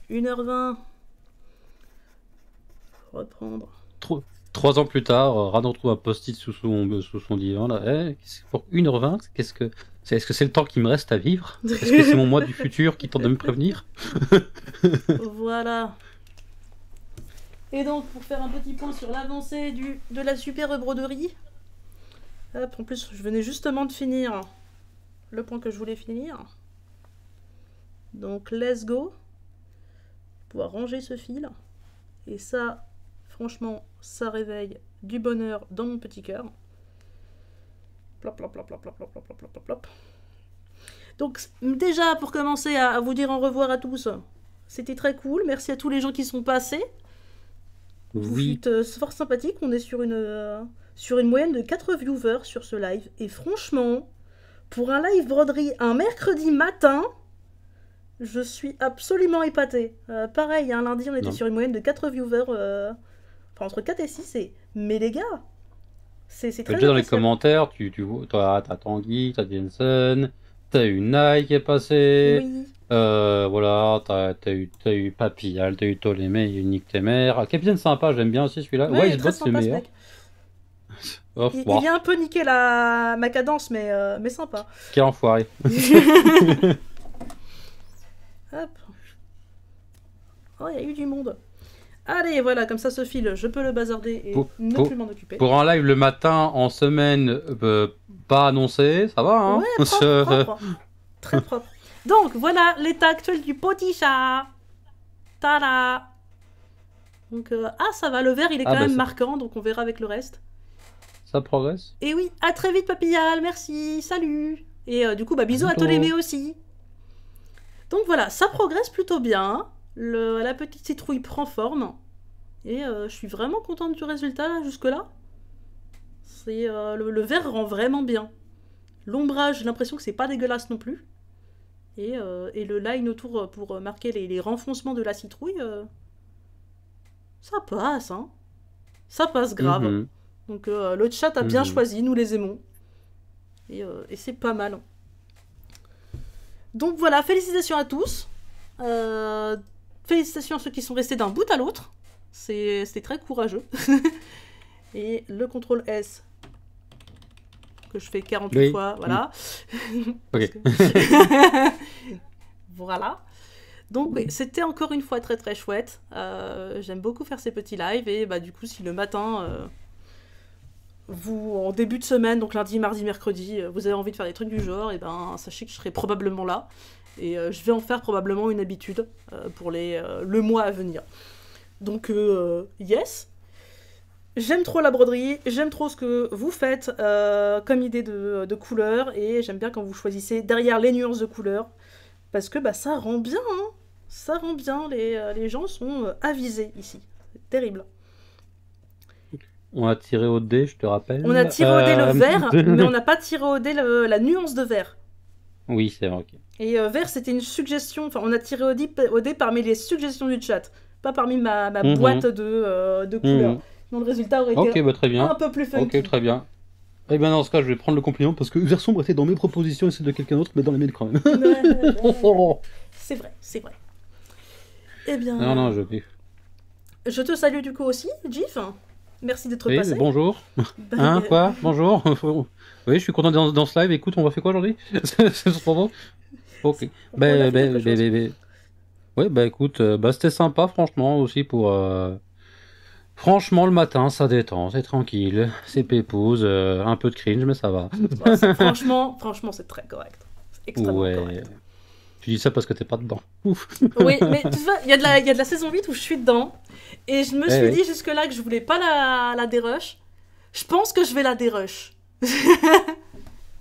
1h20. Reprendre. 3 ans plus tard, Radon trouve un post-it sous son divan. Là. Pour 1h20, est-ce que c'est le temps qui me reste à vivre? Est-ce que c'est mon moi du futur qui tente de me prévenir? Voilà. Et donc, pour faire un petit point sur l'avancée de la superbe broderie. Hop, en plus, je venais justement de finir le point que je voulais finir. Donc, let's go. Pouvoir ranger ce fil. Et ça, franchement, ça réveille du bonheur dans mon petit cœur. Plop, plop, plop, plop, plop, plop, plop, plop, plop, plop. Donc, déjà, pour commencer à vous dire au revoir à tous, c'était très cool. Merci à tous les gens qui sont passés. Oui. Vous êtes fort sympathique. On est sur une moyenne de 4 viewers sur ce live. Et franchement, pour un live broderie un mercredi matin, je suis absolument épatée. Pareil, un lundi, on était sur une moyenne de 4 viewers. Enfin, entre 4 et 6. Mais les gars, c'est très déjà dans les appréciable. commentaires, t'as Tanguy, t'as Jensen, t'as eu Nike qui est passé. Oui. Voilà, t'as eu Papillal, t'as eu Ptolémée, il y a eu Nick Temer. Capitaine sympa, j'aime bien aussi celui-là. Ouais, il est très Icebot, c'est sympa, ce meilleur. mec. Il vient un peu niquer ma cadence, mais sympa. Quel enfoiré. Hop. Oh, il y a eu du monde. Allez, voilà, comme ça ce fil, je peux le bazarder et ne plus m'en occuper. Pour un live le matin en semaine, pas annoncé, ça va, hein? Ouais, propre. Très propre. Donc, voilà l'état actuel du petit chat. Tada. Donc, ça va, le vert, il est quand même marquant, donc on verra avec le reste. Ça progresse. Et oui, à très vite, Papillal, merci, salut. Et du coup, bisous à Ptolémée aussi. Donc voilà, ça progresse plutôt bien. La petite citrouille prend forme. Et je suis vraiment contente du résultat là, jusque-là. Le vert rend vraiment bien. L'ombrage, j'ai l'impression que c'est pas dégueulasse non plus. Et le line autour pour marquer les renfoncements de la citrouille, ça passe, hein. Ça passe grave. Donc le chat a bien choisi, nous les aimons. Et c'est pas mal. Donc voilà, félicitations à tous. Félicitations à ceux qui sont restés d'un bout à l'autre. C'était très courageux. Et le CTRL S que je fais 48 fois, voilà. Ok. Voilà. Donc oui, c'était encore une fois très très chouette. J'aime beaucoup faire ces petits lives et du coup si le matin, en début de semaine, donc lundi, mardi, mercredi, vous avez envie de faire des trucs du genre, et sachez que je serai probablement là. Et je vais en faire probablement une habitude pour le mois à venir. Donc yes. J'aime trop la broderie, j'aime trop ce que vous faites comme idée de couleurs, et j'aime bien quand vous choisissez derrière les nuances de couleurs, parce que ça rend bien, hein. Ça rend bien, les gens sont avisés ici, c'est terrible. On a tiré au dé, je te rappelle. On a tiré au dé le vert, mais on n'a pas tiré au dé la nuance de vert. Oui, c'est vrai, ok. Et vert, c'était une suggestion, enfin on a tiré au dé parmi les suggestions du chat, pas parmi ma boîte de couleurs. Donc le résultat aurait été très bien. un peu plus funky. Ok, très bien. Et bien dans ce cas, je vais prendre le compliment parce que vert sombre était dans mes propositions et celle de quelqu'un d'autre, mais dans les miennes quand même. C'est vrai, c'est vrai. Eh bien... Non, je te salue du coup aussi, Gif. Merci d'être passé. Bonjour. Quoi? Bonjour. Oui, je suis content dans ce live. Écoute, on va faire quoi aujourd'hui? C'est trop bon. Ok. Ouais, écoute, c'était sympa, franchement, aussi pour... Franchement, le matin, ça détend, c'est tranquille, c'est pépouze, un peu de cringe, mais ça va. Franchement, c'est très correct. C'est extrêmement correct. Tu dis ça parce que t'es pas dedans. Ouf. Oui, mais tu vois, il y a de la saison 8 où je suis dedans, et je me suis dit jusque-là que je voulais pas la dérush. Je pense que je vais la dérush.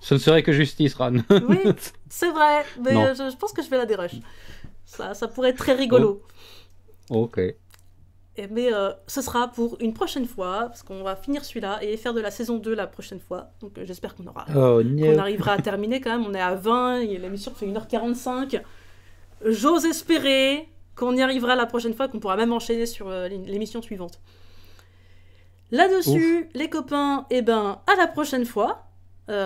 Ce ne serait que justice, Ran. Oui, c'est vrai, mais je pense que je vais la dérush. Ça pourrait être très rigolo. Ok. Mais ce sera pour une prochaine fois, parce qu'on va finir celui-là et faire de la saison 2 la prochaine fois. Donc j'espère qu'on arrivera à terminer quand même. On est à 20, et l'émission fait 1h45. J'ose espérer qu'on y arrivera la prochaine fois, qu'on pourra même enchaîner sur l'émission suivante. Là-dessus, les copains, à la prochaine fois.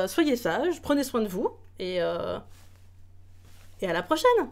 soyez sages, prenez soin de vous, et à la prochaine.